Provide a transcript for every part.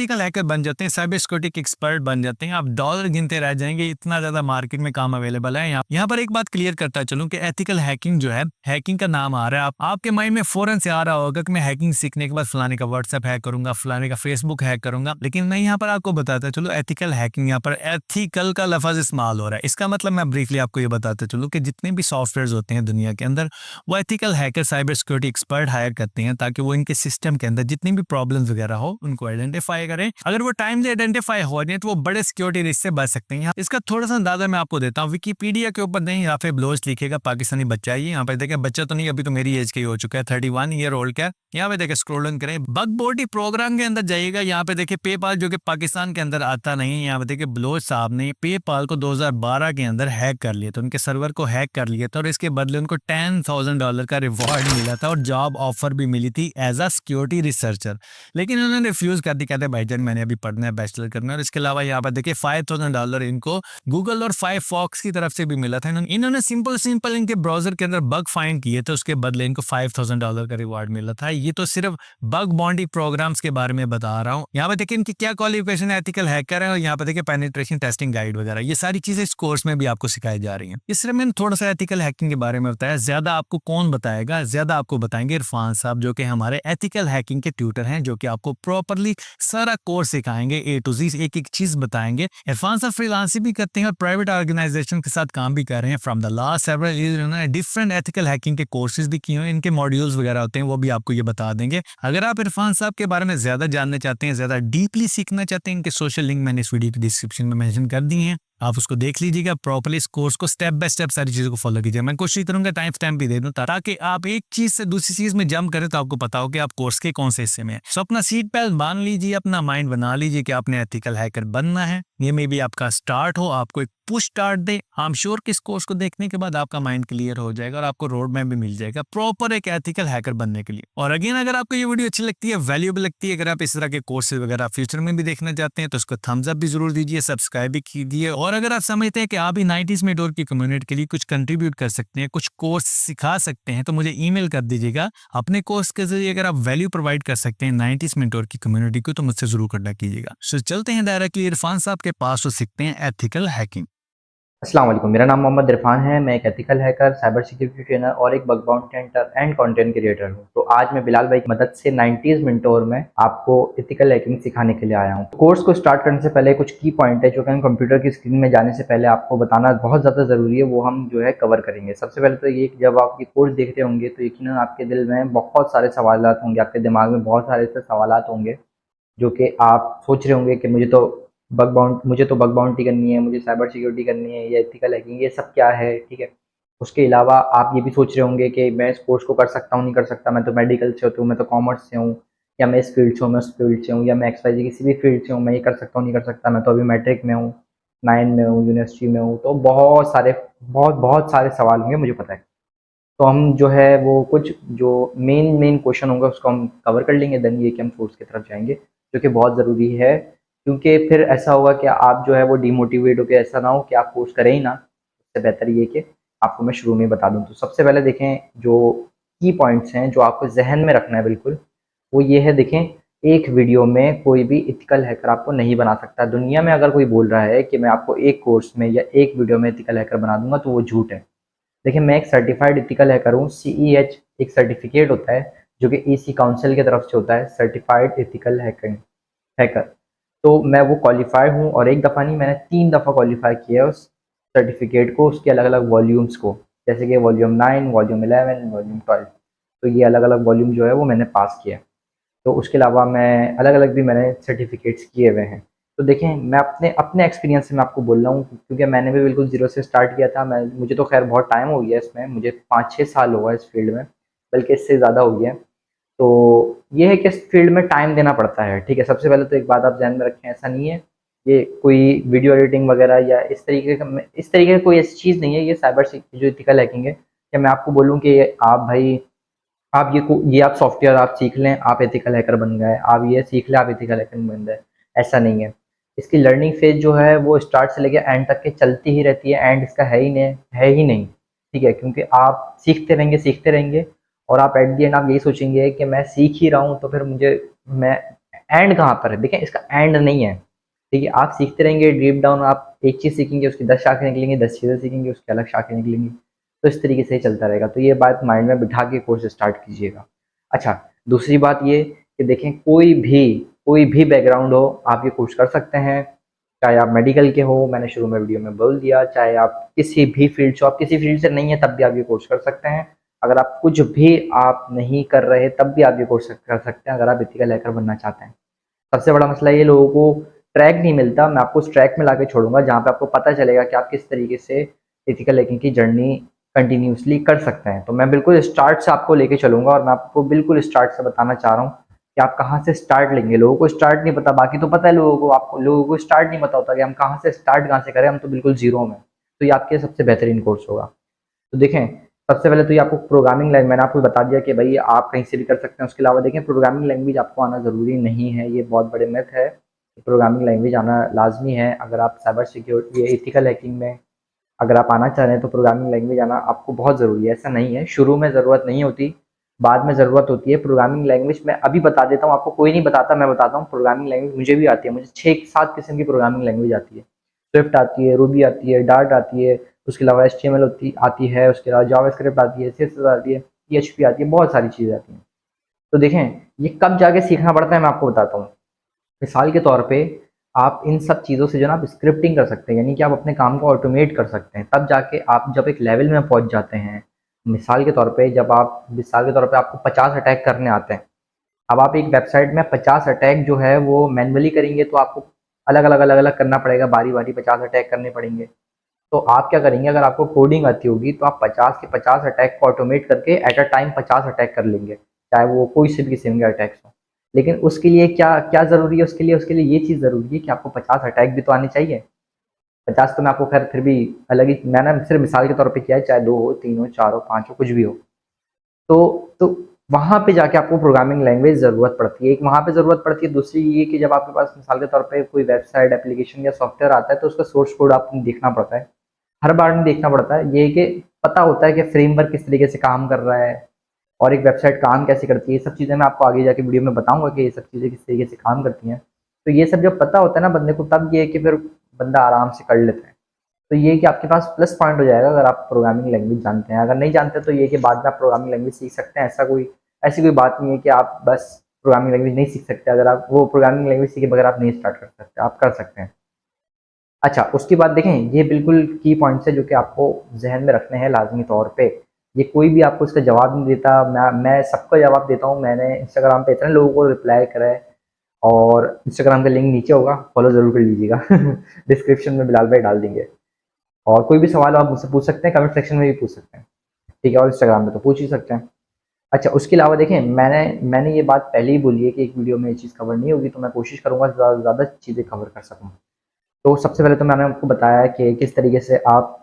Ethical hacker बन जाते हैं, साइबर सिक्योरिटी के एक्सपर्ट बन जाते हैं, आप डॉलर गिनते रह जाएंगे, इतना ज्यादा मार्केट में काम अवेलेबल है। यहाँ पर एक बात क्लियर करता चलूं कि एथिकल हैकिंग जो है, हैकिंग का नाम आ रहा है, आपके माइंड में फौरन से आ रहा होगा कि मैं हैकिंग सीखने के बाद फलाने का व्हाट्सएप हैक करूंगा, फलाने का फेसबुक हैक करूंगा, लेकिन मैं यहाँ पर आपको बताता चलूं एथिकल हैकिंग, यहाँ पर एथिकल का लफज इस्तेमाल हो रहा है। इसका मतलब मैं ब्रीफली आपको ये बताता चलूं कि जितने भी सॉफ्टवेयर होते हैं दुनिया के अंदर, वो ethical hacker cyber security expert hire करते हैं ताकि वो इनके सिस्टम के अंदर जितनी भी प्रॉब्लम्स वगैरह हो उनको आइडेंटिफाई करें। अगर वो टाइम से आइडेंटिफाई हो रही है तो वो बड़े सिक्योरिटी रिस्क से बच सकते हैं। इसका थोड़ा सा अंदाजा मैं आपको देता हूँ, विकीपीडिया के ऊपर नहीं, यहाँ पे ब्लोज लिखेगा पाकिस्तानी बच्चा ही, यहाँ पे देखें बच्चा तो नहीं, अभी तो मेरी एज का ही हो चुका है, 31 ईयर ओल्ड का। यहाँ पे देखें स्क्रॉल डाउन करें, बग बोटी प्रोग्राम के अंदर जाइएगा, यहाँ पे देखें पेपाल जो कि पाकिस्तान के अंदर आता नहीं है, यहाँ पे देखें ब्लोज साहब ने पेपाल को 2012 के अंदर हैक कर लिया था, उनके सर्वर को हैक कर लिया था और इसके बदले उनको $10,000 का रिवॉर्ड मिला था और जॉब ऑफर भी मिली थी एज अ सिक्योरिटी रिसर्चर, लेकिन उन्होंने रिफ्यूज कर दी, कहते हैं भाईजान मैंने अभी पढ़ना है, बैचलर करना है। और इसके अलावा यहाँ पर देखिए $5,000 इनको गूगल और फायरफॉक्स की तरफ से भी मिला था। इन्होंने सिंपल इनके ब्राउजर के अंदर बग फाइंड किए थे, उसके बदले इनको $5,000 का रिवॉर्ड मिला था। ये तो सिर्फ बग बाउंडी प्रोग्राम्स के बारे में बता रहा हूँ। यहाँ पे देखिए इनकी क्या क्वालिफिकेशन एथिकल हैकर है और यहाँ पे देखिए पेनिट्रेशन टेस्टिंग गाइड वगैरह, ये सारी चीजें इस कोर्स में भी आपको सिखाई जा रही हैं। इस तरह मैंने थोड़ा सा एथिकल हैकिंग के बारे में बताया, ज्यादा आपको कौन बताएगा, ज्यादा आपको बताएंगे इरफान साहब जो कि हमारे एथिकल हैकिंग के ट्यूटर हैं, जो कि आपको प्रॉपर्ली सारा कोर्स सिखाएंगे, ए टू जी एक एक चीज बताएंगे। इरफान साहब फ्रीलांसिंग भी करते हैं और प्राइवेट ऑर्गेनाइजेशन के साथ काम भी कर रहे हैं। From the last several year उन्होंने डिफरेंट एथिकल हैकिंग के कोर्सेज भी किए हैं, इनके मॉड्यूल्स वगैरह होते हैं, वो भी आपको ये बता देंगे। अगर आप इरफान साहब के बारे में ज्यादा जानना चाहते हैं, ज्यादा डीपली सीखना चाहते हैं, इनके सोशल लिंक मैंने इस वीडियो की डिस्क्रिप्शन में मेंशन कर दी है, आप उसको देख लीजिएगा, प्रॉपर्ली इस कोर्स को स्टेप बाय स्टेप सारी चीजों को फॉलो कीजिए। मैं कोशिश करूंगा टाइम स्टैम्प भी दे दूं ताकि आप एक चीज से दूसरी चीज में जंप करें तो आपको पता हो कि आप कोर्स के कौन से हिस्से में है। सो अपना सीट बेल्ट बांध लीजिए, अपना माइंड बना लीजिए कि आपने एथिकल हैकर बनना है। ये मे भी आपका स्टार्ट हो, आपको एक push start they. I am sure कि इस कोर्स को देखने के बाद आपका माइंड क्लियर हो जाएगा और आपको रोड मैप भी मिल जाएगा प्रॉपर एक एथिकल हैकर बनने के लिए। और अगेन अगर आपको ये वीडियो अच्छी लगती है, वैल्यूएबल लगती है, अगर आप इस तरह के कोर्सेज वगैरह फ्यूचर में भी देखना चाहते हैं तो उसको थम्स अप भी जरूर दीजिए, सब्सक्राइब भी कीजिए। और अगर आप समझते हैं कि आप भी 90s में डोर की कम्युनिटी के लिए कुछ कंट्रीब्यूट कर सकते हैं, कुछ कोर्स सिखा सकते हैं, तो मुझे ईमेल कर दीजिएगा। अपने कोर्स के जरिए अगर आप वैल्यू प्रोवाइड कर सकते हैं 90s में डोर की कम्युनिटी को, तो मुझसे जरूर कॉन्टैक्ट कीजिएगा। सो चलते हैं डायरेक्टली इरफान साहब के पास और सीखते हैं एथिकल हैकिंग। अस्सलाम वालेकुम, मेरा नाम मोहम्मद इरफान है। मैं एक ethical hacker, cyber security trainer और एक bug bounty Hunter and content creator हूँ। तो आज मैं बिलाल भाई की मदद से 90s मेंटोर में आपको एथिकल हैकिंग सिखाने के लिए आया हूँ। कोर्स को स्टार्ट करने से पहले कुछ की पॉइंट है जो कि हम कंप्यूटर की स्क्रीन में जाने से पहले आपको बताना बहुत ज़्यादा ज़रूरी है, वो हम जो है कवर करेंगे। सबसे पहले तो ये कि जब आप ये कोर्स देख रहे होंगे तो यकीनन आपके दिल में बहुत सारे सवाल होंगे, आपके दिमाग में बहुत सारे ऐसे सवाल होंगे जो कि आप सोच रहे होंगे कि मुझे तो बग बाउंटी करनी है, मुझे साइबर सिक्योरिटी करनी है, ये एथिकल हैकिंग ये सब क्या है, ठीक है। उसके अलावा आप ये भी सोच रहे होंगे कि मैं इस कोर्स को कर सकता हूँ, नहीं कर सकता, मैं तो मेडिकल से हूँ, मैं तो कॉमर्स से हूँ, या मैं इस फील्ड से हूँ, मैं उस फील्ड से हूँ, या मैं एक्सवाईज़ेड किसी भी फील्ड से हूँ, मैं ये कर सकता हूँ, नहीं कर सकता, मैं तो अभी मैट्रिक में हूँ, 9 में हूँ, यूनिवर्सिटी में हूँ। तो बहुत सारे सवाल होंगे, मुझे पता है। तो हम जो है वो कुछ जो मेन क्वेश्चन होंगे उसको हम कवर कर लेंगे, देन ये कि हम सोर्स की तरफ जाएंगे, जो कि बहुत ज़रूरी है। क्योंकि फिर ऐसा होगा कि आप जो है वो डिमोटिवेट हो के ऐसा ना हो कि आप कोर्स करें ही ना। उससे बेहतर ये कि आपको मैं शुरू में बता दूं। तो सबसे पहले देखें जो की पॉइंट्स हैं जो आपको जहन में रखना है बिल्कुल, वो ये है। देखें, एक वीडियो में कोई भी एथिकल हैकर आपको नहीं बना सकता। दुनिया में अगर कोई बोल रहा है कि मैं आपको एक कोर्स में या एक वीडियो में एथिकल हैकर बना दूंगा तो वो झूठ है। देखिए, मैं एक सर्टिफाइड एथिकल हैकर हूँ। CEH एक सर्टिफिकेट होता है जो कि EC काउंसिल की तरफ से होता है, सर्टिफाइड एथिकल हैकर। तो मैं वो क्वालिफाइड हूँ और एक दफ़ा नहीं, मैंने 3 दफ़ा क्वालिफाई किया है उस सर्टिफिकेट को, उसके अलग अलग वॉल्यूम्स को, जैसे कि वॉल्यूम 9, वॉल्यूम 11, वॉल्यूम 12। तो ये अलग अलग वॉल्यूम जो है वो मैंने पास किया है। तो उसके अलावा मैं अलग अलग भी मैंने सर्टिफिकेट्स किए हुए हैं। तो देखें, मैं अपने अपने एक्सपीरियंस से मैं आपको बोल रहा हूँ, क्योंकि मैंने भी बिल्कुल ज़ीरो से स्टार्ट किया था। मुझे तो खैर बहुत टाइम हो गया इसमें, मुझे 5-6 साल हुआ इस फील्ड में, बल्कि इससे ज़्यादा हो गया। तो ये है कि इस फील्ड में टाइम देना पड़ता है, ठीक है। सबसे पहले तो एक बात आप ध्यान में रखें, ऐसा नहीं है ये कोई वीडियो एडिटिंग वगैरह या इस तरीके का कोई ऐसी चीज़ नहीं है। ये जो एथिकल हैकिंग है, कि मैं आपको बोलूँ कि आप भाई आप ये आप सॉफ्टवेयर आप सीख लें, आप एथिकल हैकर बन गए, आप ये सीख लें, आप एथिकल हैकर बन गए, ऐसा नहीं है। इसकी लर्निंग फेज जो है वो स्टार्ट से लेकर एंड तक के चलती ही रहती है। एंड इसका है ही नहीं, ठीक है। क्योंकि आप सीखते रहेंगे और आप एट दी एंड आप यही सोचेंगे कि मैं सीख ही रहा हूँ, तो फिर मैं एंड कहाँ पर है, देखें इसका एंड नहीं है। ठीक है, आप सीखते रहेंगे डीप डाउन, आप एक चीज़ सीखेंगे उसकी 10 शाखें निकलेंगी, 10 चीज़ें सीखेंगे उसकी अलग शाखें निकलेंगी, तो इस तरीके से ही चलता रहेगा। तो ये बात माइंड में बिठा के कोर्स स्टार्ट कीजिएगा। अच्छा, दूसरी बात ये कि देखें कोई भी बैकग्राउंड हो, आप ये कोर्स कर सकते हैं। चाहे आप मेडिकल के हो, मैंने शुरू में वीडियो में बोल दिया, चाहे आप किसी भी फील्ड से, आप किसी फील्ड से नहीं है तब भी आप ये कोर्स कर सकते हैं। अगर आप कुछ भी आप नहीं कर रहे तब भी आप ये कोर्स कर सकते हैं, अगर आप एथिकल हैकर बनना चाहते हैं। सबसे बड़ा मसला ये, लोगों को ट्रैक नहीं मिलता। मैं आपको उस ट्रैक में लाके छोड़ूंगा जहाँ पे आपको पता चलेगा कि आप किस तरीके से एथिकल हैकिंग की जर्नी कंटिन्यूसली कर सकते हैं। तो मैं बिल्कुल स्टार्ट से आपको लेके चलूंगा और मैं आपको बिल्कुल स्टार्ट से बताना चाह रहा हूँ कि आप कहाँ से स्टार्ट लेंगे। लोगों को स्टार्ट नहीं पता, बाकी तो पता है लोगों को, आपको लोगों को स्टार्ट नहीं पता होता कि हम कहाँ से स्टार्ट कहाँ से करें, हम तो बिल्कुल जीरो में। तो ये आपके सबसे बेहतरीन कोर्स होगा। तो देखें, सबसे पहले तो ये आपको प्रोग्रामिंग लैंग्वेज, मैंने आपको बता दिया कि भाई आप कहीं से भी कर सकते हैं। उसके अलावा देखें, प्रोग्रामिंग लैंग्वेज आपको आना ज़रूरी नहीं है, ये बहुत बड़े मिथ है। प्रोग्रामिंग लैंग्वेज आना लाजमी है अगर आप साइबर सिक्योरिटी, ये एथिकल हैकिंग में अगर आप आना चाह रहे हैं तो प्रोग्रामिंग लैंग्वेज आना आपको बहुत ज़रूरी है। ऐसा नहीं है, शुरू में ज़रूरत नहीं होती, बाद में ज़रूरत होती है। प्रोग्रामिंग लैंग्वेज मैं अभी बता देता हूँ, आपको कोई नहीं बताता, मैं बताता हूँ। प्रोग्रामिंग लैंग्वेज मुझे भी आती है, मुझे 6-7 किस्म की प्रोग्रामिंग लैंग्वेज आती है। स्विफ्ट आती है, रूबी आती है, डार्ट आती है, उसके अलावा HTML आती है, उसके अलावा जावास्क्रिप्ट आती है, CSS आती है, PHP आती है, बहुत सारी चीज़ें आती हैं। तो देखें, ये कब जाके सीखना पड़ता है मैं आपको बताता हूँ। मिसाल के तौर पे आप इन सब चीज़ों से जो ना आप स्क्रिप्टिंग कर सकते हैं, यानी कि आप अपने काम को ऑटोमेट कर सकते हैं। तब जाके आप जब एक लेवल में पहुंच जाते हैं, मिसाल के तौर पे आपको 50 अटैक करने आते हैं। अब आप एक वेबसाइट में 50 अटैक जो है वो मैन्युअली करेंगे तो आपको अलग अलग करना पड़ेगा, बारी बारी 50 अटैक करने पड़ेंगे। तो आप क्या करेंगे, अगर आपको कोडिंग आती होगी तो आप 50 के 50 अटैक को ऑटोमेट करके एट अ टाइम 50 अटैक कर लेंगे, चाहे वो कोई से भी किस्म के अटैक्स हो। लेकिन उसके लिए क्या क्या ज़रूरी है, उसके लिए ये चीज़ ज़रूरी है कि आपको 50 अटैक भी तो आने चाहिए। 50 तो मैं आपको खैर फिर भी अलग ही, मैंने सिर्फ मिसाल के तौर पे किया है, चाहे 2 हो, 3 हो, 4 हो, 5 हो, कुछ भी हो। तो वहाँ पे जाके आपको प्रोग्रामिंग लैंग्वेज ज़रूरत पड़ती है। एक वहाँ पे ज़रूरत पड़ती है, दूसरी ये कि जब आपके पास मिसाल के तौर पे कोई वेबसाइट, एप्लीकेशन या सॉफ्टवेयर आता है तो उसका सोर्स कोड आपको देखना पड़ता है, हर बार नहीं देखना पड़ता है। ये कि पता होता है कि फ्रेमवर्क किस तरीके से काम कर रहा है और एक वेबसाइट काम कैसे करती है। ये सब चीज़ें मैं आपको आगे जाके वीडियो में बताऊंगा कि ये सब चीज़ें किस तरीके से काम करती हैं। तो ये सब जब पता होता है ना बंदे को, तब ये है कि फिर बंदा आराम से कर लेता है। तो ये कि आपके पास प्लस पॉइंट हो जाएगा अगर आप प्रोग्रामिंग लैंग्वेज जानते हैं। अगर नहीं जानते तो ये कि बाद में आप प्रोग्रामिंग लैंग्वेज सीख सकते हैं, ऐसी कोई बात नहीं है कि आप बस प्रोग्रामिंग लैंग्वेज नहीं सीख सकते। अगर आप वो प्रोग्रामिंग लैंग्वेज सीखे बगैर आप नहीं स्टार्ट कर सकते, आप कर सकते हैं। अच्छा, उसके बाद देखें, ये बिल्कुल की पॉइंट्स है जो कि आपको जहन में रखने हैं लाजमी तौर पे। ये कोई भी आपको इसका जवाब नहीं देता, मैं सबका जवाब देता हूँ। मैंने इंस्टाग्राम पे इतने लोगों को रिप्लाई करा है, और इंस्टाग्राम का लिंक नीचे होगा, फॉलो ज़रूर कर लीजिएगा। डिस्क्रिप्शन में बिलाल भाई डाल देंगे। और कोई भी सवाल आप मुझसे पूछ सकते हैं, कमेंट सेक्शन में भी पूछ सकते हैं, ठीक है, और इंस्टाग्राम में तो पूछ ही सकते हैं। अच्छा, उसके अलावा देखें, मैंने ये बात पहले ही बोली है कि एक वीडियो में ये चीज़ कवर नहीं होगी, तो मैं कोशिश करूँगा ज़्यादा से ज़्यादा चीज़ें कवर कर सकूँ। तो सबसे पहले तो मैंने आपको बताया कि किस तरीके से आप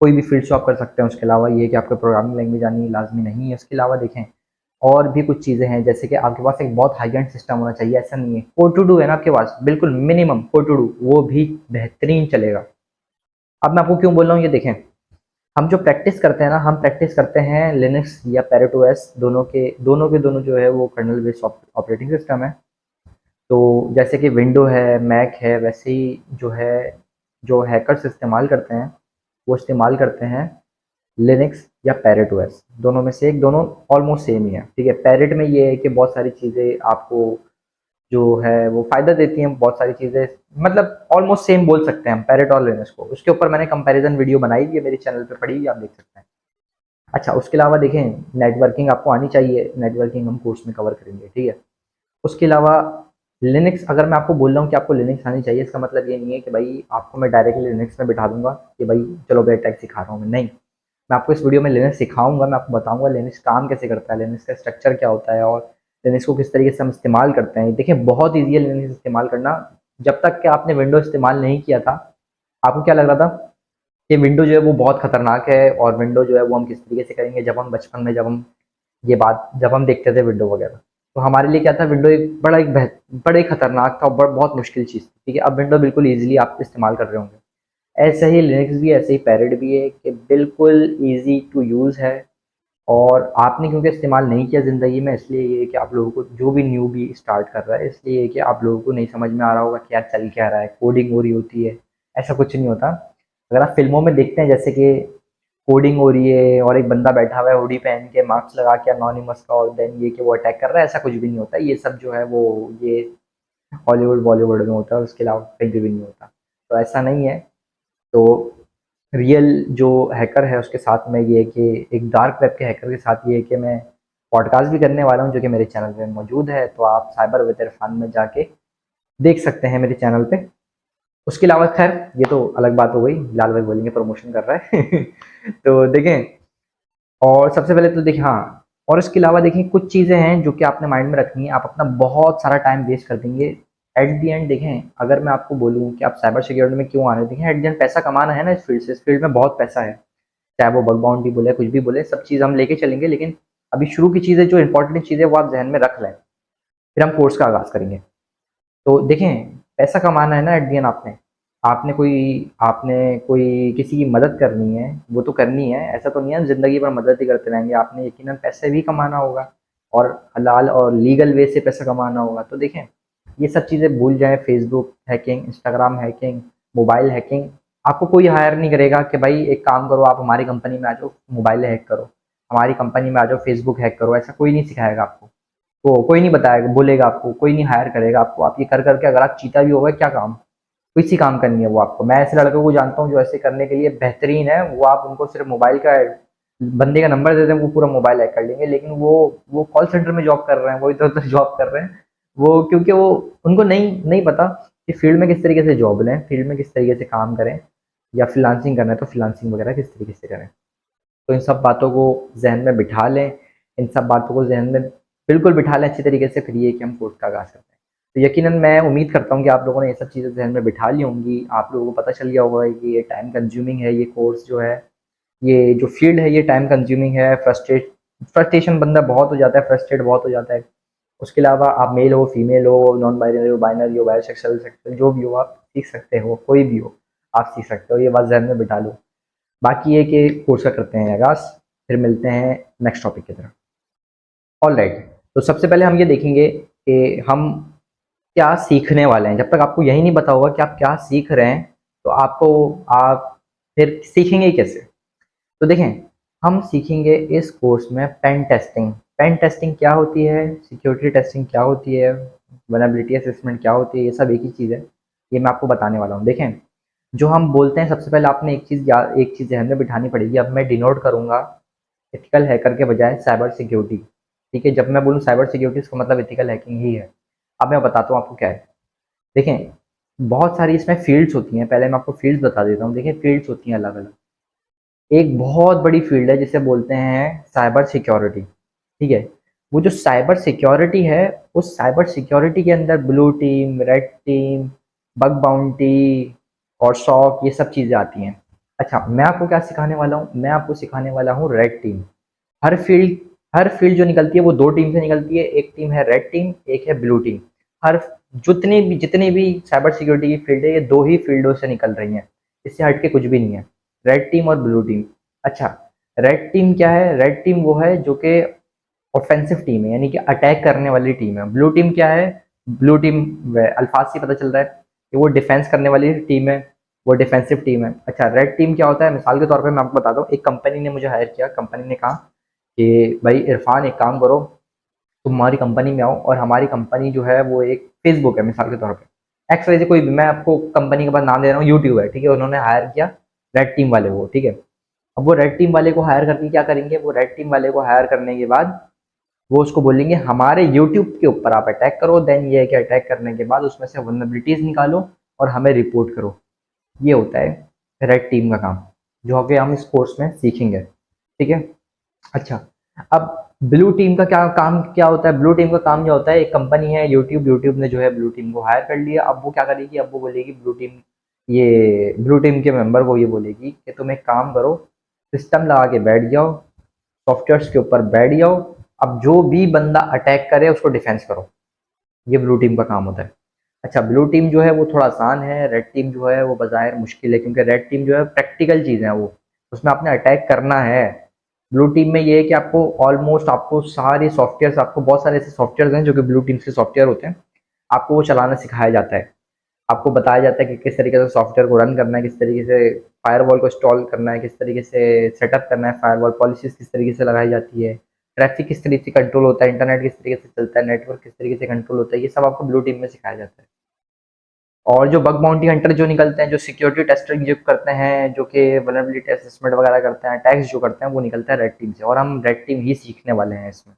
कोई भी फील्ड शॉप कर सकते हैं। उसके अलावा ये कि आपको प्रोग्रामिंग लैंग्वेज आनी लाजमी नहीं है। उसके अलावा देखें, और भी कुछ चीज़ें हैं, जैसे कि आपके पास एक बहुत हाई एंड सिस्टम होना चाहिए। ऐसा नहीं है, कोड टू डू है ना आपके पास, बिल्कुल मिनिमम कोड टू डू, वो भी बेहतरीन चलेगा। अब मैं आपको क्यों बोल रहा हूँ, ये देखें, हम जो प्रैक्टिस करते हैं ना, हम प्रैक्टिस करते हैं लिनक्स या पैरेटोएस, दोनों जो है वो कर्नल बेस्ड ऑपरेटिंग सिस्टम है। तो जैसे कि विंडो है, मैक है, वैसे ही जो है, जो हैकर्स इस्तेमाल करते हैं वो इस्तेमाल करते हैं लिनक्स या पैरेट ओएस, दोनों में से एक, दोनों ऑलमोस्ट सेम ही है। ठीक है, पैरेट में ये है कि बहुत सारी चीज़ें आपको जो है वो फ़ायदा देती हैं, बहुत सारी चीज़ें, मतलब ऑलमोस्ट सेम बोल सकते हैं हम पैरेट और लिनक्स को। उसके ऊपर मैंने कंपैरिजन वीडियो बनाई हुई है, मेरे चैनल पे पड़ी हुई है, आप देख सकते हैं। अच्छा, उसके अलावा देखें, नेटवर्किंग आपको आनी चाहिए, नेटवर्किंग हम कोर्स में कवर करेंगे, ठीक है। उसके अलावा लिनक्स, अगर मैं आपको बोल रहा हूँ कि आपको लिनक्स आनी चाहिए, इसका मतलब ये नहीं है कि भाई आपको मैं डायरेक्टली लिनक्स में बिठा दूंगा कि भाई चलो भाई अटैक सिखा रहा हूँ मैं, नहीं। मैं आपको इस वीडियो में लिनक्स सिखाऊंगा, मैं आपको बताऊंगा लिनक्स काम कैसे करता है, लिनक्स का स्ट्रक्चर क्या होता है, और लिनक्स को किस तरीके से हम इस्तेमाल करते हैं। देखिए, बहुत ईजी है लिनक्स इस्तेमाल करना। जब तक कि आपने विंडो इस्तेमाल नहीं किया था, आपको क्या लग रहा था कि विंडो जो है वो बहुत खतरनाक है, और विंडो जो है वो हम किस तरीके से करेंगे। जब हम बचपन में जब हम देखते थे विंडो वगैरह, तो हमारे लिए क्या था, विंडो बड़ा ही खतरनाक था और बहुत मुश्किल चीज़ थी। ठीक है, अब विंडो बिल्कुल ईजिली आप इस्तेमाल कर रहे होंगे। ऐसे ही लिनक्स भी, ऐसे ही पैरेट भी है कि बिल्कुल ईजी टू यूज़ है। और आपने क्योंकि इस्तेमाल नहीं किया ज़िंदगी में, इसलिए ये है कि आप लोगों को, जो भी न्यू भी स्टार्ट कर रहा है, इसलिए ये कि आप लोगों को नहीं समझ में आ रहा होगा कि यार चल क्या रहा है, कोडिंग हो रही होती है, ऐसा कुछ नहीं होता। अगर आप फिल्मों में देखते हैं जैसे कि कोडिंग हो रही है और एक बंदा बैठा हुआ है हुडी पहन के, मास्क लगा के अनोनिमस का, और देन ये कि वो अटैक कर रहा है, ऐसा कुछ भी नहीं होता। ये सब जो है वो ये हॉलीवुड बॉलीवुड में होता है, उसके अलावा कहीं पे भी नहीं होता। तो ऐसा नहीं है। तो रियल जो हैकर है उसके साथ में ये है कि एक डार्क वेब के हैकर के साथ ये है कि मैं पॉडकास्ट भी करने वाला हूँ, जो कि मेरे चैनल पे मौजूद है। तो आप साइबर विद इरफान में जाके देख सकते हैं मेरे चैनल पे। उसके अलावा खैर ये तो अलग बात हो गई, बिलाल भाई बोलेंगे प्रमोशन कर रहा है। तो देखें, और सबसे पहले तो देखिए, हाँ, और इसके अलावा देखिए कुछ चीज़ें हैं जो कि आपने माइंड में रखनी है। आप अपना बहुत सारा टाइम वेस्ट कर देंगे एट दी एंड। देखें, अगर मैं आपको बोलूँ कि आप साइबर सिक्योरिटी में क्यों आ रहे हैं, देखें एट दी एंड पैसा कमाना है ना इस फील्ड से। इस फील्ड में बहुत पैसा है, चाहे वो बग बाउंटी बोले, कुछ भी बोले, सब चीज़ हम लेके चलेंगे। लेकिन अभी शुरू की चीज़ें, जो इंपॉर्टेंट चीज़ें, वो आप जहन में रख लें, फिर हम कोर्स का आगाज़ करेंगे। तो देखें, पैसा कमाना है ना एट दी एंड, आपने आपने कोई किसी की मदद करनी है, वो तो करनी है। ऐसा तो नहीं है ज़िंदगी भर मदद ही करते रहेंगे। आपने यकीनन पैसे भी कमाना होगा, और हलाल और लीगल वे से पैसा कमाना होगा। तो देखें, ये सब चीज़ें भूल जाएँ। Facebook hacking, Instagram hacking, mobile hacking, आपको कोई हायर नहीं करेगा कि भाई एक काम करो, आप हमारी कंपनी में आ जाओ, मोबाइल हैक करो, हमारी कंपनी में आ जाओ, फेसबुक हैक करो। ऐसा कोई नहीं सिखाएगा आपको, वो कोई नहीं बताएगा, बोलेगा आपको, कोई नहीं हायर करेगा आपको। आप ये कर करके अगर आप चीता भी हो गए, क्या काम, किसी काम का नहीं है वो आपको। मैं ऐसे लड़कों को जानता हूँ जो ऐसे करने के लिए बेहतरीन है। वो आप उनको सिर्फ मोबाइल का, बंदे का नंबर दे दें, वो पूरा मोबाइल हैक कर लेंगे। लेकिन वो कॉल सेंटर में जॉब कर रहे हैं, वो इधर उधर जॉब कर रहे हैं। वो क्योंकि वो, उनको नहीं नहीं पता कि फील्ड में किस तरीके से जॉब लें, फील्ड में किस तरीके से काम करें, या फ्रीलांसिंग करना है तो फ्रीलांसिंग वगैरह किस तरीके से करें। तो इन सब बातों को ज़हन में बिठा लें, इन सब बातों को ज़हन में बिल्कुल बिठा लें अच्छी तरीके से, फिर ये कि हम कोर्स का आगाज़ करते हैं। तो यकीनन मैं उम्मीद करता हूँ कि आप लोगों ने ये सब चीज़ें ज़हन में बिठा ली होंगी। आप लोगों को पता चल गया होगा कि ये टाइम कंज्यूमिंग है, ये कोर्स जो है, ये जो फ़ील्ड है, ये टाइम कंज्यूमिंग है। फ्रस्ट्रेशन बंदा बहुत हो जाता है, फ्रस्ट्रेट बहुत हो जाता है। उसके अलावा आप मेल हो, फीमेल हो, नॉन बाइनरी हो, बायोसेक्सुअल, सेक्सुअल, जो भी हो, आप सीख सकते हो, कोई भी हो, आप सीख सकते हो। ये बात ज़हन में बिठा लो। बाकी ये कि कोर्स का करते हैं आगाज़, फिर मिलते हैं नेक्स्ट टॉपिक की तरफ। ऑलराइट, तो सबसे पहले हम ये देखेंगे कि हम क्या सीखने वाले हैं। जब तक आपको यही नहीं पता होगा कि आप क्या सीख रहे हैं, तो आप फिर सीखेंगे कैसे। तो देखें, हम सीखेंगे इस कोर्स में पेन टेस्टिंग। पेन टेस्टिंग क्या होती है, सिक्योरिटी टेस्टिंग क्या होती है, वल्नरेबिलिटी असेसमेंट क्या होती है, ये सब एक ही चीज़ है। ये मैं आपको बताने वाला हूँ। देखें, जो हम बोलते हैं, सबसे पहले आपने एक चीज़ ध्यान में बिठानी पड़ेगी। अब मैं डिनोट करूँगा एथिकल हैकर के बजाय साइबर सिक्योरिटी। ठीक है, जब मैं बोलूँ साइबर सिक्योरिटी, इसका मतलब एथिकल हैकिंग ही है। अब मैं बताता हूँ आपको क्या है। देखें, बहुत सारी इसमें फील्ड्स होती हैं। पहले मैं आपको फील्ड्स बता देता हूँ। देखिए, फील्ड्स होती हैं अलग अलग। एक बहुत बड़ी फील्ड है जिसे बोलते हैं साइबर सिक्योरिटी। ठीक है, वो जो साइबर सिक्योरिटी है, उस साइबर सिक्योरिटी के अंदर blue team, red team, bug bounty और शॉक, ये सब चीज़ें आती हैं। अच्छा, मैं आपको क्या सिखाने वाला हूँ, मैं आपको सिखाने वाला हूँ रेड टीम। हर फील्ड हर फील्ड जो निकलती है वो दो टीम से निकलती है। एक टीम है रेड टीम, एक है ब्लू टीम। हर जितनी भी साइबर सिक्योरिटी की फील्ड है, ये दो ही फील्डों से निकल रही हैं, इससे हट के कुछ भी नहीं है। रेड टीम और ब्लू टीम। अच्छा, रेड टीम क्या है? रेड टीम वो है जो कि ऑफेंसिव टीम है, यानी कि अटैक करने वाली टीम है। ब्लू टीम क्या है? ब्लू टीम अल्फाज से पता चल रहा है कि वो डिफेंस करने वाली टीम है, वो डिफेंसिव टीम है। अच्छा, रेड टीम क्या होता है? मिसाल के तौर पे मैं आपको बताता हूँ। एक कंपनी ने मुझे हायर किया। कंपनी ने कहा कि भाई इरफान, एक काम करो, तुम हमारी कंपनी में आओ, और हमारी कंपनी जो है वो एक फेसबुक है मिसाल के तौर पे, एक्स वाई से कोई भी, मैं आपको कंपनी के बाद नाम दे रहा हूँ, यूट्यूब है। ठीक है, उन्होंने हायर किया रेड टीम वाले को। ठीक है, अब वो रेड टीम वाले को हायर करके क्या करेंगे? वो रेड टीम वाले को हायर करने के बाद वो उसको बोलेंगे हमारे यूट्यूब के ऊपर आप अटैक करो। देन ये है कि अटैक करने के बाद उसमें से वल्नरेबिलिटीज निकालो और हमें रिपोर्ट करो। ये होता है रेड टीम का काम, जो आगे हम इस कोर्स में सीखेंगे। ठीक है। अच्छा, अब ब्लू टीम का क्या काम, क्या होता है? ब्लू टीम का काम क्या होता है? एक कंपनी है यूट्यूब ने जो है ब्लू टीम को हायर कर लिया। अब वो क्या करेगी? अब वो बोलेगी ब्लू टीम के मेंबर को ये बोलेगी कि तुम एक काम करो, सिस्टम लगा के बैठ जाओ, सॉफ्टवेयर्स के ऊपर बैठ जाओ, अब जो भी बंदा अटैक करे उसको डिफेंस करो। ये ब्लू टीम का काम होता है। अच्छा, ब्लू टीम जो है वो थोड़ा आसान है, रेड टीम जो है वो बज़ाहिर मुश्किल है, क्योंकि रेड टीम जो है प्रैक्टिकल चीज़ है, वो उसमें आपने अटैक करना है। ब्लू टीम में ये है कि आपको ऑलमोस्ट आपको सारे सॉफ्टवेयर, आपको बहुत सारे ऐसे सॉफ्टवेयर हैं जो कि ब्लू टीम के सॉफ्टवेयर होते हैं, आपको वो चलाना सिखाया जाता है। आपको बताया जाता है कि किस तरीके से सॉफ्टवेयर को रन करना है, किस तरीके से फायरवॉल को इंस्टॉल करना है, किस तरीके से सेटअप करना है, फायरवॉल पॉलिसीज किस तरीके से लगाई जाती है, ट्रैफिक किस तरीके से कंट्रोल होता है, इंटरनेट किस तरीके से चलता है, नेटवर्क किस तरीके से कंट्रोल होता है, ये सब आपको ब्लू टीम में सिखाया जाता है। और जो बग बाउंटी हंटर जो निकलते हैं, जो सिक्योरिटी टेस्टर जो करते हैं, जो कि वल्नरेबिलिटी असेसमेंट वगैरह करते हैं, टैक्स जो करते हैं, वो निकलता है रेड टीम से, और हम रेड टीम ही सीखने वाले हैं इसमें।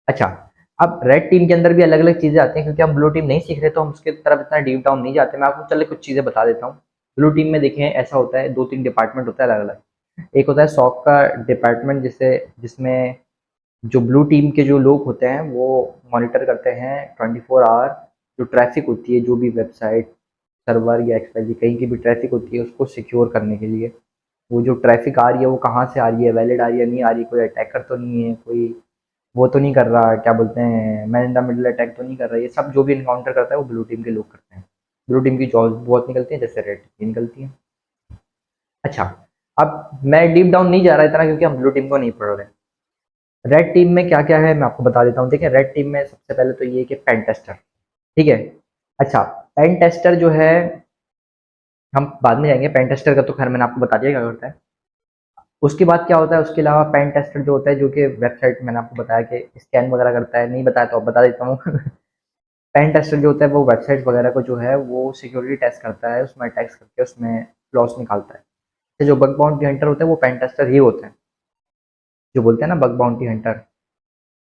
अच्छा, अब रेड टीम के अंदर भी अलग अलग चीज़ें आती हैं, क्योंकि हम ब्लू टीम नहीं सीख रहे तो हम उसके तरफ इतना डीप डाउन नहीं जाते। मैं आपको चलिए कुछ चीज़ें बता देता हूँ। ब्लू टीम में देखें ऐसा होता है, दो तीन डिपार्टमेंट होता है अलग अलग। एक होता है सॉक का डिपार्टमेंट, जिसमें जो ब्लू टीम के जो लोग होते हैं वो मॉनिटर करते हैं 24 आवर, जो ट्रैफिक होती है, जो भी वेबसाइट, सर्वर या एक्सवाईजेड कहीं की भी ट्रैफिक होती है, उसको सिक्योर करने के लिए। वो जो ट्रैफिक आ रही है वो कहाँ से आ रही है, वैलिड आ रही है, नहीं आ रही, कोई अटैकर तो नहीं है, कोई वो तो नहीं कर रहा, क्या बोलते हैं, man in the middle attack तो नहीं कर रहा। ये सब जो भी इनकाउंटर करता है वो ब्लू टीम के लोग करते हैं। ब्लू टीम की जॉब बहुत निकलती है, जैसे रेड टीम की निकलती है। अच्छा, अब मैं डीप डाउन नहीं जा रहा इतना, क्योंकि हम ब्लू टीम को नहीं पढ़ रहे। रेड टीम में क्या क्या है मैं आपको बता देता हूँ। देखिए, रेड टीम में सबसे पहले तो ये कि पेन टेस्टर, ठीक है। अच्छा, पेन टेस्टर जो है, हम बाद में जाएंगे। पेन टेस्टर का तो खैर मैंने आपको बता दिया क्या करता है। उसके बाद क्या होता है, उसके अलावा पेन टेस्टर जो होता है, जो कि वेबसाइट मैंने आपको बताया कि स्कैन वगैरह करता है, नहीं बताया तो अब बता देता हूँ। पेन टेस्टर जो होता है वो वेबसाइट वगैरह को जो है वो सिक्योरिटी टेस्ट करता है, उसमें अटैक्स करके उसमें फ्लॉस निकालता है। तो जो बग बाउंटी हंटर होते हैं वो पेन टेस्टर ही होते हैं। जो बोलते हैं ना बग बाउंटी हंटर,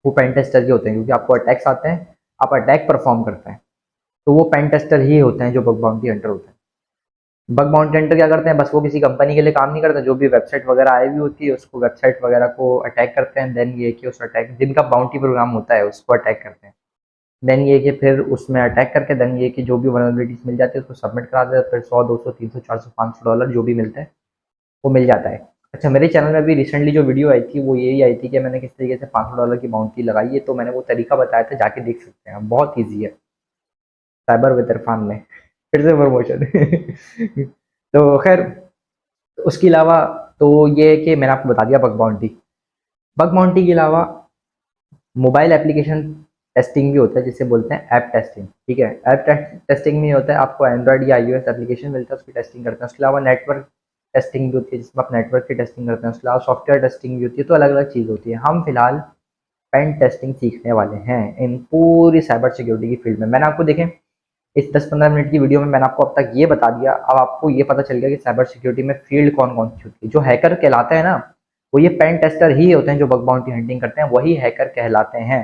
वो पेन टेस्टर ही होते हैं, क्योंकि आपको अटैक्स आते हैं, आप अटैक परफॉर्म करते हैं, तो वो पेन टेस्टर ही होते हैं जो बग बाउंटी हंटर होते हैं। बग बाउंटी हंटर क्या करते हैं, बस वो किसी कंपनी के लिए काम नहीं करते, जो भी वेबसाइट वगैरह आई हुई होती है उसको, वेबसाइट वगैरह को अटैक करते हैं। देन ये कि उस अटैक, जिनका बाउंटी प्रोग्राम होता है उसको अटैक करते हैं। देन ये कि फिर उसमें अटैक करके, देन ये कि जो भी वनरेबिलिटीज मिल जाती है उसको सबमिट करा देते हैं, फिर 100 200 300 400 500 डॉलर जो भी मिलता है वो मिल जाता है। अच्छा, मेरे चैनल में अभी रिसेंटली जो वीडियो आई थी वो यही आई थी कि मैंने किस तरीके से $500 की बाउंटी लगाई है, तो मैंने वो तरीका बताया था, जाके देख सकते हैं, बहुत ईजी है। साइबर विद इरफान में फिर से प्रमोशन। तो खैर, उसके अलावा तो ये है कि मैंने आपको बता दिया बग बाउंटी। बग बाउंटी के अलावा मोबाइल एप्लीकेशन टेस्टिंग भी होता है, जिसे बोलते हैं ऐप टेस्टिंग, ठीक है। ऐप टेस्टिंग में होता है, आपको एंड्रॉइड या आईओएस एप्लीकेशन मिलता है, उसकी टेस्टिंग करते हैं। उसके अलावा नेटवर्क टेस्टिंग भी होती है, जिसमें आप नेटवर्क की टेस्टिंग करते हैं। उसके अलावा सॉफ्टवेयर टेस्टिंग भी होती है, तो अलग अलग चीज़ होती है। हम फिलहाल पेन टेस्टिंग सीखने वाले हैं इन पूरी साइबर सिक्योरिटी की फील्ड में। मैंने आपको देखें, इस 10-15 मिनट की वीडियो में मैंने आपको अब तक ये बता दिया, अब आपको ये पता चल गया कि साइबर सिक्योरिटी में फील्ड कौन कौन सी होती है। जो हैकर कहलाते हैं ना, वो ये पेन टेस्टर ही होते हैं, जो बग बाउंटी हंटिंग करते हैं वही हैकर कहलाते हैं।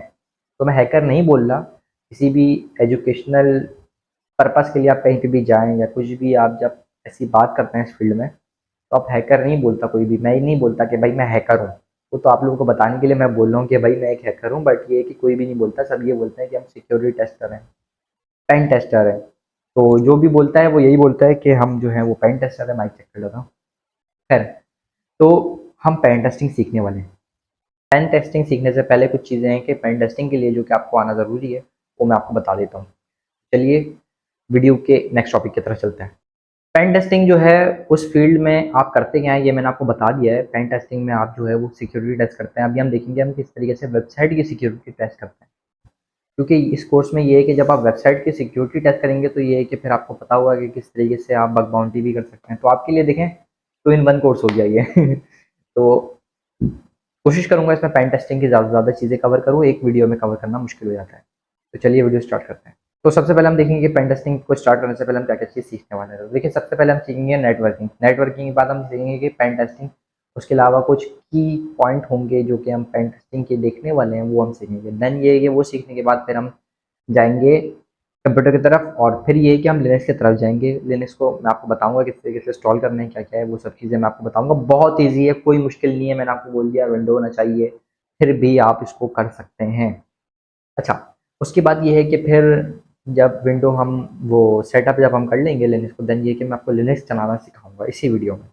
तो मैं हैकर नहीं बोल रहा, किसी भी एजुकेशनल पर्पस के लिए आप कहीं पे भी जाएं या कुछ भी, आप जब ऐसी बात करते हैं इस फील्ड में, तो आप हैकर नहीं बोलता कोई भी। मैं ही नहीं बोलता कि भाई मैं हैकर हूँ, वो तो आप लोगों को बताने के लिए मैं बोल रहा हूँ कि भाई मैं एक हैकर हूँ, बट ये है कि कोई भी नहीं बोलता, सब ये बोलते हैं कि हम सिक्योरिटी टेस्टर हैं, पेन टेस्टर है। तो जो भी बोलता है वो यही बोलता है कि हम जो है वो पेन टेस्टर है। माइक चेक कर लेता हूँ। खैर, तो हम पेन टेस्टिंग सीखने वाले हैं। पेन टेस्टिंग सीखने से पहले कुछ चीज़ें हैं कि पेन टेस्टिंग के लिए जो कि आपको आना ज़रूरी है, वो मैं आपको बता देता हूँ। चलिए वीडियो के नेक्स्ट टॉपिक की तरफ चलते हैं। पेन टेस्टिंग जो है, उस फील्ड में आप करते क्या हैं ये मैंने आपको बता दिया है। पेन टेस्टिंग में आप जो है वो सिक्योरिटी टेस्ट करते हैं। अभी हम देखेंगे हम किस तरीके से वेबसाइट की सिक्योरिटी टेस्ट करते हैं, क्योंकि इस कोर्स में ये है कि जब आप वेबसाइट की सिक्योरिटी टेस्ट करेंगे तो ये है कि फिर आपको पता होगा कि किस तरीके से आप बग बाउंटी भी कर सकते हैं। तो आपके लिए देखें, टू इन वन कोर्स हो गया ये। तो कोशिश करूंगा इसमें पेन टेस्टिंग की ज़्यादा से ज़्यादा चीज़ें कवर करूँ, एक वीडियो में कवर करना मुश्किल हो जाता है। तो चलिए वीडियो स्टार्ट करते हैं। तो सबसे पहले हम देखेंगे कि पेन टेस्टिंग को स्टार्ट करने से पहले हम क्या क्या चीज़ सीखने वाले हैं। तो देखिए, सबसे पहले हम सीखेंगे नेटवर्किंग। नेटवर्किंग के बाद हम सीखेंगे कि पेन टेस्टिंग, उसके अलावा कुछ की पॉइंट होंगे जो कि हम पेन टेस्टिंग के देखने वाले हैं, वो हम सीखेंगे। देन ये है कि वो सीखने के बाद फिर हम जाएंगे कंप्यूटर की तरफ, और फिर ये है कि हम लिनक्स की तरफ जाएंगे। लिनक्स को मैं आपको बताऊंगा किस तरीके से इंस्टॉल करना है, क्या क्या है, वो सब चीज़ें मैं आपको बताऊंगा। बहुत ईजी है, कोई मुश्किल नहीं है। मैंने आपको बोल दिया विंडो होना चाहिए, फिर भी आप इसको कर सकते हैं। अच्छा, उसके बाद ये है कि फिर जब विंडो हम वो सेटअप जब हम कर लेंगे लिनक्स को, देन ये कि मैं आपको लिनक्स चलाना सिखाऊंगा इसी वीडियो में।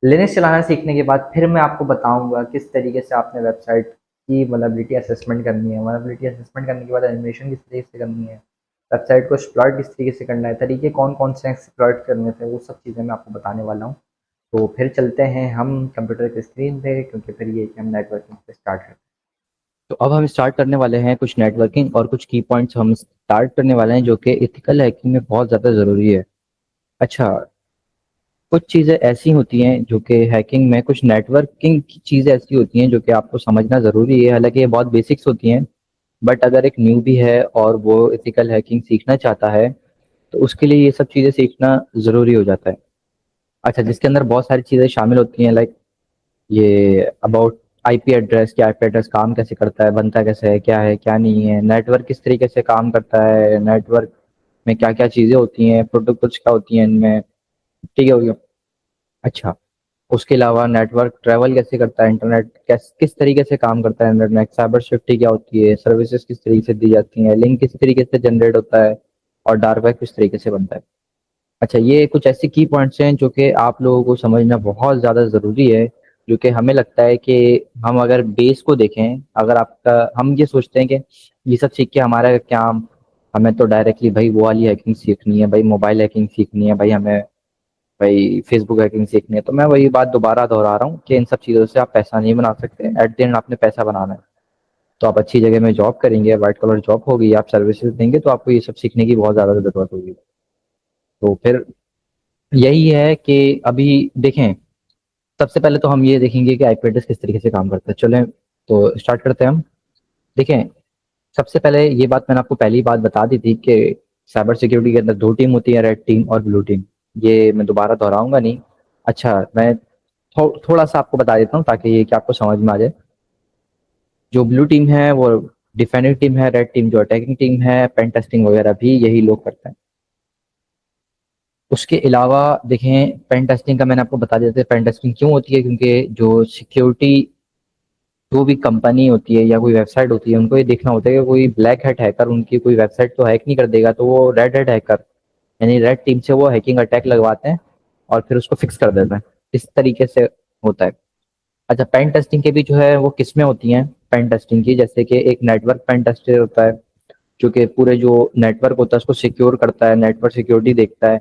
लिनक्स चलाना सीखने के बाद फिर मैं आपको बताऊंगा किस तरीके से आपने वेबसाइट की वल्नरेबिलिटी असेसमेंट करनी है। वल्नरेबिलिटी असेसमेंट करने के बाद एनिमेशन किस तरीके से करनी है, वेबसाइट को एक्सप्लॉइट किस तरीके से करना है, तरीके कौन कौन से एक्सप्लॉइट करने थे, वो सब चीज़ें मैं आपको बताने वाला हूँ। तो फिर चलते हैं हम कंप्यूटर की स्क्रीन पे, क्योंकि फिर ये कि हम नेटवर्किंग से स्टार्ट करते हैं। तो अब हम स्टार्ट करने वाले हैं कुछ नेटवर्किंग और कुछ की पॉइंट्स हम स्टार्ट करने वाले हैं जो कि एथिकल हैकिंग में बहुत ज़्यादा ज़रूरी है। अच्छा, कुछ चीज़ें ऐसी होती हैं जो कि हैकिंग में, कुछ नेटवर्किंग की चीज़ें ऐसी होती हैं जो कि आपको समझना ज़रूरी है। हालांकि ये बहुत बेसिक्स होती हैं, बट अगर एक न्यूबी है और वो एथिकल हैकिंग सीखना चाहता है तो उसके लिए ये सब चीज़ें सीखना ज़रूरी हो जाता है। अच्छा, जिसके अंदर बहुत सारी चीज़ें शामिल होती हैं, लाइक ये अबाउट आईपी एड्रेस, कि आईपी एड्रेस काम कैसे करता है, बनता कैसे है क्या नहीं है, नेटवर्क किस तरीके से काम करता है, नेटवर्क में क्या क्या चीज़ें होती हैं, प्रोटोकॉल्स क्या होती हैं इनमें। ठीक है, हो गया। अच्छा, उसके अलावा नेटवर्क ट्रैवल कैसे करता है, इंटरनेट किस तरीके से काम करता है, इंटरनेट साइबर सिक्योरिटी क्या होती है, सर्विसेज किस तरीके से दी जाती हैं, लिंक किस तरीके से जनरेट होता है, और डार्क वेब किस तरीके से बनता है। अच्छा, ये कुछ ऐसे की पॉइंट्स हैं जो कि आप लोगों को समझना बहुत ज़्यादा ज़रूरी है, जो कि हमें लगता है कि हम अगर बेस को देखें, अगर आपका, हम ये सोचते हैं कि ये सब सीख के हमारा क्या, हमें तो डायरेक्टली भाई वो वाली हैकिंग सीखनी है, भाई मोबाइल हैकिंग सीखनी है, भाई हमें भाई फेसबुक हैकिंग सीखनी है। तो मैं वही बात दोबारा दोहरा रहा हूँ कि इन सब चीज़ों से आप पैसा नहीं बना सकते। एट द एंड आपने पैसा बनाना है, तो आप अच्छी जगह में जॉब करेंगे, वाइट कलर जॉब होगी, आप सर्विसेज देंगे, तो आपको ये सब सीखने की बहुत ज़्यादा ज़रूरत होगी। तो फिर यही है कि अभी देखें, सबसे पहले तो हम ये देखेंगे कि आईपी एड्रेस किस तरीके से काम करता है। चलें तो स्टार्ट करते हैं हम। देखें, सबसे पहले ये बात मैंने आपको पहली बात बता दी थी कि साइबर सिक्योरिटी के अंदर दो टीम होती है, रेड टीम और ब्लू टीम। ये मैं दोबारा दोहराऊंगा नहीं। अच्छा, मैं थोड़ा सा आपको बता देता हूँ ताकि ये कि आपको समझ में आ जाए। जो ब्लू टीम है वो डिफेंडिंग टीम है, रेड टीम जो अटैकिंग टीम है, पेन टेस्टिंग वगैरह भी यही लोग करते हैं। उसके अलावा देखें, पेन टेस्टिंग का मैंने आपको बता दिया था। पेन टेस्टिंग क्यों होती है, क्योंकि जो सिक्योरिटी, जो भी कंपनी होती है या कोई वेबसाइट होती है, उनको ये देखना होता है कि कोई ब्लैक हैट हैकर उनकी कोई वेबसाइट तो हैक नहीं कर देगा, तो वो रेड हैट हैकर यानी रेड टीम से वो हैकिंग अटैक लगवाते हैं और फिर उसको फिक्स कर देते हैं। इस तरीके से होता है। अच्छा, पेन टेस्टिंग के भी जो है वो किस्में होती हैं पेन टेस्टिंग की, जैसे कि एक नेटवर्क पेन टेस्टर होता है जो कि पूरे जो नेटवर्क होता है उसको सिक्योर करता है, नेटवर्क सिक्योरिटी देखता है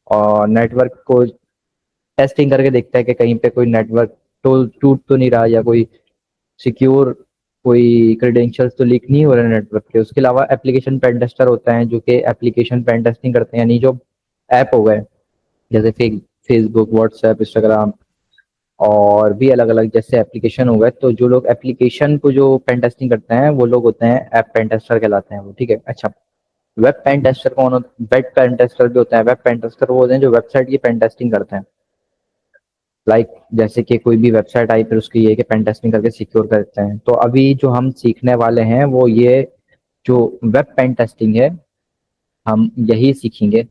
और नेटवर्क को टेस्टिंग करके देखता है कि कहीं पे कोई नेटवर्क तो टूट तो नहीं रहा, या कोई सिक्योर कोई क्रेडेंशियल्स तो लीक नहीं हो रहे नेटवर्क के। उसके अलावा एप्लीकेशन पेन टेस्टर होता है जो कि एप्लीकेशन पेन टेस्टिंग करते हैं, यानी जो ऐप हो गए जैसे फेसबुक, व्हाट्सएप, इंस्टाग्राम और भी अलग अलग जैसे एप्लीकेशन हो गए, तो जो लोग एप्लीकेशन को जो पेन टेस्टिंग करते हैं वो लोग होते हैं ऐप पेन टेस्टर कहलाते हैं वो। ठीक है। अच्छा, वेब पेन टेस्टर कौन होता है? वेब पेन टेस्टर भी होता है। वेब पेन टेस्टर वो होते हैं जो वेबसाइट की पेन टेस्टिंग करते हैं। लाइक जैसे कि कोई भी वेबसाइट आई फिर उसकी ये कि पेन टेस्टिंग करके सिक्योर करते हैं। तो अभी जो हम सीखने वाले हैं वो ये जो वेब पेन टेस्टिंग है, हम यही सीखेंगे।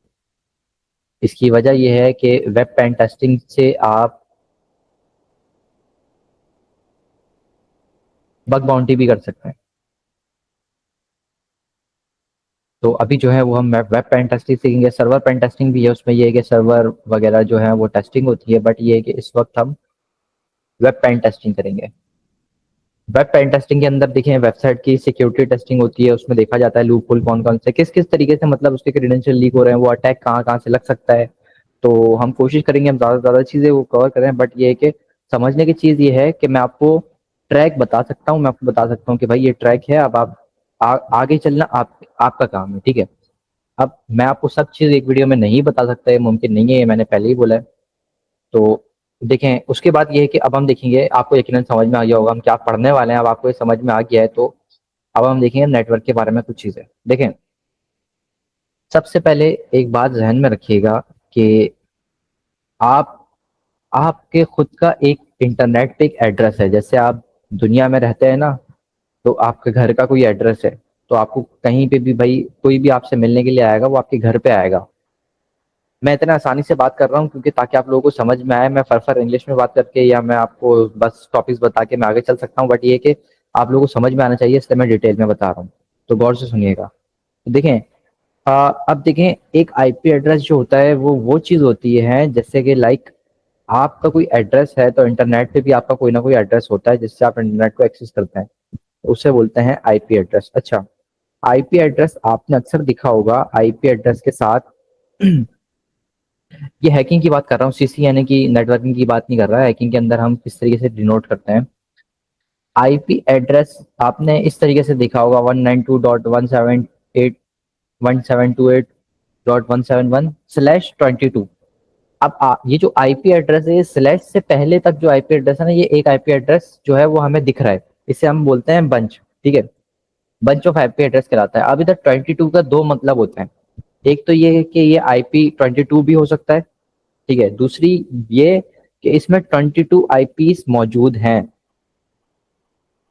इसकी वजह यह है कि वेब पेन टेस्टिंग से आप बग बाउंटी भी कर सकते हैं। तो अभी जो है वो हम वेब पेन टेस्टिंग सीखेंगे। सर्वर पेन टेस्टिंग भी है, उसमें ये है कि सर्वर वगैरह जो है वो टेस्टिंग होती है, बट ये है कि इस वक्त हम वेब पेन टेस्टिंग करेंगे। वेब पेन टेस्टिंग के अंदर देखें, वेबसाइट की सिक्योरिटी टेस्टिंग होती है, उसमें देखा जाता है लूप होल कौन कौन से किस किस तरीके से, मतलब उसके क्रेडेंशियल लीक हो रहे हैं, वो अटैक कहाँ कहाँ से लग सकता है। तो हम कोशिश करेंगे हम ज़्यादा से ज़्यादा चीज़ें वो कवर करें, बट ये है कि समझने की चीज़ ये है कि मैं आपको ट्रैक बता सकता हूँ, मैं आपको बता सकता हूँ कि भाई ये ट्रैक है, अब आप आगे चलना आपका काम है। ठीक है। अब मैं आपको सब चीज़ एक वीडियो में नहीं बता सकता, है मुमकिन नहीं है, ये मैंने पहले ही बोला है। तो देखें, उसके बाद ये है कि अब हम देखेंगे, आपको यकीनन समझ में आ गया होगा हम क्या पढ़ने वाले हैं। अब आपको ये समझ में आ गया है तो अब हम देखेंगे नेटवर्क के बारे में कुछ चीज़ें। देखें, सबसे पहले एक बात जहन में रखिएगा कि आप आपके खुद का एक इंटरनेट एक एड्रेस है। जैसे आप दुनिया में रहते हैं ना, तो आपके घर का कोई एड्रेस है, तो आपको कहीं पे भी भाई कोई भी आपसे मिलने के लिए आएगा वो आपके घर पे आएगा। मैं इतना आसानी से बात कर रहा हूँ क्योंकि ताकि आप लोगों को समझ में आए। मैं फर इंग्लिश में बात करके या मैं आपको बस टॉपिक्स बता के मैं आगे चल सकता हूँ, बट ये कि आप लोगों को समझ में आना चाहिए, इसलिए मैं डिटेल में बता रहा हूँ। तो गौर से सुनिएगा। तो देखें, अब देखें, एक आईपी एड्रेस जो होता है वो चीज़ होती है जैसे कि लाइक आपका कोई एड्रेस है, तो इंटरनेट पे भी आपका कोई ना कोई एड्रेस होता है जिससे आप इंटरनेट को एक्सेस करते हैं, तो उसे बोलते हैं आईपी एड्रेस। अच्छा, आईपी एड्रेस आपने अक्सर दिखा होगा, आईपी एड्रेस के साथ ये हैकिंग की बात कर रहा हूँ, सीसी यानी कि नेटवर्किंग की बात नहीं कर रहा है। हैकिंग के अंदर हम किस तरीके से डिनोट करते हैं, आईपी एड्रेस आपने इस तरीके से देखा होगा 192.178.172.171/22। अब ये जो आईपी एड्रेस है, ये स्लैश से पहले तक जो आईपी एड्रेस है ना, ये एक आईपी एड्रेस जो है वो हमें दिख रहा है, इसे हम बोलते हैं बंच। ठीक है, बंच ऑफ आईपी एड्रेस कहलाता है। अब इधर 22 का दो मतलब होते हैं, एक तो ये है कि ये आईपी 22 भी हो सकता है, ठीक है। दूसरी ये कि इसमें 22 आईपीस मौजूद हैं।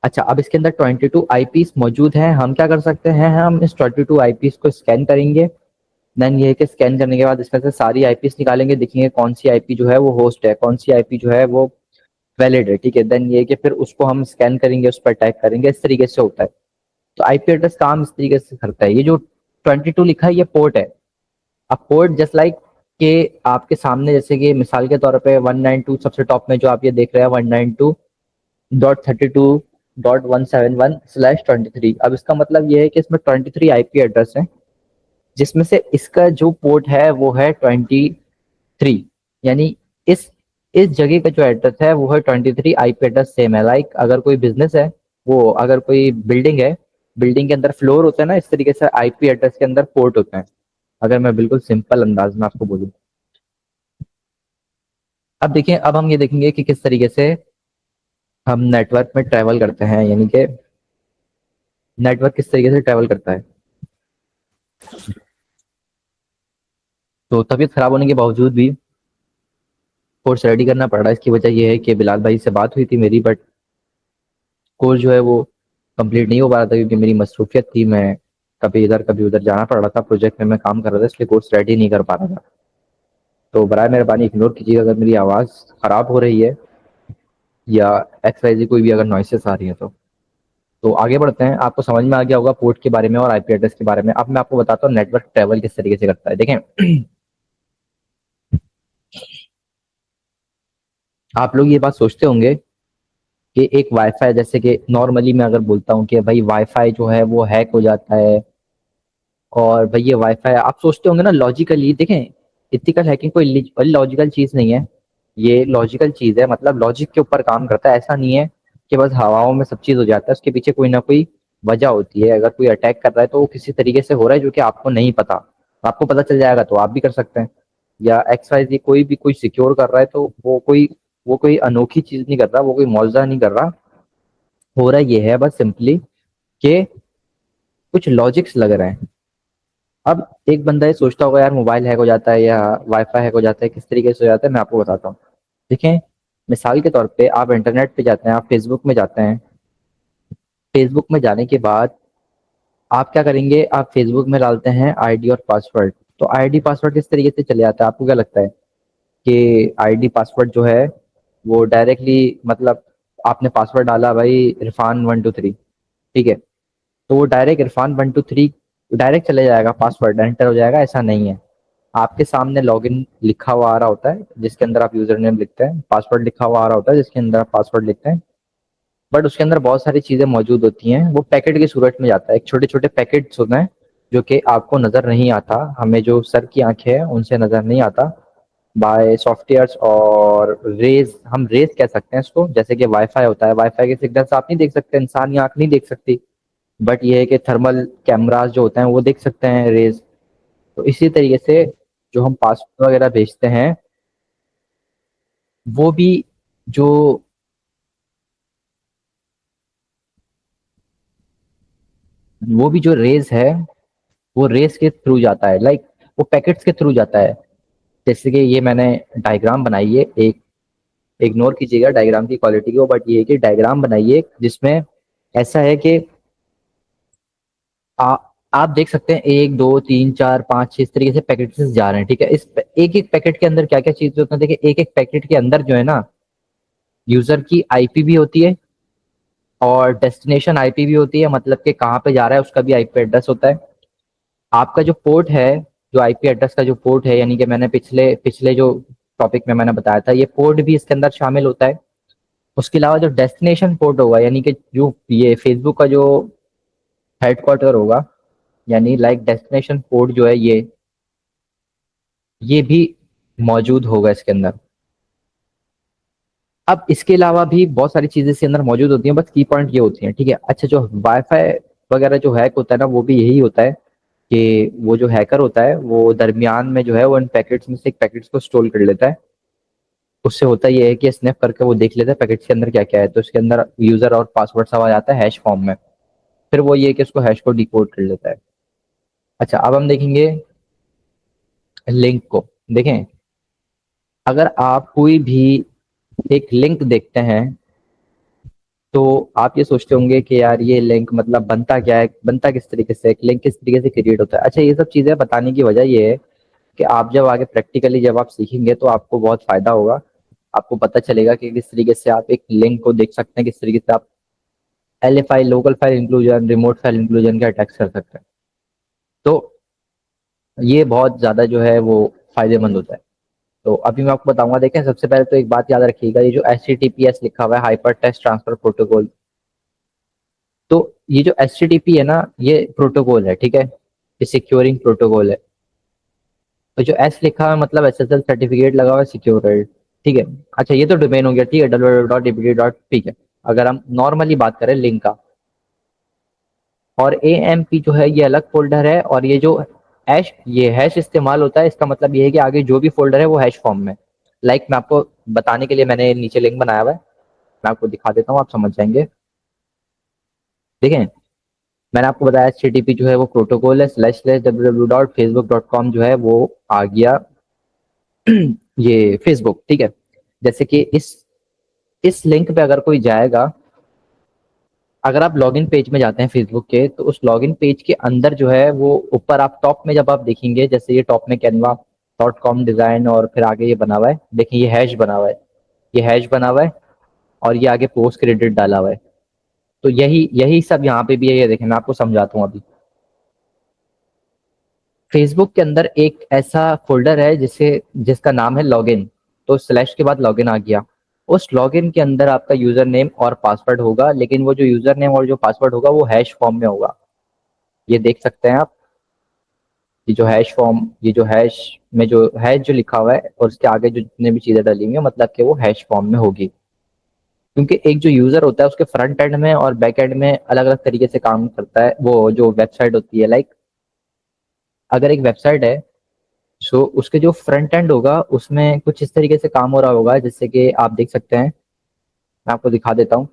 अच्छा, अब इसके अंदर 22 आईपीस मौजूद हैं, हम क्या कर सकते हैं, हम इस 22 आईपीस को स्कैन करेंगे। देन ये है कि स्कैन करने के बाद इसमें से सारी आईपीस निकालेंगे, देखेंगे कौन सी आईपी जो है वो होस्ट है, कौन सी आईपी जो है वो वैलिड है। ठीक है, देन ये है कि फिर उसको हम स्कैन करेंगे, उस पर अटैक करेंगे, इस तरीके से होता है। तो आईपी एड्रेस काम इस तरीके से करता है। ये जो 22 लिखा है ये पोर्ट है। अब पोर्ट जस्ट लाइक कि आपके सामने, जैसे कि मिसाल के तौर पे 192 सबसे टॉप में जो आप ये देख रहे हैं 192.32.171/23। अब इसका मतलब ये है कि इसमें 23 आईपी एड्रेस है, जिसमें से इसका जो पोर्ट है वो है 23। यानी इस इस जगह का जो एड्रेस है वो है 23 आईपी एड्रेस सेम है। लाइक अगर कोई बिजनेस है, वो अगर कोई बिल्डिंग है, बिल्डिंग के अंदर फ्लोर होता है ना, इस तरीके से आईपी एड्रेस के अंदर पोर्ट होते हैं, अगर मैं बिल्कुल सिंपल अंदाज में आपको बोलूँ। अब देखिए, अब हम ये देखेंगे कि किस तरीके से हम नेटवर्क में ट्रेवल करते हैं, यानी कि नेटवर्क किस तरीके से ट्रेवल करता है। तो तबीयत खराब होने के बावजूद भी कोर्स रेडी करना पड़ रहा है। इसकी वजह यह है कि बिलाल भाई से बात हुई थी मेरी, बट कोर्स जो है वो कंप्लीट नहीं हो पा रहा था, क्योंकि मेरी मसरूफियत थी, मैं कभी इधर कभी उधर जाना पड़ रहा था, प्रोजेक्ट में मैं काम कर रहा था, इसलिए कोर्स रेडी नहीं कर पा रहा था। तो बराए मेहरबानी इग्नोर कीजिएगा अगर मेरी आवाज़ ख़राब हो रही है या एक्सवाइजी कोई भी अगर नॉइसेस आ रही है तो आगे बढ़ते हैं। आपको समझ में आ गया होगा पोर्ट के बारे में और आईपी एड्रेस के बारे में। अब मैं आपको बताता हूँ नेटवर्क ट्रेवल किस तरीके से करता है। देखें, आप लोग ये बात सोचते होंगे कि एक वाईफाई, जैसे कि नॉर्मली मैं अगर बोलता हूँ कि भाई वाईफाई जो है वो हैक हो जाता है, और भाई ये वाईफाई आप सोचते होंगे ना लॉजिकली। देखें, इथिकल हैकिंग कोई लॉजिकल चीज नहीं है, ये लॉजिकल चीज है, मतलब लॉजिक के ऊपर काम करता है। ऐसा नहीं है कि बस हवाओं में सब चीज हो जाता है, उसके पीछे कोई ना कोई वजह होती है। अगर कोई अटैक कर रहा है तो वो किसी तरीके से हो रहा है जो कि आपको नहीं पता, आपको पता चल जाएगा तो आप भी कर सकते हैं। या एक्स वाई जी कोई भी कोई सिक्योर कर रहा है तो वो कोई अनोखी चीज नहीं कर रहा, वो कोई मौजूदा नहीं कर रहा। हो रहा ये है बस सिंपली कि कुछ लॉजिक्स लग रहे हैं। अब एक बंदा ये सोचता होगा यार मोबाइल हैक हो जाता है या वाईफाई हैक हो जाता है, किस तरीके से हो जाता है मैं आपको बताता हूँ। देखें, मिसाल के तौर पे आप इंटरनेट पे जाते हैं, आप फेसबुक में जाते हैं। फेसबुक में जाने के बाद आप क्या करेंगे, आप फेसबुक में डालते हैं आईडी और पासवर्ड। तो आईडी पासवर्ड किस तरीके से चले जाता है, आपको क्या लगता है कि आईडी पासवर्ड जो है वो डायरेक्टली, मतलब आपने पासवर्ड डाला भाई इरफान 123, ठीक है, तो वो डायरेक्ट इरफान 123 डायरेक्ट चले जाएगा, पासवर्ड एंटर हो जाएगा? ऐसा नहीं है। आपके सामने लॉगिन लिखा हुआ आ रहा होता है जिसके अंदर आप यूजर नेम लिखते हैं, पासवर्ड लिखा हुआ आ रहा होता है जिसके अंदर आप पासवर्ड लिखते हैं। बट उसके अंदर बहुत सारी चीजें मौजूद होती हैं, वो पैकेट की सूरत में जाता है। एक छोटे छोटे पैकेट्स होते हैं जो कि आपको नजर नहीं आता, हमें जो सर की आंखें हैं उनसे नजर नहीं आता, बाय सॉफ्टवेयर्स और रेज, हम रेज कह सकते हैं इसको। जैसे कि वाईफाई होता है, वाईफाई के सिग्नल्स आप नहीं देख सकते, इंसान की आंख नहीं देख सकती, बट ये है कि थर्मल कैमरास जो होते हैं वो देख सकते हैं रेज। तो इसी तरीके से जो हम पासवर्ड वगैरह भेजते हैं, वो भी जो वो भी जो रेज है वो रेस के थ्रू जाता है, लाइक वो पैकेट्स के थ्रू जाता है। जैसे कि ये मैंने डायग्राम बनाई है एक, इग्नोर कीजिएगा डायग्राम की क्वालिटी को, बट ये है कि डायग्राम बनाइए जिसमें ऐसा है कि आ, आप देख सकते हैं 1 2 3 4 5 6 इस तरीके से पैकेट्स जा रहे हैं, ठीक है। इस एक एक पैकेट के अंदर क्या क्या चीजें होती है, देखिए एक एक पैकेट के अंदर जो है ना, यूजर की आईपी भी होती है और डेस्टिनेशन आईपी भी होती है, मतलब कि कहाँ पे जा रहा है उसका भी आईपी एड्रेस होता है। आपका जो पोर्ट है, जो आईपी एड्रेस का जो पोर्ट है, यानी कि मैंने पिछले पिछले जो टॉपिक में मैंने बताया था, ये पोर्ट भी इसके अंदर शामिल होता है। उसके अलावा जो डेस्टिनेशन पोर्ट होगा, यानी कि जो ये फेसबुक का जो हेडक्वार्टर होगा, यानी लाइक डेस्टिनेशन पोर्ट जो है ये भी मौजूद होगा इसके अंदर। अब इसके अलावा भी बहुत सारी चीजें इसके अंदर मौजूद होती हैं, बस की पॉइंट ये होती हैं, ठीक है। अच्छा, जो वाईफाई वगैरह जो हैक होता है ना, वो भी यही होता है कि वो जो हैकर होता है वो दरमियान में जो है वो इन पैकेट्स में से एक पैकेट्स को स्टोर कर लेता है। उससे होता ये है कि स्नैप करके वो देख लेता है पैकेट्स के अंदर क्या क्या है, तो इसके अंदर यूजर और पासवर्ड सब आ जाता है हैश फॉर्म में। फिर वो ये है कि उसको हैश को डिकोड कर लेता है। अच्छा, अब हम देखेंगे लिंक को। देखें, अगर आप कोई भी एक लिंक देखते हैं तो आप ये सोचते होंगे कि यार ये लिंक मतलब बनता क्या है, बनता किस तरीके से, एक लिंक किस तरीके से क्रिएट होता है। अच्छा, ये सब चीजें बताने की वजह ये है कि आप जब आगे प्रैक्टिकली जब आप सीखेंगे तो आपको बहुत फायदा होगा। आपको पता चलेगा कि किस तरीके से आप एक लिंक को देख सकते हैं, किस तरीके से आप LFI, local file inclusion, remote file inclusion के अटैक्स कर सकते हैं। तो ये बहुत ज्यादा जो है वो फायदेमंद होता है। तो अभी मैं आपको बताऊंगा। देखें, सबसे पहले तो एक बात याद रखिएगा, ये जो HTTPS लिखा हुआ है, हाइपर टेक्स्ट ट्रांसफर प्रोटोकॉल, तो ये जो HTTP है ना, ये प्रोटोकॉल है, ठीक है, ये सिक्योरिंग प्रोटोकॉल है। तो जो एस लिखा है मतलब SSL सर्टिफिकेट लगा हुआ है, सिक्योर है, ठीक है। अच्छा, ये तो डोमेन हो गया, ठीक है, www.dbt. ठीक है। अगर हम नॉर्मली बात करें लिंक का, और AMP जो है ये अलग फोल्डर है, और ये जो हैश, ये हैश इस्तेमाल होता है, इसका मतलब ये है कि आगे जो भी फोल्डर है वो हैश फॉर्म में। लाइक मैं आपको बताने के लिए मैंने नीचे लिंक बनाया हुआ है, मैं आपको दिखा देता हूँ, आप समझ जाएंगे। देखें, मैंने आपको बताया HTTP जो है वो प्रोटोकॉल है, //www.facebook.com जो है वो आ गया ये फेसबुक, ठीक है। जैसे कि इस लिंक पे अगर कोई जाएगा, अगर आप लॉगिन पेज में जाते हैं फेसबुक के, तो उस लॉगिन पेज के अंदर जो है वो ऊपर आप टॉप में जब आप देखेंगे, जैसे ये टॉप में canva.com डिजाइन, और फिर आगे ये बना हुआ है, देखिए ये हैश बना हुआ है, ये हैश बना हुआ है, और ये आगे पोस्ट क्रेडिट डाला हुआ है। तो यही यही सब यहाँ पे भी है, ये देखें, मैं आपको समझाता हूँ अभी। फेसबुक के अंदर एक ऐसा फोल्डर है जिसका नाम है लॉगिन, तो स्लैश के बाद लॉगिन आ गया। उस लॉगिन के अंदर आपका यूजर नेम और पासवर्ड होगा, लेकिन वो जो यूजर नेम और जो पासवर्ड होगा वो हैश फॉर्म में होगा। ये देख सकते हैं आप, ये जो हैश फॉर्म, ये जो हैश में जो हैश जो लिखा हुआ है और उसके आगे जो जितने भी चीजें डली हुई है, मतलब कि वो हैश फॉर्म में होगी। क्योंकि एक जो यूजर होता है उसके फ्रंट एंड में और बैक एंड में अलग अलग तरीके से काम करता है। वो जो वेबसाइट होती है, लाइक अगर एक वेबसाइट है, सो उसके जो फ्रंट एंड होगा उसमें कुछ इस तरीके से काम हो रहा होगा, जैसे कि आप देख सकते हैं, मैं आपको दिखा देता हूँ।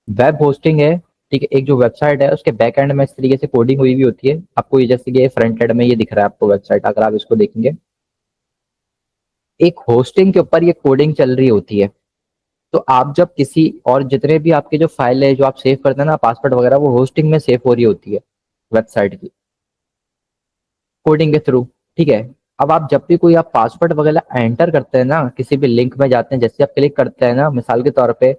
वेब होस्टिंग है, ठीक है, एक जो वेबसाइट है उसके बैक एंड में इस तरीके से कोडिंग हुई भी होती है। आपको ये जैसे कि फ्रंट एंड में ये दिख रहा है आपको वेबसाइट, अगर आप इसको देखेंगे, एक होस्टिंग के ऊपर ये कोडिंग चल रही होती है। तो आप जब किसी और जितने भी आपके जो फाइल है जो आप सेव करते हैं ना, पासवर्ड वगैरह, वो होस्टिंग में सेव हो रही होती है वेबसाइट की, कोडिंग के थ्रू, ठीक है। अब आप जब भी कोई आप पासवर्ड वगैरह एंटर करते हैं ना, किसी भी लिंक में जाते हैं, जैसे आप क्लिक करते हैं ना, मिसाल के तौर पे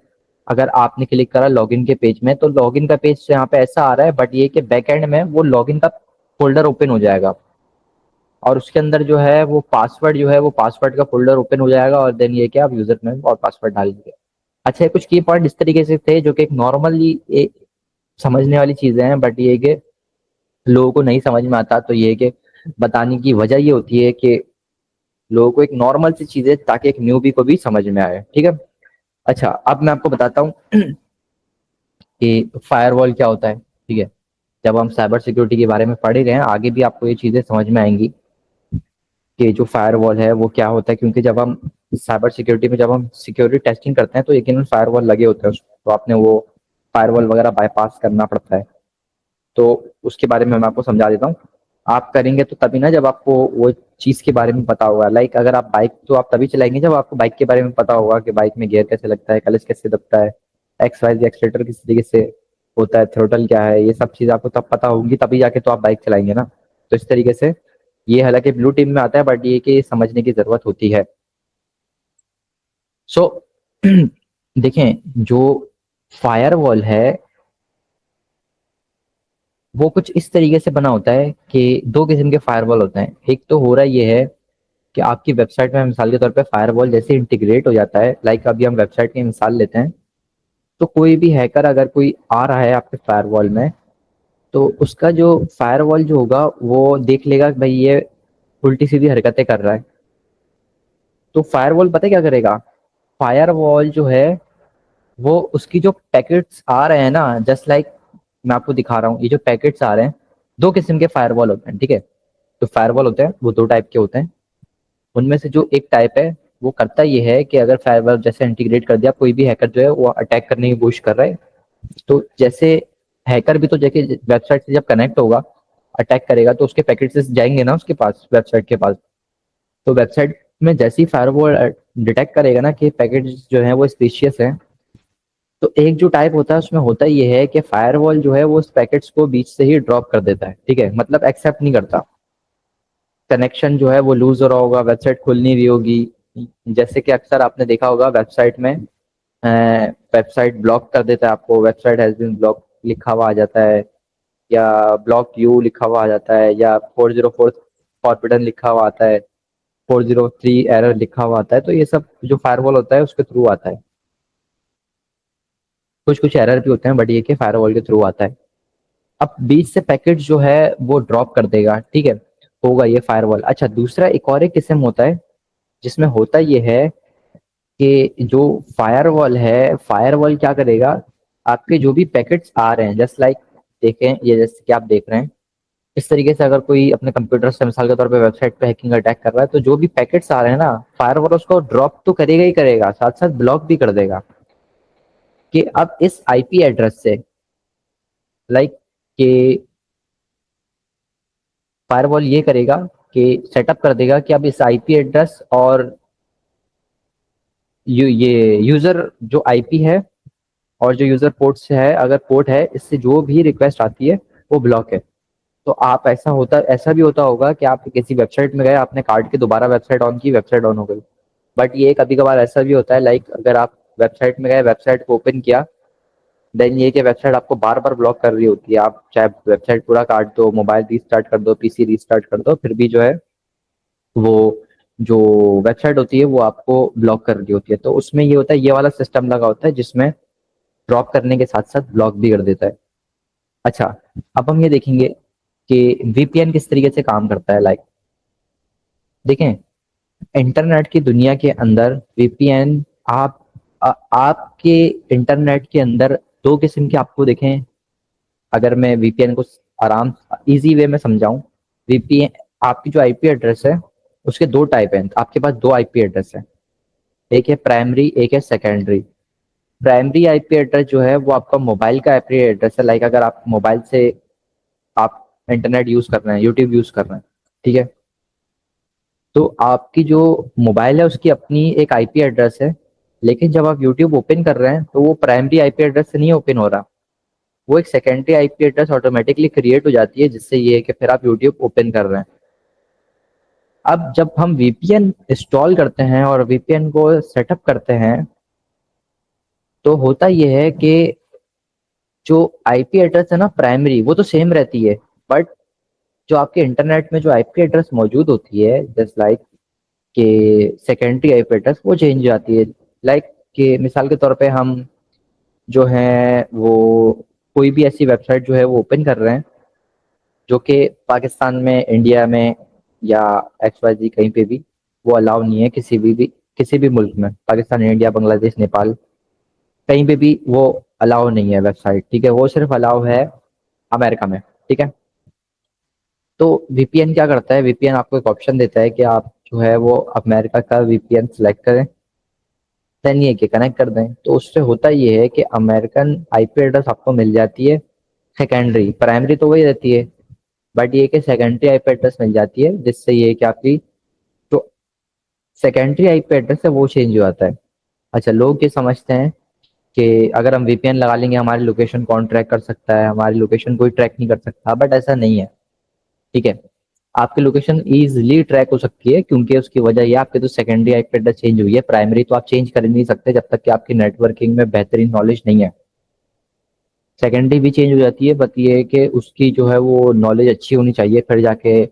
अगर आपने क्लिक करा लॉगिन के पेज में, तो लॉगिन का पेज यहाँ पे ऐसा आ रहा है, बट ये कि बैक एंड में वो लॉगिन का फोल्डर ओपन हो जाएगा, और उसके अंदर जो है वो पासवर्ड जो है वो पासवर्ड का फोल्डर ओपन हो जाएगा, और देन ये कि आप यूजर नेम और पासवर्ड डाल दीजिए। अच्छा, कुछ की पॉइंट इस तरीके से थे जो कि एक नॉर्मली समझने वाली चीजें हैं, बट ये कि लोगों को नहीं समझ में आता। तो ये कि बताने की वजह ये होती है कि लोगों को एक नॉर्मल सी चीजें, ताकि एक न्यूबी को भी समझ में आए, ठीक है। अच्छा, अब मैं आपको बताता हूँ कि फायरवॉल क्या होता है, ठीक है। जब हम साइबर सिक्योरिटी के बारे में पढ़ ही रहे हैं, आगे भी आपको ये चीजें समझ में आएंगी कि जो फायरवॉल है वो क्या होता है, क्योंकि जब हम साइबर सिक्योरिटी में जब हम सिक्योरिटी टेस्टिंग करते हैं तो यकीनन फायरवॉल लगे होते हैं उसमें, तो आपने वो फायरवॉल वगैरह बाईपास करना पड़ता है। तो उसके बारे में मैं आपको समझा देता हूँ। आप करेंगे तो तभी ना जब आपको वो चीज के बारे में पता होगा। लाइक अगर आप बाइक, तो आप तभी चलाएंगे जब आपको बाइक के बारे में पता होगा कि बाइक में गियर कैसे लगता है, क्लच कैसे दबता है, एक्स वाई एक्सलेटर किस तरीके से होता है, थ्रोटल क्या है, ये सब चीज आपको तब पता होगी, तभी जाके तो आप बाइक चलाएंगे ना। तो इस तरीके से ये हालांकि ब्लू टीम में आता है, बट ये कि समझने की जरूरत होती है। सो देखें, जो फायरवॉल है वो कुछ इस तरीके से बना होता है कि दो किस्म के फायरवॉल होते हैं। एक तो हो रहा ये है कि आपकी वेबसाइट में मिसाल के तौर पे फायरवॉल जैसे इंटीग्रेट हो जाता है। लाइक अभी हम वेबसाइट की मिसाल लेते हैं, तो कोई भी हैकर अगर कोई आ रहा है आपके फायरवॉल में, तो उसका जो फायरवॉल जो होगा वो देख लेगा कि भाई ये उल्टी सीधी हरकतें कर रहा है, तो फायरवॉल पता है क्या करेगा, फायरवॉल जो है वो उसकी जो पैकेट्स आ रहे हैं ना, जस्ट लाइक मैं आपको दिखा रहा हूँ, ये जो पैकेट्स आ रहे हैं, दो किस्म के फायरवॉल होते हैं, ठीक है। तो फायरवॉल होते हैं वो दो टाइप के होते हैं। उनमें से जो एक टाइप है वो करता ये है कि अगर फायरवॉल जैसे इंटीग्रेट कर दिया, कोई भी हैकर जो है वो अटैक करने की कोशिश कर रहा है, तो जैसे हैकर भी तो जैसे वेबसाइट से जब कनेक्ट होगा अटैक करेगा तो उसके पैकेट्स जाएंगे ना उसके पास, वेबसाइट के पास। तो वेबसाइट में जैसे ही फायरवॉल डिटेक्ट करेगा ना कि पैकेट जो है वो स्पेशियस है, तो एक जो टाइप होता है उसमें होता ये है कि फायरवॉल जो है वो उस पैकेट्स को बीच से ही ड्रॉप कर देता है, ठीक है, मतलब एक्सेप्ट नहीं करता। कनेक्शन जो है वो लूज हो रहा होगा, वेबसाइट खुलनी भी होगी, जैसे कि अक्सर आपने देखा होगा वेबसाइट में वेबसाइट ब्लॉक कर देता है आपको, वेबसाइट हैज बीन ब्लॉक लिखा हुआ आ जाता है, या ब्लॉक यू लिखा हुआ आ जाता है, या 404 फॉरबिडन लिखा हुआ आता है, 403 एरर लिखा हुआ आता है। तो ये सब जो फायरवॉल होता है उसके थ्रू आता है। कुछ कुछ एरर भी होते हैं बट ये कि फायरवॉल के थ्रू आता है। अब बीच से पैकेट जो है वो ड्रॉप कर देगा, ठीक है, होगा ये फायरवॉल। अच्छा, दूसरा एक और एक किस्म होता है जिसमें होता ये है कि जो फायरवॉल है, फायरवॉल क्या करेगा, आपके जो भी पैकेट्स आ रहे हैं, जस्ट लाइक देखें ये जैसे कि आप देख रहे हैं, इस तरीके से अगर कोई अपने कंप्यूटर से मिसाल के तौर पे वेबसाइट पे हैकिंग अटैक कर रहा है, तो जो भी पैकेट्स आ रहे हैं ना, फायरवॉल उसको ड्रॉप तो करेगा ही करेगा, साथ साथ ब्लॉक भी कर देगा कि अब इस आईपी एड्रेस से, लाइक कि फायरवॉल ये करेगा कि सेटअप कर देगा कि अब इस आईपी एड्रेस और ये यूजर जो आईपी है और जो यूजर पोर्ट से है, अगर पोर्ट है इससे जो भी रिक्वेस्ट आती है वो ब्लॉक है। तो आप ऐसा भी होता होगा कि आप किसी वेबसाइट में गए, आपने कार्ड के दोबारा वेबसाइट ऑन की, वेबसाइट ऑन हो गई। बट ये कभी कभार ऐसा भी होता है, लाइक अगर आप वेबसाइट में गए, वेबसाइट को ओपन किया, देन ये कि वेबसाइट आपको बार बार ब्लॉक कर रही होती है, आप चाहे वेबसाइट पूरा काट दो, मोबाइल रीस्टार्ट कर दो, पीसी रीस्टार्ट कर दो, फिर भी जो है वो जो वेबसाइट होती है वो आपको ब्लॉक कर रही होती है। तो उसमें ये होता है, ये वाला सिस्टम लगा होता है जिसमें ड्रॉप करने के साथ साथ ब्लॉक भी कर देता है। अच्छा, अब हम ये देखेंगे कि वीपीएन किस तरीके से काम करता है। लाइक देखें, इंटरनेट की दुनिया के अंदर वीपीएन, आपके इंटरनेट के अंदर दो किस्म के आपको देखें, अगर मैं वीपीएन को आराम इजी वे में समझाऊं, वीपीएन आपकी जो आईपी एड्रेस है उसके दो टाइप हैं, आपके पास दो आईपी एड्रेस है, एक है प्राइमरी, एक है सेकेंडरी। प्राइमरी आईपी एड्रेस जो है वो आपका मोबाइल का आईपी एड्रेस है, लाइक अगर आप मोबाइल से आप इंटरनेट यूज कर रहे हैं, यूट्यूब यूज कर रहे हैं, ठीक है, तो आपकी जो मोबाइल है उसकी अपनी एक आईपी एड्रेस है, लेकिन जब आप यूट्यूब ओपन कर रहे हैं तो वो प्राइमरी आईपी एड्रेस से नहीं ओपन हो रहा, वो एक secondary IP address automatically create हो जाती है, जिससे ये है कि फिर आप यूट्यूब ओपन कर रहे हैं। अब जब हम वीपीएन इंस्टॉल करते हैं और वीपीएन को सेटअप करते हैं, तो होता यह है कि जो आईपी एड्रेस है ना प्राइमरी, वो तो सेम रहती है, बट जो आपके इंटरनेट में जो आईपी एड्रेस मौजूद होती है, जस्ट लाइक कि सेकेंडरी आईपी एड्रेस वो चेंज हो जाती है। लाइक कि मिसाल के तौर पे हम जो है वो कोई भी ऐसी वेबसाइट जो है वो ओपन कर रहे हैं जो कि पाकिस्तान में, इंडिया में या XYZ कहीं पे भी वो अलाउ नहीं है, किसी भी मुल्क में, पाकिस्तान, इंडिया, बांग्लादेश, नेपाल, कहीं पे भी वो अलाउ नहीं है वेबसाइट, ठीक है, वो सिर्फ अलाउ है अमेरिका में, ठीक है। तो वीपीएन क्या करता है, वीपीएन आपको एक ऑप्शन देता है कि आप जो है वो अमेरिका का वीपीएन सिलेक्ट करें, देन ये कि कनेक्ट कर दें, तो उससे होता ये है कि अमेरिकन आईपी एड्रेस आपको मिल जाती है सेकेंडरी, प्राइमरी तो वही रहती है, बट ये कि सेकेंडरी आईपी एड्रेस मिल जाती है, जिससे ये कि आपकी जो सेकेंडरी आईपी एड्रेस है वो चेंज हो जाता है। अच्छा, लोग ये समझते हैं कि अगर हम वीपीएन लगा लेंगे हमारी लोकेशन कौन ट्रैक कर सकता है, हमारी लोकेशन कोई ट्रैक नहीं कर सकता, बट ऐसा नहीं है, ठीक है। आपकी लोकेशन इजीली ट्रैक हो सकती है, क्योंकि उसकी वजह यह आपके तो सेकेंडरी आईपी एड्रेस चेंज हुई है, प्राइमरी तो आप चेंज कर ही नहीं सकते जब तक कि आपकी नेटवर्किंग में बेहतरीन नॉलेज नहीं है। सेकेंडरी भी चेंज हो जाती है, बट ये है कि उसकी जो है वो नॉलेज अच्छी होनी चाहिए, फिर जाके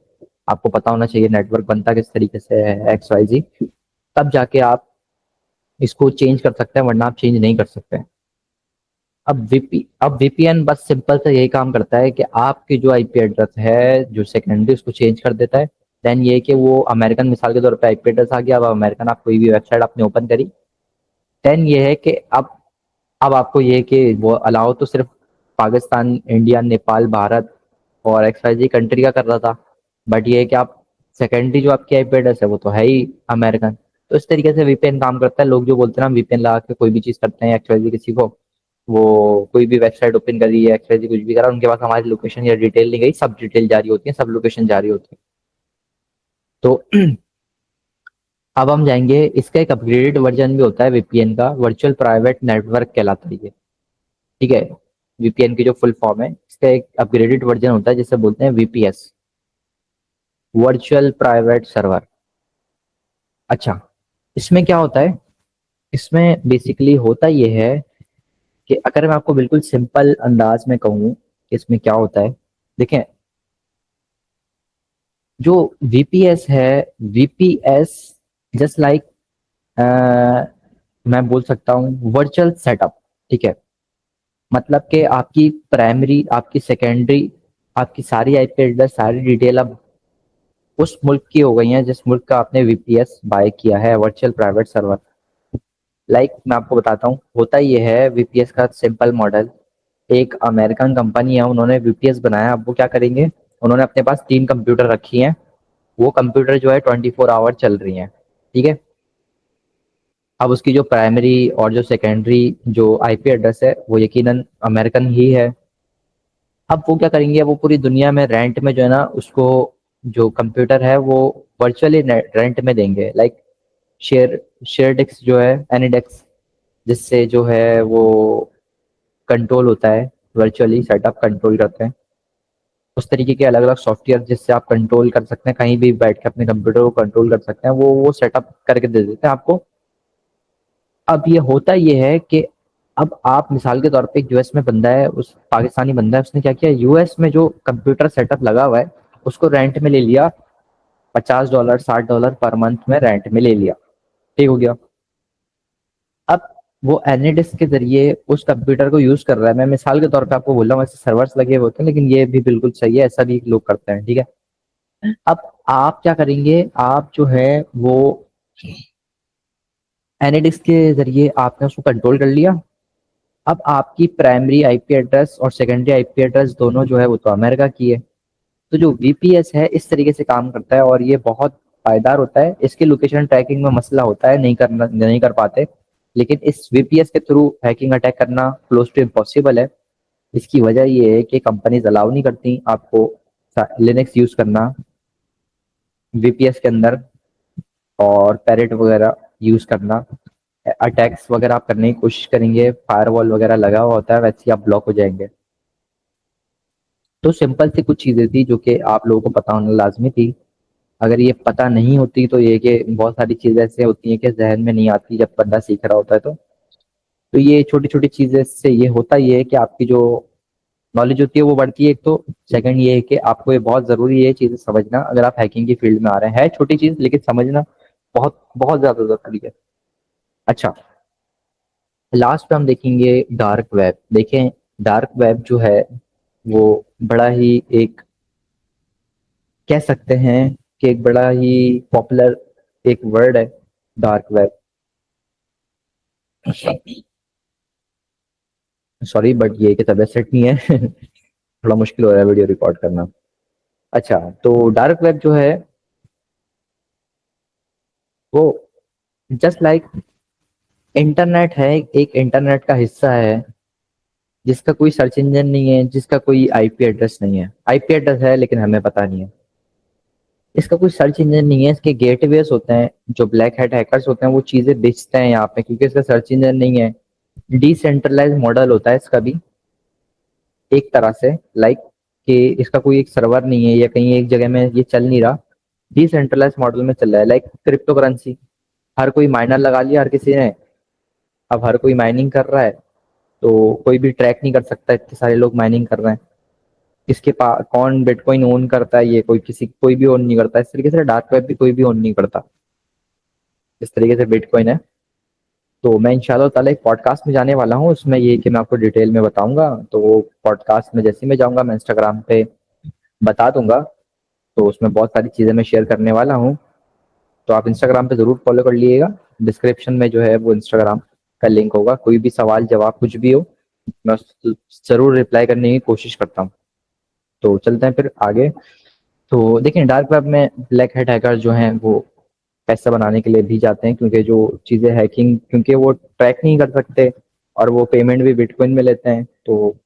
आपको पता होना चाहिए नेटवर्क बनता किस तरीके से है, XYZ, तब जाके आप इसको चेंज कर सकते हैं, वरना आप चेंज नहीं कर सकते। अब वीपीएन बस सिंपल से यही काम करता है कि आपकी जो आईपी एड्रेस है जो सेकेंडरी, उसको चेंज कर देता है, देन ये कि वो अमेरिकन, मिसाल के तौर पे आईपी एड्रेस आ गया, अब अमेरिकन आप कोई भी वेबसाइट आपने ओपन करी, देन ये है कि अब आपको ये है कि वो अलाउ तो सिर्फ पाकिस्तान, इंडिया, नेपाल, भारत और एक्सवाईजी कंट्री का कर रहा था, बट ये है कि आप सेकेंडरी जो आपकी आईपी एड्रेस है वो तो है ही अमेरिकन। तो इस तरीके से वीपीएन काम करता है। लोग जो बोलते हैं ना वीपीएन लगा के कोई भी चीज़ करते हैं एक्सवाईजी किसी को, वो कोई भी वेबसाइट ओपन करी है एक्सवाईजी कुछ भी करा, उनके पास हमारी लोकेशन या डिटेल नहीं गई, सब डिटेल जारी होती है, सब लोकेशन जारी होती है। तो अब हम जाएंगे, इसका एक अपग्रेडेड वर्जन भी होता है वीपीएन का, वर्चुअल प्राइवेट नेटवर्क कहलाता है ये, ठीक है। वीपीएन की जो फुल फॉर्म है, इसका एक अपग्रेडेड वर्जन होता है जिसे बोलते हैं वीपीएस, वर्चुअल प्राइवेट सर्वर। अच्छा, इसमें क्या होता है, इसमें बेसिकली होता ये है कि अगर मैं आपको बिल्कुल सिंपल अंदाज में कहूँ कि इसमें क्या होता है, देखें, जो वीपीएस है, वीपीएस जस्ट लाइक, मैं बोल सकता हूँ वर्चुअल सेटअप, ठीक है। मतलब कि आपकी प्राइमरी, आपकी सेकेंडरी, आपकी सारी आईपी एड्रेस, सारी डिटेल अब उस मुल्क की हो गई हैं जिस मुल्क का आपने वीपीएस बाय किया है, वर्चुअल प्राइवेट सर्वर। लाइक मैं आपको बताता हूँ, होता ये है वीपीएस का सिंपल मॉडल, एक अमेरिकन कंपनी है, उन्होंने वीपीएस बनाया। अब वो क्या करेंगे, उन्होंने अपने पास 3 कंप्यूटर रखी हैं, वो कंप्यूटर जो है 24 आवर चल रही हैं, ठीक है। अब उसकी जो प्राइमरी और जो सेकेंडरी जो आईपी एड्रेस है वो यकीनन अमेरिकन ही है। अब वो क्या करेंगे, वो पूरी दुनिया में रेंट में जो है ना उसको, जो कंप्यूटर है वो वर्चुअली रेंट में देंगे, लाइक शेयर शेयर डेस्क जो है, एनी डेस्क, जिससे जो है वो कंट्रोल होता है, वर्चुअली सेटअप कंट्रोल करते हैं। उस तरीके के अलग अलग सॉफ्टवेयर जिससे आप कंट्रोल कर सकते हैं, कहीं भी बैठ के अपने कंप्यूटर को कंट्रोल कर सकते हैं, वो सेटअप करके दे देते हैं आपको। अब ये होता ये है कि अब आप मिसाल के तौर पे एक यूएस में बंदा है, उस पाकिस्तानी बंदा है, उसने क्या किया, यूएस में जो कंप्यूटर सेटअप लगा हुआ है उसको रेंट में ले लिया, $50 $60 पर मंथ में रेंट में ले लिया, ठीक हो गया। अब वो एनएडिस्क के जरिए उस कंप्यूटर को यूज कर रहा है। मैं मिसाल के तौर पे आपको बोल रहा हूँ, ऐसे सर्वर्स लगे हुए होते हैं, लेकिन ये भी बिल्कुल सही है, ऐसा भी लोग करते हैं, ठीक है। अब आप क्या करेंगे, आप जो है वो एनएडिस्क के जरिए आपने उसको कंट्रोल कर लिया। अब आपकी प्राइमरी आईपी एड्रेस और सेकेंडरी आईपी एड्रेस दोनों जो है वो तो अमेरिका की है। तो जो वीपीएस है इस तरीके से काम करता है और ये बहुत पायदार होता है। इसके लोकेशन ट्रैकिंग में मसला होता है, नहीं कर पाते, लेकिन इस वीपीएस के थ्रू हैकिंग अटैक करना क्लोज टू इम्पॉसिबल है। इसकी वजह ये है कि कंपनीज अलाउ नहीं करती आपको लिनक्स यूज करना वीपीएस के अंदर, और पैरेट वगैरह यूज करना। अटैक्स वगैरह आप करने की कोशिश करेंगे, फायरवॉल वगैरह लगा हुआ होता है, वैसे ही आप ब्लॉक हो जाएंगे। तो सिंपल सी कुछ चीजें थी जो कि आप लोगों को पता होना लाजमी थी। अगर ये पता नहीं होती तो ये कि बहुत सारी चीजें ऐसे होती हैं कि जहन में नहीं आती जब बंदा सीख रहा होता है। तो ये छोटी छोटी चीजें से ये होता ये है कि आपकी जो नॉलेज होती है वो बढ़ती है, एक तो। सेकंड ये है कि आपको ये बहुत जरूरी है ये चीजें समझना, अगर आप हैकिंग की फील्ड में आ रहे हैं, है छोटी चीज लेकिन समझना बहुत बहुत ज्यादा जरूरी है। अच्छा, लास्ट पे हम देखेंगे डार्क वेब। देखें, डार्क वेब जो है वो बड़ा ही एक, कह सकते हैं कि एक बड़ा ही पॉपुलर एक वर्ड है, डार्क वेब। सॉरी बट ये कि तबीयत सेट नहीं है थोड़ा मुश्किल हो रहा है वीडियो रिकॉर्ड करना। अच्छा, तो डार्क वेब जो है वो जस्ट लाइक इंटरनेट है, एक इंटरनेट का हिस्सा है जिसका कोई सर्च इंजन नहीं है, जिसका कोई आईपी एड्रेस नहीं है। आईपी एड्रेस है लेकिन हमें पता नहीं है। इसका कोई सर्च इंजन नहीं है, इसके गेटवेज होते हैं, जो ब्लैक हैट हैकर्स होते हैं वो चीजें बेचते हैं यहाँ पे, क्योंकि इसका सर्च इंजन नहीं है। डिसेंट्रलाइज मॉडल होता है इसका भी एक तरह से, लाइक कि इसका कोई एक सर्वर नहीं है या कहीं एक जगह में ये चल नहीं रहा, डिसेंट्रलाइज मॉडल में चल रहा है, लाइक क्रिप्टो करेंसी। हर कोई माइनर लगा लिया हर किसी ने, अब हर कोई माइनिंग कर रहा है, तो कोई भी ट्रैक नहीं कर सकता इतने सारे लोग माइनिंग कर रहे हैं। इसके पास कौन बिटकॉइन ओन करता है, ये कोई भी ओन नहीं करता। इस तरीके से डार्क वेब भी कोई भी ओन नहीं करता, इस तरीके से बिटकॉइन है। तो मैं इंशाल्लाह ताला एक पॉडकास्ट में जाने वाला हूँ, उसमें ये कि मैं आपको डिटेल में बताऊंगा। तो वो पॉडकास्ट में जैसे ही मैं जाऊंगा मैं इंस्टाग्राम पे बता दूंगा। तो उसमें बहुत सारी चीज़ें मैं शेयर करने वाला हूँ। तो आप इंस्टाग्राम पे ज़रूर फॉलो कर लीजिएगा। डिस्क्रिप्शन में जो है वो इंस्टाग्राम का लिंक होगा। कोई भी सवाल जवाब कुछ भी हो, मैं ज़रूर रिप्लाई करने की कोशिश करता हूँ। तो चलते हैं फिर आगे। तो देखिए, डार्क वेब में ब्लैक हैट हैकर जो हैं वो पैसा बनाने के लिए भी जाते हैं, क्योंकि जो चीज़ें हैकिंग, क्योंकि वो ट्रैक नहीं कर सकते और वो पेमेंट भी बिटकॉइन में लेते हैं, तो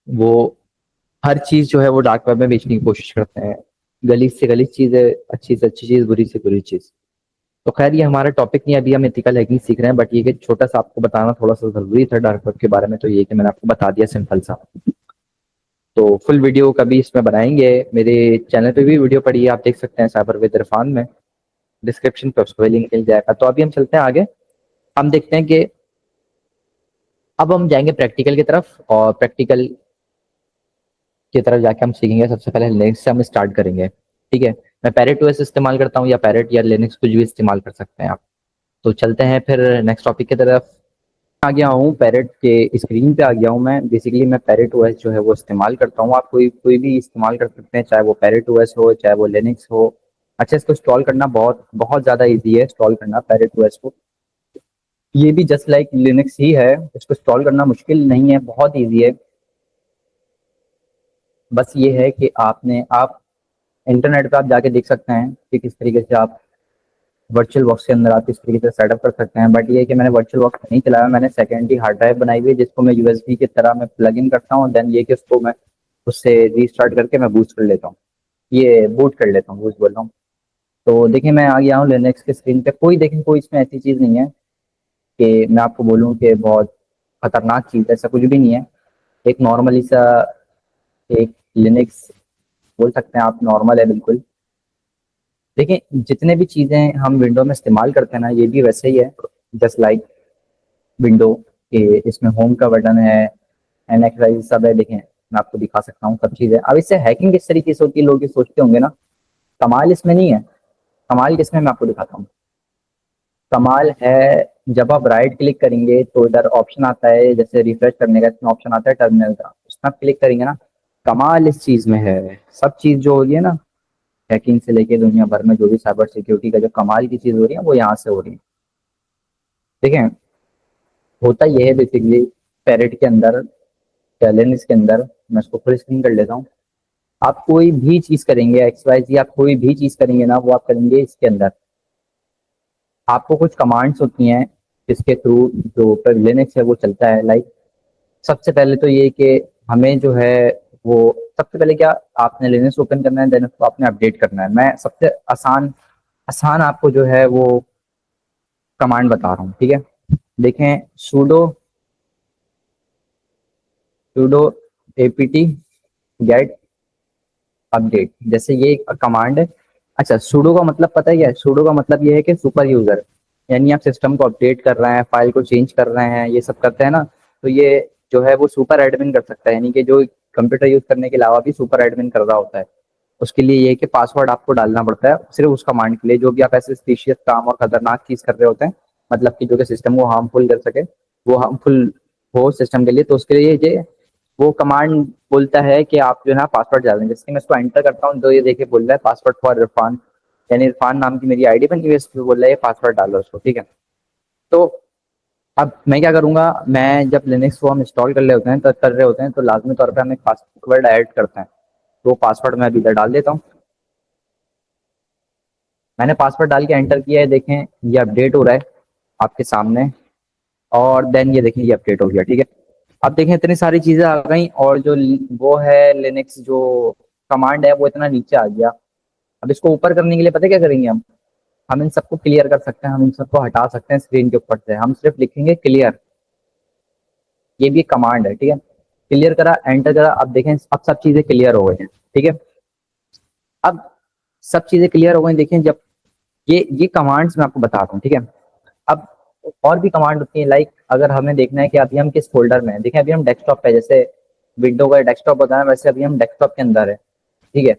वो हर चीज़ जो है वो डार्क वेब में बेचने की कोशिश करते हैं। गलीज से गलीज चीज़ है, अच्छी से अच्छी चीज़, बुरी से बुरी चीज़। तो खैर ये हमारा टॉपिक नहीं है, अभी हम एथिकल हैकिंग सीख रहे हैं, बट ये कि छोटा सा आपको बताना थोड़ा सा ज़रूरी था डार्क वेब के बारे में, तो ये कि मैंने आपको बता दिया सिंपल सा। तो फुल वीडियो कभी इसमें बनाएंगे, मेरे चैनल पे भी वीडियो पड़ी है, आप देख सकते हैं, साइबर विद इरफान में, डिस्क्रिप्शन पे उसको लिंक मिल जाएगा। तो अभी हम चलते हैं आगे। हम देखते हैं कि अब हम जाएंगे प्रैक्टिकल की तरफ, और प्रैक्टिकल की तरफ जाके हम सीखेंगे। सबसे पहले लिनक्स से हम स्टार्ट करेंगे, ठीक है। मैं पैरेट ओएस इस्तेमाल करता हूँ, या पैरेट या लिनक्स कुछ भी इस्तेमाल कर सकते हैं आप। तो चलते हैं फिर नेक्स्ट टॉपिक की तरफ। आ गया हूँ पैरेट के स्क्रीन पे, आ गया हूँ मैं। बेसिकली मैं पैरेट ओएस जो है वो इस्तेमाल करता हूँ। आप कोई कोई भी इस्तेमाल कर सकते हैं, चाहे वो पैरेट ओएस हो, चाहे वो लिनक्स हो। अच्छा, इसको इंस्टॉल करना बहुत बहुत ज़्यादा ईजी है, इंस्टॉल करना पैरेट ओएस को। ये भी जस्ट लाइक लिनक्स ही है, इसको इंस्टॉल करना मुश्किल नहीं है, बहुत ईजी है। बस ये है कि आप इंटरनेट पे आप जाके देख सकते हैं कि किस तरीके से आप वर्चुअल बॉक्स के अंदर आप किस तरीके से सेटअप कर सकते हैं। बट ये है कि मैंने वर्चुअल बॉक्स नहीं चलाया, मैंने सेकेंडरी हार्ड ड्राइव बनाई हुई है, जिसको मैं यूएसबी की तरह मैं प्लग इन करता हूँ। देन ये कि उसको मैं उससे रीस्टार्ट करके मैं बूस्ट कर लेता हूँ, ये बूट कर लेता हूँ, बूस्ट बोल रहा हूँ। तो देखिए, मैं आ गया हूँ लिनक्स के स्क्रीन पे। कोई देखें, कोई इसमें ऐसी चीज़ नहीं है कि मैं आपको बोलूँ कि बहुत खतरनाक चीज़ है, ऐसा कुछ भी नहीं है। एक नॉर्मली सा एक लिनक्स बोल सकते हैं आप, नॉर्मल है बिल्कुल। देखिए, जितने भी चीज़ें हम विंडो में इस्तेमाल करते हैं ना, ये भी वैसे ही है, जस्ट लाइक विंडो के। इसमें होम का बटन है, एनएक्साइज सब है। देखें, मैं आपको दिखा सकता हूँ सब चीज़ें। अब इससे हैकिंग किस तरीके से होती है, लोग ये सोचते होंगे ना। कमाल इसमें नहीं है। कमाल किसमें, मैं आपको दिखाता हूँ। कमाल है जब आप राइट क्लिक करेंगे तो इधर ऑप्शन आता है, जैसे रिफ्रेश करने का, इसमें ऑप्शन आता है टर्मिनल का, उसमें आप क्लिक करेंगे ना। कमाल इस चीज़ में है, सब चीज़ जो हो रही है ना, हैकिंग से लेके दुनिया भर में जो भी साइबर सिक्योरिटी का जो कमाल की चीज़ हो रही है, वो यहाँ से हो रही है। देखें, होता ये है बेसिकली पैरेट के अंदर, टैलेंट के अंदर, मैं इसको फुल स्क्रीन कर लेता हूँ। आप कोई भी चीज़ करेंगे, एक्स वाई जी, आप कोई भी चीज़ करेंगे ना, वो आप करेंगे इसके अंदर। आपको कुछ कमांड्स होती हैं जिसके थ्रू जो लिनक्स है वो चलता है। लाइक सबसे पहले तो ये कि हमें जो है वो, सबसे पहले क्या, आपने लिनक्स ओपन करना है, देन उसको आपने अपडेट करना है। मैं सबसे आसान आसान आपको जो है वो कमांड बता रहा हूँ, ठीक है। देखें, sudo sudo apt get update, जैसे ये कमांड है। अच्छा, sudo का मतलब पता है क्या है? sudo का मतलब ये है कि सुपर यूजर, यानी आप सिस्टम को अपडेट कर रहे हैं, फाइल को चेंज कर रहे हैं, ये सब करते हैं ना, तो ये जो है वो सुपर एडमिन कर सकता है, यानी कि जो कंप्यूटर यूज करने के अलावा भी सुपर एडमिन कर रहा होता है। उसके लिए ये है कि पासवर्ड आपको डालना पड़ता है सिर्फ उस कमांड के लिए, जो भी आप ऐसे स्पेशियस काम और खतरनाक चीज कर रहे होते हैं, मतलब कि जो कि सिस्टम को हार्मफुल कर सके, वो हार्मफुल हो सिस्टम के लिए, तो उसके लिए ये वो कमांड बोलता है कि आप जो है ना पासवर्ड डाल दें। जैसे कि मैं इसको एंटर करता हूँ, तो ये देखिए बोल रहा है पासवर्ड फॉर इरफान, यानी इरफान नाम की मेरी आईडी बनी हुई है, इसमें बोल रहा है ये पासवर्ड डालो उसको, ठीक है। तो अब मैं क्या करूंगा, मैं जब लिनक्स को हम इंस्टॉल कर रहे होते हैं, तो लाजमी तौर पर हम एक पासवर्ड ऐड करते हैं। तो पासवर्ड मैं अभी इधर डाल देता हूँ। मैंने पासवर्ड डाल के एंटर किया है, देखें ये अपडेट हो रहा है आपके सामने, और देन ये देखिए ये अपडेट हो गया, ठीक है। अब देखें, इतनी सारी चीजें आ गई, और जो वो है लिनक्स जो कमांड है वो इतना नीचे आ गया। अब इसको ऊपर करने के लिए पता है क्या करेंगे हम इन सबको क्लियर कर सकते हैं, हम इन सबको हटा सकते हैं स्क्रीन के ऊपर से। हम सिर्फ लिखेंगे क्लियर, ये भी कमांड है, ठीक है। क्लियर करा, एंटर करा, अब देखें अब सब चीजें क्लियर हो गई हैं, ठीक है। अब सब चीजें क्लियर हो गई, देखें जब ये कमांड्स मैं आपको बताता हूँ, ठीक है। अब और भी कमांड होती है, लाइक अगर हमें देखना है कि अभी हम किस फोल्डर में हैं, देखें अभी हम डेस्कटॉप पे, जैसे विंडो का डेस्कटॉप होता है वैसे अभी हम डेस्कटॉप के अंदर है, ठीक है।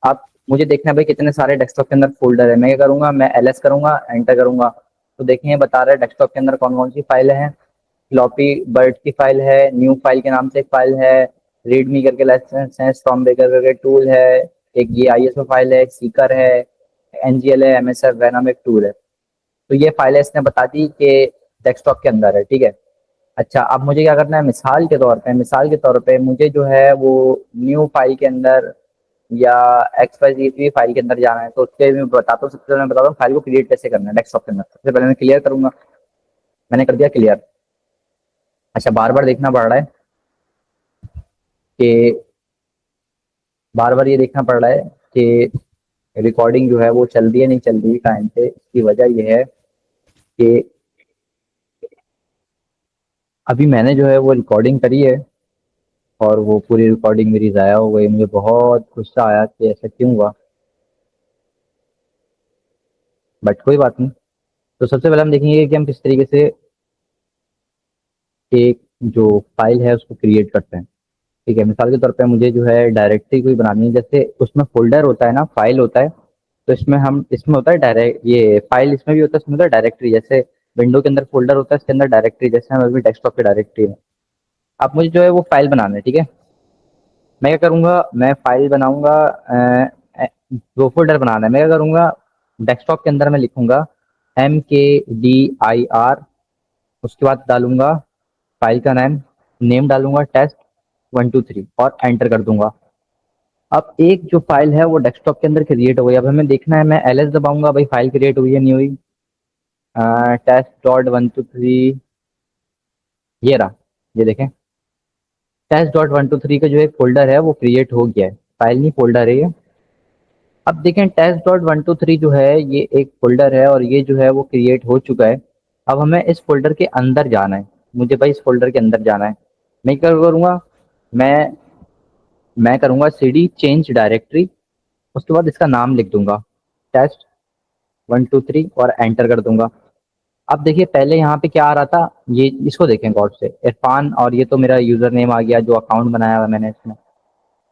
अब मुझे देखना है भाई कितने सारे डेस्कटॉप के अंदर फोल्डर है। मैं क्या करूंगा, मैं एलएस करूंगा, एंटर करूंगा, तो देखिए ये बता रहा है डेस्कटॉप के अंदर कौन कौन सी फाइलें हैं। फ्लॉपी बर्ड की फाइल है, न्यू फाइल के नाम से एक फाइल है, रीडमी करके लाइसेंस है, स्टॉर्म ब्रेकर करके टूल है, एक ये ISO फाइल है, सीकर है, NGL है, MSF वेनम एक टूल है। तो ये फाइल है, इसने बता दी कि डेस्कटॉप के अंदर है, ठीक है। अच्छा, अब मुझे क्या करना है, मिसाल के तौर पे मुझे जो है वो न्यू फाइल के अंदर या XYZ फाइल के अंदर जाना है, तो उसके मैं बताता हूँ। सबसे पहले मैं बताता हूँ फाइल को क्रिएट कैसे करना है डेस्कटॉप के अंदर। सबसे पहले मैं क्लियर करूंगा, मैंने कर दिया क्लियर। अच्छा, बार बार देखना पड़ रहा है कि बार बार ये देखना पड़ रहा है कि रिकॉर्डिंग जो है वो चल रही है नहीं चल रही टाइम पे। इसकी वजह ये है कि अभी मैंने जो है वो रिकॉर्डिंग करी है और वो पूरी रिकॉर्डिंग मेरी ज़ाया हो गई। मुझे बहुत गुस्सा आया कि ऐसा क्यों हुआ, बट कोई बात नहीं। तो सबसे पहले हम देखेंगे कि हम किस तरीके से एक जो फाइल है उसको क्रिएट करते हैं, ठीक है। मिसाल के तौर पे मुझे जो है डायरेक्टरी कोई बनानी है, जैसे उसमें फोल्डर होता है ना, फाइल होता है, तो इसमें होता है डायरेक्ट, ये फाइल इसमें भी होता है, इसमें होता है डायरेक्टरी। जैसे विंडो के अंदर फोल्डर होता है, इसके अंदर डायरेक्टरी, जैसे हम अभी डेस्कटॉप की डायरेक्टरी है। अब मुझे जो है वो फाइल बनाना है, ठीक है। मैं क्या करूँगा, मैं फाइल बनाऊंगा, दो फोल्डर बनाना है। मैं क्या करूँगा, डेस्कटॉप के अंदर मैं लिखूंगा MKDIR, उसके बाद डालूंगा फाइल का नेम डालूंगा test123 और एंटर कर दूंगा। अब एक जो फाइल है वो डेस्कटॉप के अंदर क्रिएट हो गई। अब हमें देखना है, मैं LS दबाऊंगा, भाई फाइल क्रिएट हुई है नहीं हुई। test.123, ये रहा, ये देखें, test.123 का जो एक फोल्डर है वो क्रिएट हो गया है, फाइल नहीं फोल्डर है ये। अब देखें, test.123 जो है ये एक फोल्डर है और ये जो है वो क्रिएट हो चुका है। अब हमें इस फोल्डर के अंदर जाना है, मुझे भाई इस फोल्डर के अंदर जाना है। मैं क्या करूँगा, मैं मैं करूँगा CD चेंज डायरेक्टरी, उसके बाद इसका नाम लिख दूंगा test123 और एंटर कर दूंगा। अब देखिए, पहले यहाँ पे क्या आ रहा था, ये इसको देखें गौर से, इरफान, और ये तो मेरा यूजर नेम आ गया जो अकाउंट बनाया हुआ मैंने इसमें,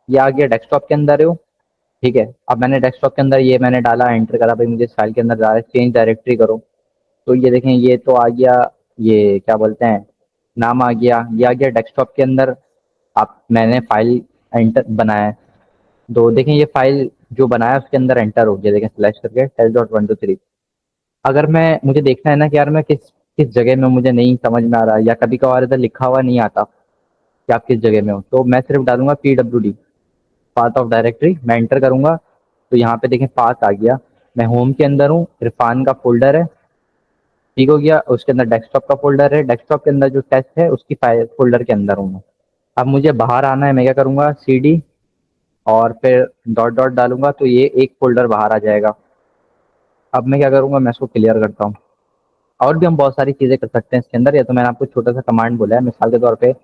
ये आ गया डेस्कटॉप के अंदर है, ठीक है। अब मैंने डेस्कटॉप के अंदर ये मैंने डाला, एंटर करा, भाई मुझे इस फाइल के अंदर जा रहा है, चेंज डायरेक्टरी करो। तो ये देखें, ये तो आ गया, ये क्या बोलते हैं, नाम आ गया, ये आ गया डेस्कटॉप के अंदर। आप मैंने फाइल एंटर बनाया है, तो देखें ये फाइल जो बनाया उसके अंदर एंटर हो गया, देखें स्लैश करके test.123। अगर मैं, मुझे देखना है ना कि यार मैं किस किस जगह में, मुझे नहीं समझ में आ रहा, या कभी कभार इधर लिखा हुआ नहीं आता कि आप किस जगह में हो, तो मैं सिर्फ डालूंगा PWD, पाथ ऑफ डायरेक्टरी, मैं एंटर करूंगा। तो यहाँ पे देखें पाथ आ गया, मैं होम के अंदर हूँ, इरफान का फोल्डर है, ठीक हो गया। उसके अंदर डेस्कटॉप का फोल्डर है, डेस्कटॉप के अंदर जो टेस्ट है उसकी फाइल फोल्डर के अंदर हूँ मैं। अब मुझे बाहर आना है, मैं क्या करूँगा, CD और फिर डॉट डॉट डालूंगा, तो ये एक फोल्डर बाहर आ जाएगा। अब मैं क्या करूँगा, मैं इसको क्लियर करता हूँ। और भी हम बहुत सारी चीज़ें कर सकते हैं इसके अंदर, या तो मैंने आपको छोटा सा कमांड बोला है। मिसाल के तौर पे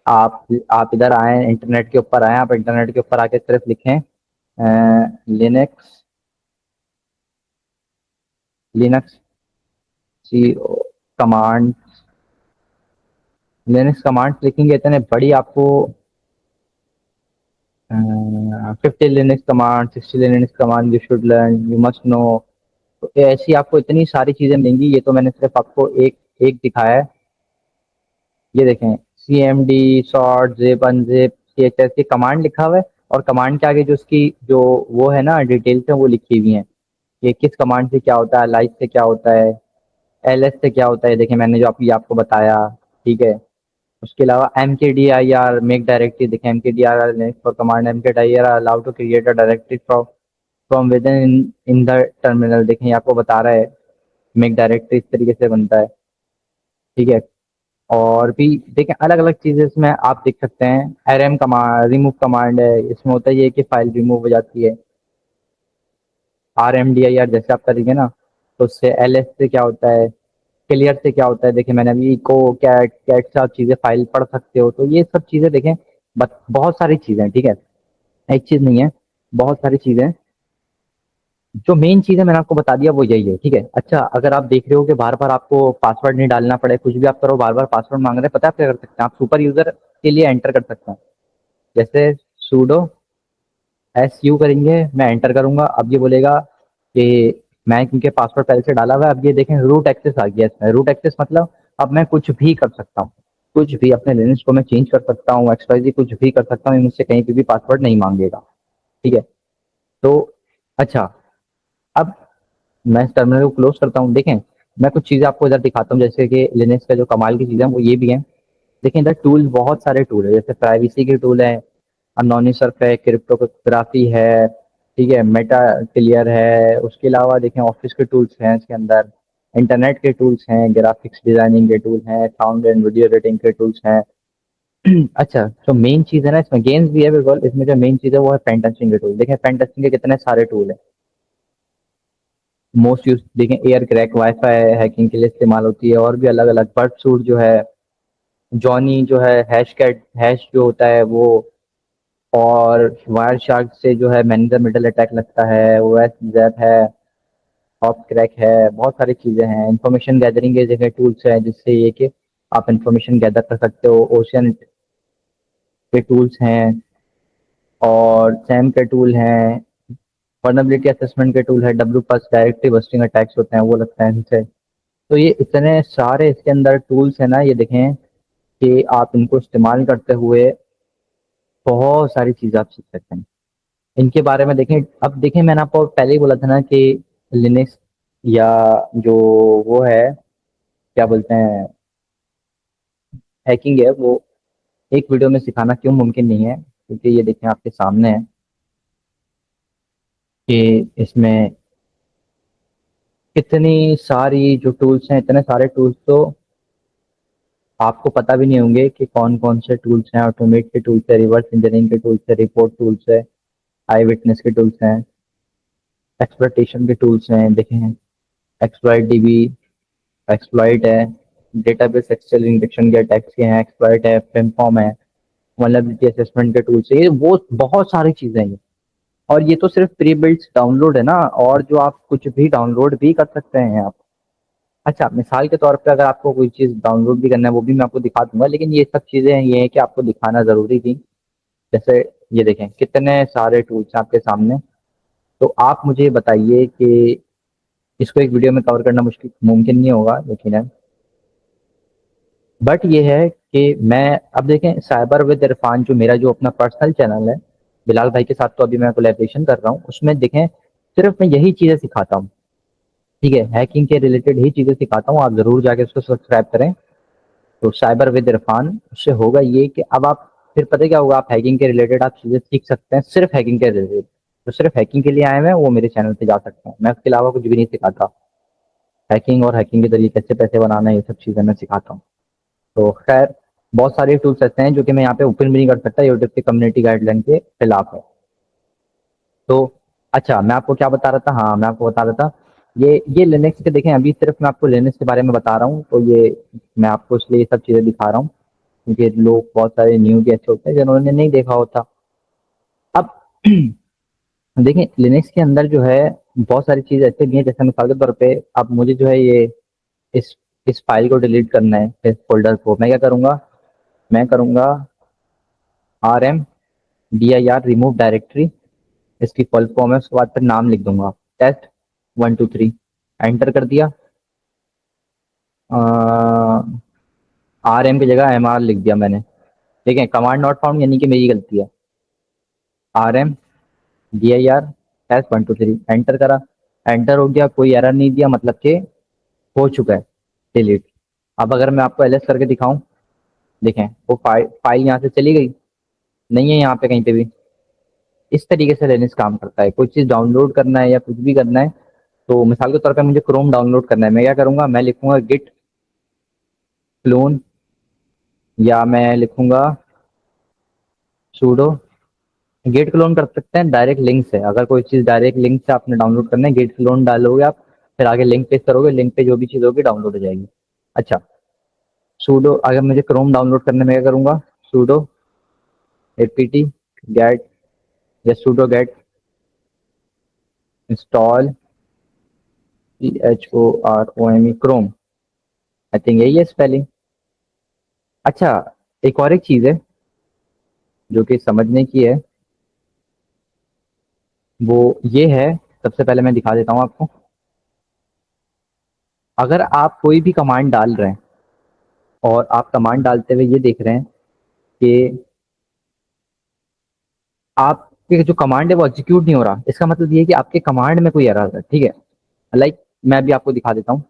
आप इधर आए, इंटरनेट के ऊपर आए, आप इंटरनेट के ऊपर आके सिर्फ लिखें लिनक्स लिनक्स सी कमांड, लिनक्स कमांड लिखेंगे, इतने बड़ी आपको 50 Linux command, 60 Linux command, you should learn, you must know. तो ऐसी आपको इतनी सारी चीज़ें मिलेंगी, ये तो मैंने सिर्फ आपको एक एक दिखाया है। ये देखें, CMD, short, zip, unzip, CHS, ये कमांड लिखा हुआ है, और कमांड के आगे जो उसकी जो वो है ना डिटेल्स है वो लिखी हुई हैं, ये किस कमांड से क्या होता है, लाइव से क्या होता है, LS से क्या होता है, देखिए मैंने जो आपको बताया, ठीक है। उसके अलावा MKDIR मेक डायरेक्टरी, देखें MKDIR for command, MKDIR allow to create a directory from within the terminal, देखें ये आपको बता रहा है मेक डायरेक्टरी इस तरीके से बनता है, ठीक है। और भी देखें अलग अलग चीज़ें इसमें आप देख सकते हैं। RM कमांड, रिमूव कमांड है, इसमें होता है ये कि फाइल रिमूव हो जाती है। RMDIR जैसे आप करेंगे ना, तो उससे LS से क्या होता है, क्लियर से क्या होता है, देखिए मैंने अभी को कैट कैट से आप चीज़ें फाइल पढ़ सकते हो। तो ये सब चीज़ें देखें, बहुत सारी चीज़ें, ठीक है, एक चीज़ नहीं है, बहुत सारी चीज़ें। जो मेन चीज़ है मैंने आपको बता दिया वो यही है, ठीक है। अच्छा, अगर आप देख रहे हो कि बार बार आपको पासवर्ड नहीं डालना पड़े, कुछ भी आप करो बार बार पासवर्ड मांग रहे हैं, पता है आप क्या कर सकते हैं, आप सुपर यूजर के लिए एंटर कर सकते हैं। जैसे sudo SU करेंगे, मैं एंटर करूंगा, अब ये बोलेगा कि मैं, क्योंकि पासवर्ड पहले से डाला हुआ है, अब ये देखें रूट एक्सेस आ गया इसमें। रूट एक्सेस मतलब अब मैं कुछ भी कर सकता हूँ, कुछ भी अपने लिनक्स को मैं चेंज कर सकता हूँ, XYZ कुछ भी कर सकता हूँ, ये मुझसे कहीं पे भी पासवर्ड नहीं मांगेगा, ठीक है। तो अच्छा, अब मैं इस टर्मिनल को क्लोज करता हूँ। देखें, मैं कुछ चीज़ें आपको इधर दिखाता हूँ, जैसे कि लिनक्स का जो कमाल की चीज़ें हैं वो ये भी हैं। देखें इधर टूल, बहुत सारे टूल है, जैसे प्राइवेसी के टूल है, अनोनिसर्फ है, क्रिप्टोग्राफी है, ठीक है, मेटा क्लियर है। उसके अलावा देखें ऑफिस के टूल्स हैं इसके अंदर, इंटरनेट के टूल्स हैं, ग्राफिक्स डिजाइनिंग के टूल हैं, साउंड एंड वीडियो एडिटिंग के टूल्स हैं। अच्छा, तो मेन चीज़ है ना, इसमें गेम्स भी है बिल्कुल, इसमें जो मेन चीज़ है वो है पेन टेस्टिंग के टूल। देखें पेन टेस्टिंग के कितने सारे टूल हैं। मोस्ट यूज देखें एयर क्रैक, वाईफाई हैकिंग के लिए इस्तेमाल होती है, और भी अलग अलग, बर्ड सूट जो है, जॉनी जो है, हैश कैट हैश जो होता है वो, और वायर शार्क से जो है मैनेजर मिडल अटैक लगता है, ओएस जैप है, हॉप क्रैक है, बहुत सारी चीज़ें हैं। इंफॉर्मेशन गैदरिंग के जगह टूल्स हैं, जिससे ये कि आप इंफॉर्मेशन गैदर कर सकते हो। ओशियन के टूल्स हैं, और सैम के टूल हैं, वर्नेबिलिटी असेसमेंट के टूल है, W plus directly busting attacks होते हैं वो लगता है इनसे। तो ये इतने सारे इसके अंदर टूल्स हैं ना, ये देखें कि आप इनको इस्तेमाल करते हुए बहुत सारी चीज़ें आप सीख सकते हैं। इनके बारे में देखें, अब देखें मैंने आपको पहले ही बोला था ना कि लिनक्स या जो वो है, क्या बोलते हैं, हैकिंग है, वो एक वीडियो में सिखाना क्यों मुमकिन नहीं है, क्योंकि ये देखें आपके सामने है कि इसमें कितनी सारी जो टूल्स हैं, इतने सारे टूल्स तो आपको पता भी नहीं होंगे कि कौन कौन से टूल्स हैं। ऑटोमेट के टूल्स है, रिवर्स इंजीनियरिंग के टूल्स है, रिपोर्ट टूल्स है, आई विटनेस के टूल्स हैं, एक्सप्लॉइटेशन के टूल्स हैं। देखें एक्सप्लॉइट डीबी, एक्सप्लॉइट है, डेटाबेस एक्सेल इंजेक्शन के अटैक्स के हैं, एक्सप्लॉइट है, पिमफॉर्म है, वल्नरेबिलिटी असेसमेंट के टूल्स है। ये वो बहुत सारी चीजें हैं। और ये तो सिर्फ प्री बिल्ड्स डाउनलोड है ना, और जो आप कुछ भी डाउनलोड भी कर सकते हैं आप। अच्छा, मिसाल के तौर पे अगर आपको कोई चीज़ डाउनलोड भी करना है वो भी मैं आपको दिखा दूंगा, लेकिन ये सब चीज़ें ये है कि आपको दिखाना ज़रूरी थी। जैसे ये देखें कितने सारे टूल्स हैं आपके सामने। तो आप मुझे बताइए कि इसको एक वीडियो में कवर करना मुश्किल मुमकिन नहीं होगा यकीनन, बट ये है कि मैं, अब देखें साइबर विद इरफान जो मेरा जो अपना पर्सनल चैनल है, बिलाल भाई के साथ तो अभी मैं कोलैबोरेशन कर रहा हूँ, उसमें देखें सिर्फ मैं यही चीज़ें सिखाता हूँ। ठीक है, हैकिंग के रिलेटेड ही चीज़ें सिखाता हूँ, आप ज़रूर जाके उसको सब्सक्राइब करें। तो साइबर विद इरफान, उससे होगा ये कि अब आप, फिर पता है क्या होगा, आप हैकिंग के रिलेटेड आप चीज़ें सीख सकते हैं, सिर्फ हैकिंग के रिलेटेड। तो सिर्फ हैकिंग के लिए आए हुए हैं वो मेरे चैनल पे जा सकते हैं, मैं उसके अलावा कुछ भी नहीं सिखाता। हैकिंग और हैकिंग के जरिए कैसे पैसे बनाना है, ये सब चीज़ें मैं सिखाता हूँ। तो खैर, बहुत सारे टूल्स ऐसे हैं जो कि मैं यहाँ पे ओपन भी नहीं कर सकता, यूट्यूब की कम्युनिटी गाइडलाइन के खिलाफ है। तो अच्छा, मैं आपको क्या बता रहा था, हाँ मैं आपको बता रहा था, ये लिनक्स के देखें, अभी सिर्फ मैं आपको लिनक्स के बारे में बता रहा हूँ, तो ये मैं आपको इसलिए ये सब चीज़ें दिखा रहा हूँ क्योंकि लोग बहुत सारे न्यू भी ऐसे होते हैं जिन्होंने नहीं देखा होता। अब देखें लिनक्स के अंदर जो है बहुत सारी चीज़ ऐसे भी हैं, जैसे मिसाल के तौर पे अब मुझे जो है ये इस इस फाइल को डिलीट करना है, इस फोल्डर को, मैं क्या करूँगा, मैं करूँगा RMDIR रिमूव डायरेक्टरी, इसकी फुल फॉर्म है, उसके बाद फिर नाम लिख दूंगा test123, एंटर कर दिया। RM की जगह MR लिख दिया मैंने। देखें कमांड नॉट फाउंड, यानी कि मेरी गलती है। RMDIR test123 एंटर करा, एंटर हो गया, कोई एरर नहीं दिया, मतलब कि हो चुका है डिलीट। अब अगर मैं आपको LS करके दिखाऊं, देखें वो फाइल यहाँ से चली गई, नहीं है यहाँ पे कहीं पे भी। इस तरीके से लिनक्स काम करता है। कोई चीज़ डाउनलोड करना है या कुछ भी करना है, तो मिसाल के तौर पे मुझे क्रोम डाउनलोड करना है, मैं क्या करूंगा, मैं लिखूंगा गिट क्लोन, या मैं लिखूंगा sudo। गेट क्लोन कर सकते हैं डायरेक्ट लिंक से, अगर कोई चीज़ डायरेक्ट लिंक से आपने डाउनलोड करना है, गेट क्लोन डालोगे आप, फिर आगे लिंक पेस्ट करोगे, लिंक पे जो भी चीज़ होगी डाउनलोड हो जाएगी। अच्छा, sudo, अगर मुझे क्रोम डाउनलोड करने में क्या करूंगा, sudo apt get या sudo get install CHOROME Chrome, I think यही है स्पेलिंग। अच्छा, एक और एक चीज़ है जो कि समझने की है, वो ये है, सबसे पहले मैं दिखा देता हूँ आपको। अगर आप कोई भी कमांड डाल रहे हैं और आप कमांड डालते हुए ये देख रहे हैं कि आप ठीक है, जो कमांड है वो एग्जीक्यूट नहीं हो रहा, इसका मतलब ये है कि आपके कमांड में कोई एरर है। ठीक है, लाइक मैं भी आपको दिखा देता हूँ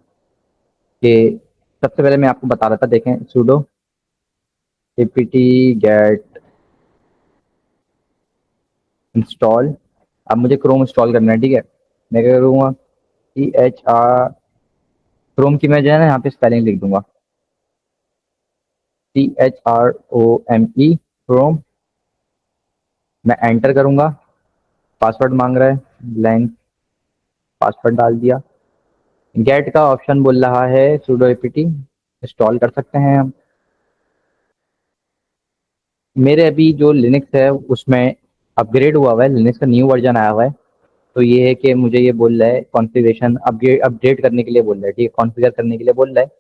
कि सबसे पहले मैं आपको बता रहा था, देखें sudo apt get इंस्टॉल। अब मुझे क्रोम इंस्टॉल करना है। ठीक है, मैं क्या करूँगा, क्रोम की मैं जो है ना यहाँ पे स्पेलिंग लिख दूंगा, CHROME क्रोम। मैं एंटर करूंगा, पासवर्ड मांग रहा है, ब्लैंक पासवर्ड डाल दिया। गेट का ऑप्शन बोल रहा है sudo apt इंस्टॉल कर सकते हैं हम। मेरे अभी जो लिनक्स है उसमें अपग्रेड हुआ हुआ है, लिनक्स का न्यू वर्जन आया हुआ है। तो ये है कि मुझे ये बोल रहा है कॉन्फ़िगरेशन अपडेट करने के लिए बोल रहा है। ठीक है, कॉन्फ़िगर करने के लिए बोल रहा है।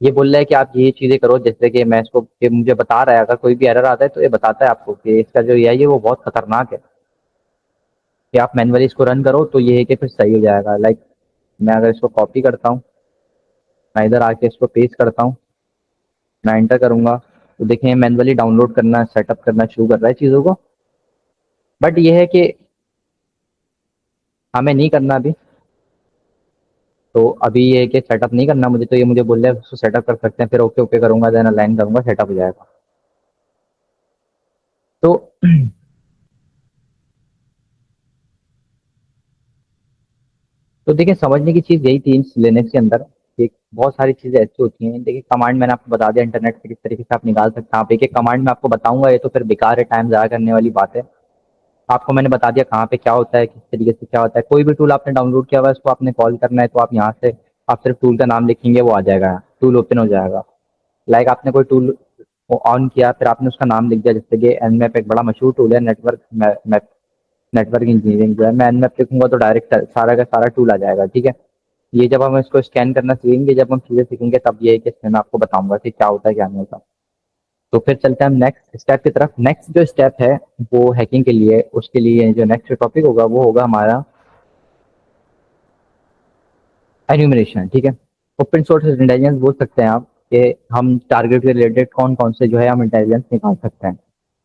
ये बोल रहा है कि आप ये चीज़ें करो, जैसे कि मैं इसको कि मुझे बता रहा है अगर कोई भी एरर आता है तो ये बताता है आपको कि इसका जो AI है वो बहुत खतरनाक है, कि आप मैनुअली इसको रन करो तो ये है कि फिर सही हो जाएगा। लाइक मैं अगर इसको कॉपी करता हूँ, मैं इधर आके इसको पेस्ट करता हूँ, मैं एंटर करूंगा, तो देखें मैनुअली डाउनलोड करना, सेटअप करना शुरू कर रहा है चीज़ों को। बट ये है कि हमें नहीं करना अभी, तो अभी ये है कि सेटअप नहीं करना मुझे, तो ये मुझे बोल रहा है उसको सेटअप कर सकते हैं, फिर ओके ओके करूंगा, देन अलाइन करूंगा, सेटअप हो जाएगा। तो तो देखिए समझने की चीज़ यही थी लिनक्स के अंदर कि बहुत सारी चीज़ें ऐसी होती हैं। देखिए कमांड मैंने आपको बता दिया इंटरनेट से किस तरीके से आप निकाल सकते हैं। आप एक एक कमांड में आपको बताऊंगा, ये तो फिर बेकार है, टाइम ज़ाया करने वाली बात है। आपको मैंने बता दिया कहाँ पे क्या होता है, किस तरीके से क्या होता है। कोई भी टूल आपने डाउनलोड किया हुआ है उसको आपने कॉल करना है, तो आप यहाँ से आप सिर्फ टूल का नाम लिखेंगे, वो आ जाएगा, टूल ओपन हो जाएगा। लाइक आपने कोई टूल ऑन किया, फिर आपने उसका नाम लिख दिया, जैसे कि एनमैप एक बड़ा मशहूर टूल है, नेटवर्क इंजीनियरिंग जो है, मैं एनमैप लिखूंगा तो डायरेक्ट सारा का सारा टूल आ जाएगा। ठीक है, ये जब हम इसको स्कैन करना सीखेंगे, जब हम चीज़ें सीखेंगे, तब ये है कि इसमें मैं आपको बताऊंगा कि क्या होता है क्या नहीं होता। तो फिर चलते हैं हम नेक्स्ट स्टेप की तरफ। नेक्स्ट जो स्टेप है वो हैकिंग के लिए, उसके लिए जो नेक्स्ट टॉपिक होगा वो होगा हमारा एन्यूमरेशन। ठीक है, ओपन सोर्स इंटेलिजेंस बोल सकते हैं आप, कि हम टारगेट के रिलेटेड कौन कौन से जो है हम इंटेलिजेंस निकाल सकते हैं।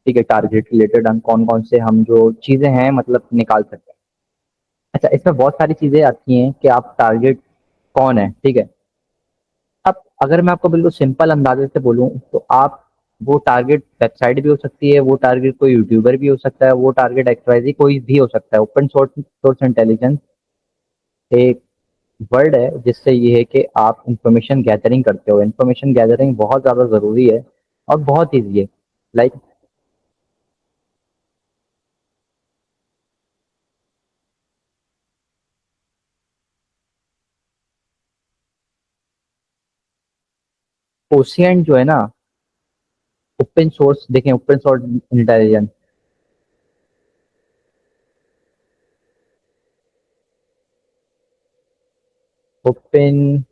ठीक है, टारगेट रिलेटेड हम कौन कौन से हम जो चीज़ें हैं मतलब निकाल सकते हैं। अच्छा, इसमें बहुत सारी चीज़ें आती हैं कि आप टारगेट कौन है। ठीक है, अब अगर मैं आपको बिल्कुल सिंपल अंदाजे से बोलूँ तो आप, वो टारगेट वेबसाइट भी हो सकती है, वो टारगेट कोई यूट्यूबर भी हो सकता है, वो टारगेट एक्सवाइजी कोई भी हो सकता है। ओपन सोर्स इंटेलिजेंस एक वर्ड है जिससे ये है कि आप इंफॉर्मेशन गैदरिंग करते हो। इंफॉर्मेशन गैदरिंग बहुत ज़्यादा ज़रूरी है और बहुत ईजी है। लाइक ओशियन जो है ना, ओपन सोर्स, देखें open source intelligence, open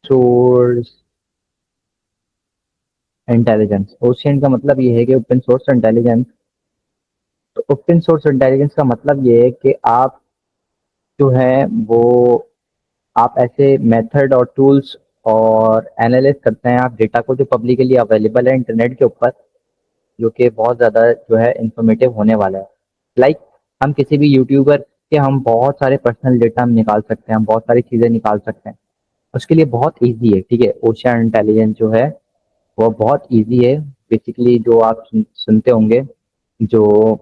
source intelligence, ocean का मतलब ये है कि ओपन सोर्स इंटेलिजेंस। तो ओपन सोर्स इंटेलिजेंस का मतलब ये है कि आप जो है वो, आप ऐसे मेथड और टूल्स और एनालाइज करते हैं आप डेटा को जो पब्लिकली अवेलेबल है इंटरनेट के ऊपर, जो कि बहुत ज़्यादा जो है इंफॉर्मेटिव होने वाला है। लाइक हम किसी भी यूट्यूबर के हम बहुत सारे पर्सनल डेटा हम निकाल सकते हैं, हम बहुत सारी चीज़ें निकाल सकते हैं। उसके लिए बहुत ईजी है। ठीक है, ओशियन इंटेलिजेंस जो है वो बहुत ईजी है। बेसिकली जो आप सुनते होंगे, जो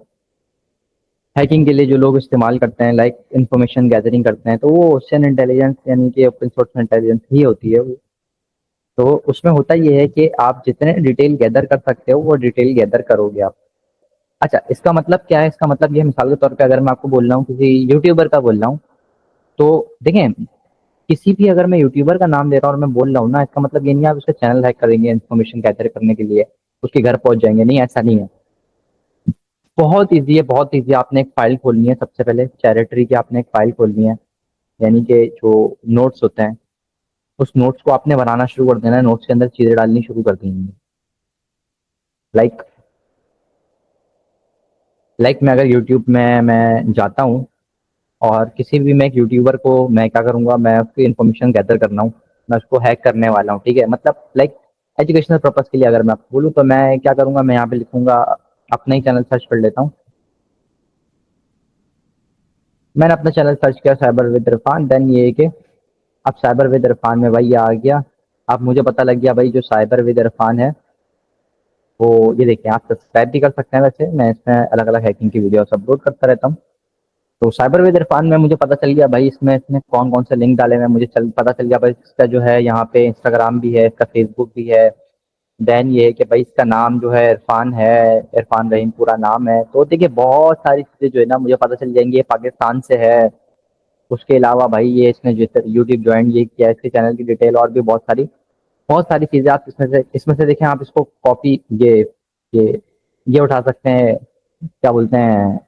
हैकिंग के लिए जो लोग इस्तेमाल करते हैं, लाइक इंफॉर्मेशन गैदरिंग करते हैं, तो वो ओशियन इंटेलिजेंस यानी कि ओपन सोर्स इंटेलिजेंस ही होती है। तो उसमें होता ये है कि आप जितने डिटेल गैदर कर सकते हो वो डिटेल गैदर करोगे आप। अच्छा, इसका मतलब क्या है, इसका मतलब ये मिसाल के तौर पे अगर मैं आपको बोल रहा हूँ, किसी यूट्यूबर का बोल रहा हूँ, तो देखें किसी भी, अगर मैं यूट्यूबर का नाम दे रहा हूँ और मैं बोल रहा हूँ ना, इसका मतलब ये नहीं है आप उसका चैनल हैक करेंगे इन्फॉर्मेशन गैदर करने के लिए, उसके घर पहुंच जाएंगे, नहीं, ऐसा नहीं है। बहुत ईजी है, बहुत ईजी। आपने एक फाइल खोलनी है, सबसे पहले डायरेक्टरी की आपने एक फाइल खोलनी है, यानी कि जो नोट्स होते हैं, उस नोट्स को आपने बनाना शुरू कर देना है, नोट्स के अंदर चीज़ें डालनी शुरू कर देनी है। लाइक मैं अगर यूट्यूब में मैं जाता हूँ और किसी भी, मैं एक यूट्यूबर को मैं क्या करूँगा, मैं उसकी इन्फॉर्मेशन गैदर करना हूँ, मैं उसको हैक करने वाला हूँ। ठीक है, मतलब लाइक एजुकेशनल पर्पज़ के लिए अगर मैं आपको बोलूँ तो मैं क्या करूँगा, मैं यहाँ पे लिखूँगा, अपना ही चैनल सर्च कर लेता हूँ। मैंने अपना चैनल सर्च किया साइबर विद इरफान, देन ये है कि अब साइबर विद इरफान में भाई ये आ गया। अब मुझे पता लग गया भाई जो साइबर विद इरफान है वो, ये देखिए आप सब्सक्राइब भी कर सकते हैं, वैसे मैं इसमें अलग अलग हैकिंग की वीडियोस अपलोड करता रहता हूँ। तो साइबर विद इरफान में मुझे पता चल गया भाई इसमें इसने कौन कौन से लिंक डाले हैं, मुझे पता चल गया भाई इसका जो है यहाँ पे इंस्टाग्राम भी है, इसका फेसबुक भी है। देन ये है कि भाई इसका नाम जो है इरफान है, इरफान रहीम पूरा नाम है। तो देखिए बहुत सारी चीज़ें जो है ना मुझे पता चल जाएंगी, ये पाकिस्तान से है। उसके अलावा भाई ये इसने जो यूट्यूब ज्वाइन ये किया, इसके चैनल की डिटेल और भी बहुत सारी चीज़ें आप इसमें से देखें, आप इसको कॉपी ये ये उठा सकते हैं, क्या बोलते हैं,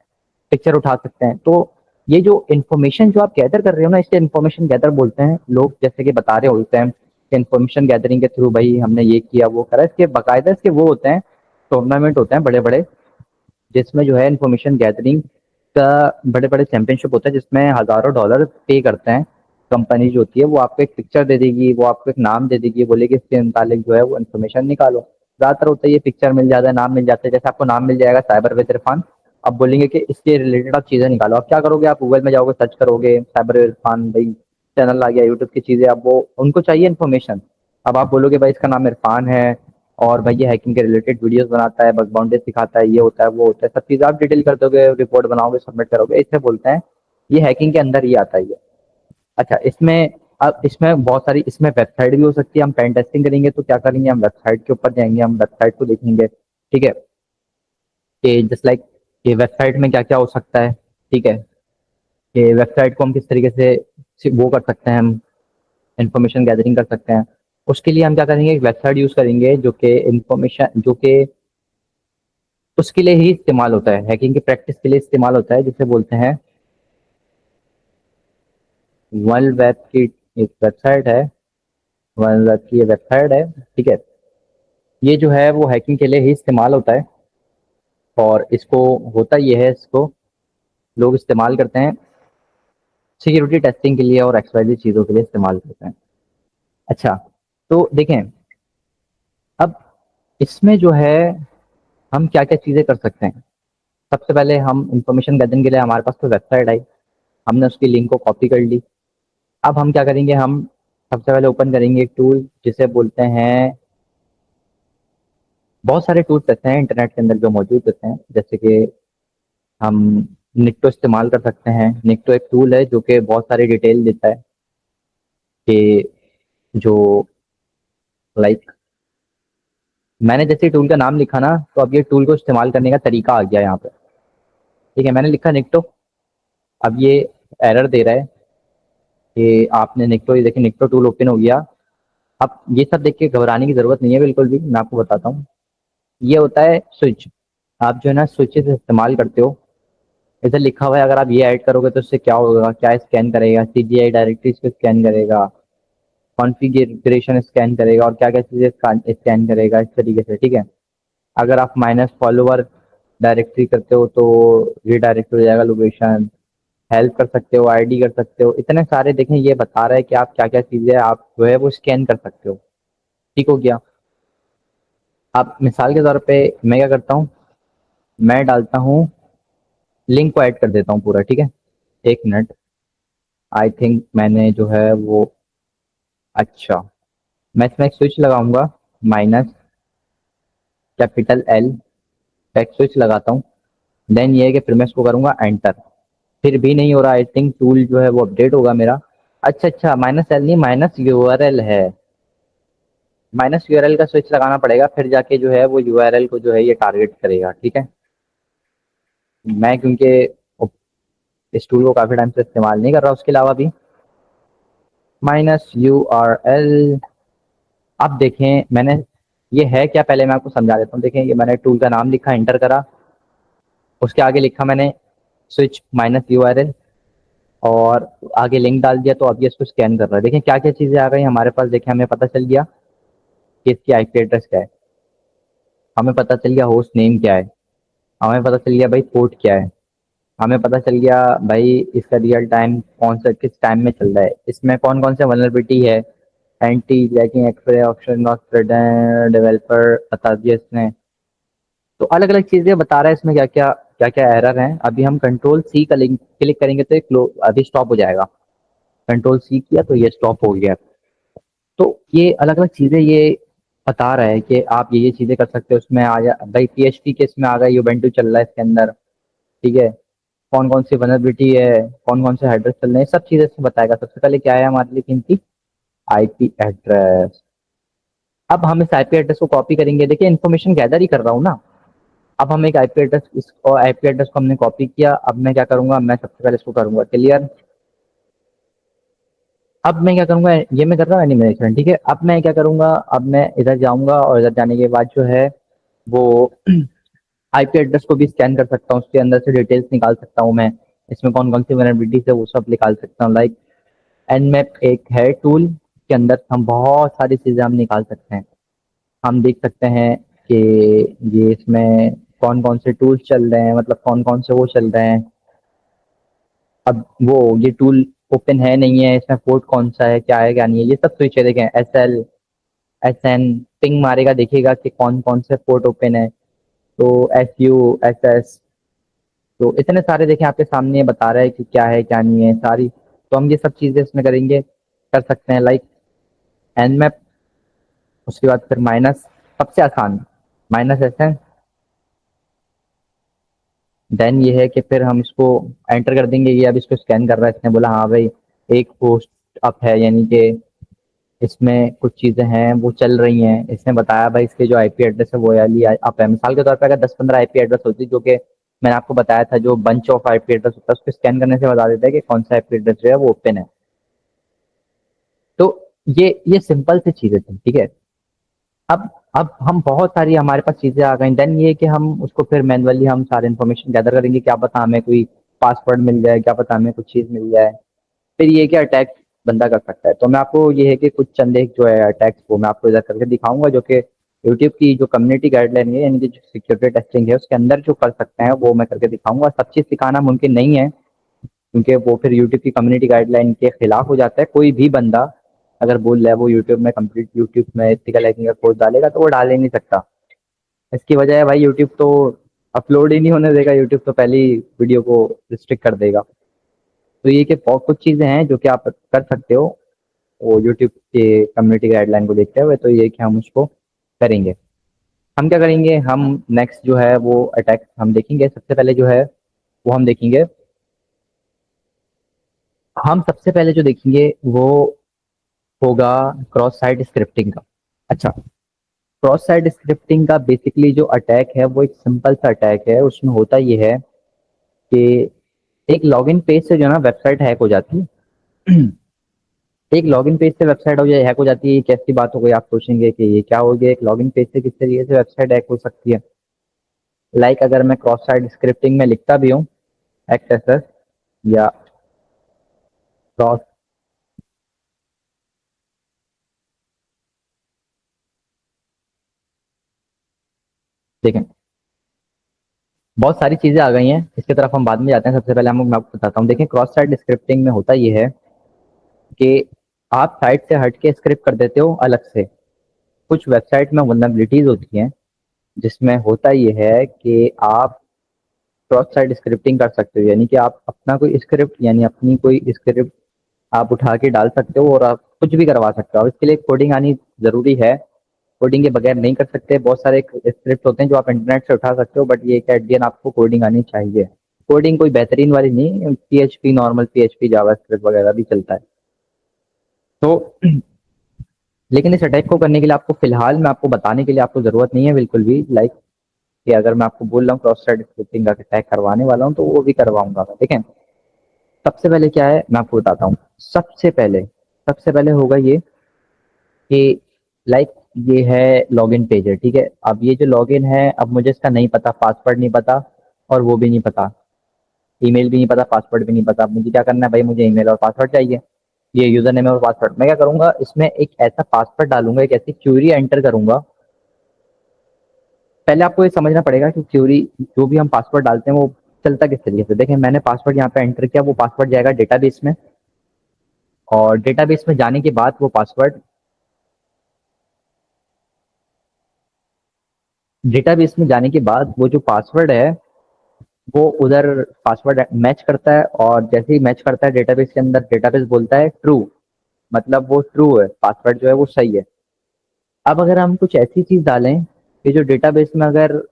पिक्चर उठा सकते हैं। तो ये जो इन्फॉर्मेशन जो आप गैदर कर रहे हो ना, इसे इन्फॉर्मेशन गैदर बोलते हैं लोग, जैसे कि बता रहे होते हैं कि इन्फॉर्मेशन गैदरिंग के थ्रू भाई हमने ये किया वो करा। इसके बाकायदा इसके वो होते हैं, टूर्नामेंट होते हैं बड़े बड़े, जिसमें जो है इन्फॉर्मेशन गैदरिंग का बड़े बड़े चैंपियनशिप होता है, जिसमें हज़ारों डॉलर पे करते हैं। कंपनी जो होती है वो आपको एक पिक्चर दे देगी, वो आपको एक नाम दे देगी, बोलेगी इसके मुतालिक जो है वो इन्फॉर्मेशन निकालो। ज़्यादातर होता है ये पिक्चर मिल जाता है, नाम मिल जाता है, जैसे आपको नाम मिल जाएगा साइबर विद इरफान। अब बोलेंगे कि इसके रिलेटेड आप चीज़ें निकालो। आप क्या करोगे, आप गूगल में जाओगे, सर्च करोगे साइबर विद इरफान, भाई चैनल आ गया, यूट्यूब की चीज़ें। अब वो उनको चाहिए इन्फॉर्मेशन। अब आप बोलोगे भाई इसका नाम इरफान है और भाई ये हैकिंग के रिलेटेड वीडियोस बनाता है, बग बाउंड्री सिखाता है, ये होता है वो होता है, सब चीज़ आप डिटेल कर दोगे, रिपोर्ट बनाओगे, सबमिट करोगे, इसे बोलते हैं, ये हैकिंग के अंदर ही आता है ये। अच्छा, इसमें अब इसमें बहुत सारी इसमें वेबसाइट भी हो सकती है। हम पेन टेस्टिंग करेंगे तो क्या करेंगे, हम वेबसाइट के ऊपर जाएंगे, हम वेबसाइट को देखेंगे, ठीक है, कि जस्ट लाइक ये वेबसाइट में क्या क्या हो सकता है, ठीक है, कि वेबसाइट को हम किस तरीके से वो कर सकते हैं, हम इंफॉर्मेशन गैदरिंग कर सकते हैं। उसके लिए हम क्या करेंगे, एक वेबसाइट यूज़ करेंगे जो कि इंफॉर्मेशन जो कि उसके लिए ही इस्तेमाल होता है, हैकिंग की प्रैक्टिस के लिए इस्तेमाल होता है, जिसे बोलते हैं वर्ल्ड वेब की एक वेबसाइट है, वर्ल्ड वेब की ये वेबसाइट है, ठीक है। ये जो है वो हैकिंग के लिए ही इस्तेमाल होता है और इसको होता ये है, इसको लोग इस्तेमाल करते हैं सिक्योरिटी टेस्टिंग के लिए और एक्सवाइज़ेड चीज़ों के लिए इस्तेमाल करते हैं। अच्छा, तो देखें अब इसमें जो है हम क्या-क्या चीज़ें कर सकते हैं। सबसे पहले हम इंफॉर्मेशन गैदरिंग के लिए हमारे पास तो वेबसाइट आई, हमने उसकी लिंक को कॉपी कर ली। अब हम क्या करेंगे, हम सबसे पहले ओपन करेंगे एक टूल जिसे बोलते हैं, बहुत सारे टूल्स रहते हैं इंटरनेट के अंदर जो मौजूद रहते हैं, जैसे कि हम निक्टो इस्तेमाल कर सकते हैं। निक्टो एक टूल है जो कि बहुत सारी डिटेल देता है कि जो लाइक मैंने जैसे टूल का नाम लिखा ना, तो अब ये टूल को इस्तेमाल करने का तरीका आ गया यहाँ पे, ठीक है। मैंने लिखा निक्टो, अब ये एरर दे रहा है कि आपने निक्टो, ये देखिए निक्टो टूल ओपन हो गया। अब ये सब देख के घबराने की ज़रूरत नहीं है बिल्कुल भी, मैं आपको बताता हूँ। ये होता है स्विच, आप जो है ना स्विचेस इस्तेमाल करते हो। इधर लिखा हुआ है अगर आप ये ऐड करोगे तो इससे क्या होगा, क्या स्कैन करेगा, सीजीआई डायरेक्टरीज को स्कैन करेगा, कॉन्फ़िगरेशन स्कैन करेगा और क्या क्या चीज़ें स्कैन करेगा, इस तरीके से, ठीक है। अगर आप माइनस फॉलोवर डायरेक्टरी करते हो तो रीडायरेक्ट हो जाएगा लोकेशन, हेल्प कर सकते हो, आईडी कर सकते हो, इतने सारे देखें ये बता रहा है कि आप क्या क्या चीज़ें आप जो है वो स्कैन कर सकते हो, ठीक हो गया। अब मिसाल के तौर पे मैं क्या करता हूँ, मैं डालता हूँ, लिंक को ऐड कर देता हूँ पूरा, ठीक है। एक मिनट, आई थिंक मैंने जो है वो, अच्छा, मैं इसमें एक स्विच लगाऊंगा, माइनस कैपिटल एल का एक स्विच लगाता हूँ। देन ये है कि फिर मैं इसको करूँगा एंटर, फिर भी नहीं हो रहा। आई थिंक टूल जो है वो अपडेट होगा मेरा। अच्छा अच्छा, माइनस एल नहीं, माइनस यूआरएल है, माइनस यूआरएल का स्विच लगाना पड़ेगा, फिर जाके जो है वो यूआरएल को जो है ये टारगेट करेगा, ठीक है। मैं क्योंकि इस टूल को काफ़ी टाइम से इस्तेमाल नहीं कर रहा, उसके अलावा भी माइनस यूआरएल। अब देखें मैंने ये है क्या, पहले मैं आपको समझा देता हूँ। देखें ये मैंने टूल का नाम लिखा, एंटर करा, उसके आगे लिखा मैंने स्विच माइनस यूआरएल और आगे लिंक डाल दिया, तो अब ये इसको स्कैन कर रहा है। देखें क्या क्या चीज़ें आ गई हमारे पास, देखें हमें पता चल गया कि इसकी आईपी एड्रेस क्या है, हमें पता चल गया होस्ट नेम क्या है, हमें पता चल गया भाई पोर्ट क्या है, हमें पता चल गया भाई इसका रियल टाइम कौन सा किस टाइम में चल रहा है, इसमें कौन कौन से वल्नरेबिलिटी है, anti jacking X ray option not developer बता दिया इसने। तो अलग अलग चीजें बता रहा है इसमें क्या क्या एरर है। अभी हम कंट्रोल सी क्लिक करेंगे तो अभी स्टॉप हो जाएगा। कंट्रोल सी किया तो ये स्टॉप हो गया। तो ये अलग अलग चीजें ये बता रहा है कि आप ये चीजें कर सकते हो। उसमें आ जा भाई पीएचपी के इसमें आ गया, यूवेंटू चल रहा है इसके अंदर, ठीक है। कौन कौन सी वनरेबिलिटी है, कौन कौन से हेडर्स चल रहे हैं, सब चीजें इसमें बताएगा। सबसे पहले क्या है हमारे लिए कीमती, आईपी एड्रेस। अब हम इस आईपी एड्रेस को कॉपी करेंगे। देखिए इन्फॉर्मेशन गैदर ही कर रहा हूँ ना। अब हम एक आईपी एड्रेस, इस और आईपी एड्रेस को हमने कॉपी किया। अब मैं क्या करूंगा, मैं सबसे पहले इसको करूंगा क्लियर। अब मैं क्या करूंगा, ये मैं कर रहा हूँ एनिमेशन, ठीक है। अब मैं क्या करूंगा, अब मैं इधर जाऊंगा और इधर जाने के बाद जो है वो आईपी एड्रेस को भी स्कैन कर सकता हूँ। उसके अंदर से डिटेल्स निकाल सकता हूँ मैं। इसमें कौन कौन सी वनरेबिलिटीज है वो सब निकाल सकता हूँ। लाइक एनमैप एक है टूल, के अंदर हम बहुत सारी चीजें हम निकाल सकते हैं। हम देख सकते हैं कि ये इसमें कौन कौन से टूल्स चल रहे हैं, मतलब कौन कौन से वो चल रहे हैं। अब वो ये टूल ओपन है नहीं है, इसमें पोर्ट कौन सा है, क्या है क्या नहीं है, ये सब स्विच है। देखें एस एन पिंग मारेगा, देखेगा कि कौन कौन से पोर्ट ओपन है। तो SU SS, तो इतने सारे देखें आपके सामने बता रहा है कि क्या है क्या नहीं है सारी। तो हम ये सब चीजें इसमें करेंगे, कर सकते हैं। लाइक एनमैप, उसके बाद फिर माइनस, सबसे आसान -SN। देन ये है कि फिर हम इसको एंटर कर देंगे। ये अब इसको स्कैन कर रहा है, इसने बोला हाँ भाई एक पोस्ट अप है, यानी कि इसमें कुछ चीजें हैं वो चल रही हैं। इसने बताया भाई इसके जो आईपी एड्रेस है वो वाली अप है। मिसाल के तौर पर अगर 10-15 आईपी एड्रेस होती, जो कि मैंने आपको बताया था, जो बंच ऑफ आईपी एड्रेस होता है उसको स्कैन करने से बता देता है कि कौन सा आईपी एड्रेस जो है वो ओपन है। तो ये सिंपल सी चीजें थी, ठीक है। अब अब हम बहुत सारी हमारे पास चीजें आ गई। देन ये कि हम उसको फिर मैनुअली हम सारे इन्फॉर्मेशन गैदर करेंगे। क्या पता हमें कोई पासवर्ड मिल जाए, क्या पता हमें कुछ चीज मिल जाए। फिर ये कि अटैक बंदा कर सकता है। तो मैं आपको ये है कि कुछ चंद एक जो है अटैक्स वो मैं आपको इधर करके दिखाऊंगा, जो कि यूट्यूब की जो कम्युनिटी गाइडलाइन है, यानी कि जो सिक्योरिटी टेस्टिंग है उसके अंदर जो कर सकते हैं वो मैं करके दिखाऊंगा। सब चीज सिखाना मुमकिन नहीं है, क्योंकि वो फिर यूट्यूब की कम्युनिटी गाइडलाइन के खिलाफ हो जाता है। कोई भी बंदा अगर बोल रहा है वो यूट्यूब में एथिकल हैकिंग का कोर्स डालेगा तो वो डाल ही नहीं सकता। इसकी वजह है भाई यूट्यूब तो अपलोड ही नहीं होने देगा। यूट्यूब तो पहली वीडियो को रिस्ट्रिक्ट कर देगा। तो ये कि बहुत कुछ चीजें हैं जो कि आप कर सकते हो वो यूट्यूब के कम्युनिटी गाइडलाइन को देखते हुए। तो ये कि हम उसको करेंगे। हम क्या करेंगे, हम नेक्स्ट जो है वो अटैक हम देखेंगे। सबसे पहले जो है वो हम देखेंगे, हम सबसे पहले जो देखेंगे वो होगा क्रॉस साइट स्क्रिप्टिंग का। अच्छा, क्रॉस साइट स्क्रिप्टिंग का बेसिकली जो अटैक है वो एक सिंपल सा अटैक है। उसमें होता ये है कि एक लॉगिन पेज से जो है ना वेबसाइट हैक हो जाती है। एक लॉगिन पेज से वेबसाइट हो जाए हैक हो जाती है, ये कैसी बात हो गई आप सोचेंगे कि ये क्या हो गया, एक लॉगिन पेज से किस तरीके से वेबसाइट हैक हो सकती है। लाइक अगर मैं क्रॉस साइट स्क्रिप्टिंग में लिखता भी हूँ XSS या क्रॉस, देखें बहुत सारी चीजें आ गई हैं, इसकी तरफ हम बाद में जाते हैं। सबसे पहले मैं आपको बताता हूँ। देखें क्रॉस साइट स्क्रिप्टिंग में होता ये है कि आप साइट से हट के स्क्रिप्ट कर देते हो अलग से। कुछ वेबसाइट में वल्नरेबिलिटीज होती हैं जिसमें होता ये है कि आप क्रॉस साइट स्क्रिप्टिंग कर सकते हो, यानी कि आप अपना कोई स्क्रिप्ट, यानी अपनी कोई स्क्रिप्ट आप उठा के डाल सकते हो और आप कुछ भी करवा सकते हो। अब इसके लिए कोडिंग आनी जरूरी है, कोडिंग के बगैर नहीं कर सकते। बहुत सारे स्क्रिप्ट होते हैं जो आप इंटरनेट से उठा सकते हो, बट ये एट दी एंड आपको कोडिंग आनी चाहिए। कोडिंग कोई बेहतरीन वाली नहीं, PHP नॉर्मल PHP जावास्क्रिप्ट वगैरह भी चलता है। तो लेकिन इस अटैक को करने के लिए आपको फिलहाल मैं आपको बताने के लिए आपको जरूरत नहीं है बिल्कुल भी। लाइक कि अगर मैं आपको बोल रहा हूँ क्रॉस साइट स्क्रिप्टिंग का अटैक करवाने वाला हूँ तो वो भी करवाऊंगा मैं, ठीक है। सबसे पहले क्या है मैं आपको बताता हूँ। सबसे पहले होगा ये कि लाइक ये है लॉगिन पेज है, ठीक है। अब ये जो लॉगिन है, अब मुझे इसका नहीं पता, पासवर्ड नहीं पता और वो भी नहीं पता, ईमेल भी नहीं पता, पासवर्ड भी नहीं पता। अब मुझे क्या करना है भाई, मुझे ईमेल और पासवर्ड चाहिए। ये यूजर नेम और पासवर्ड, मैं क्या करूंगा इसमें एक ऐसा पासवर्ड डालूंगा, एक ऐसी क्यूरी एंटर करूंगा। पहले आपको ये समझना पड़ेगा कि क्यूरी जो भी हम पासवर्ड डालते हैं वो चलता किस तरीके से। देखें मैंने पासवर्ड यहाँ पे एंटर किया, वो पासवर्ड जाएगा डेटाबेस में, और डेटाबेस में जाने के बाद वो पासवर्ड डेटाबेस में जाने के बाद वो जो पासवर्ड है वो उधर पासवर्ड मैच करता है, और जैसे ही मैच करता है डेटाबेस के अंदर, डेटाबेस बोलता है ट्रू, मतलब वो ट्रू है, पासवर्ड जो है वो सही है। अब अगर हम कुछ ऐसी चीज डालें कि जो डेटाबेस में अगर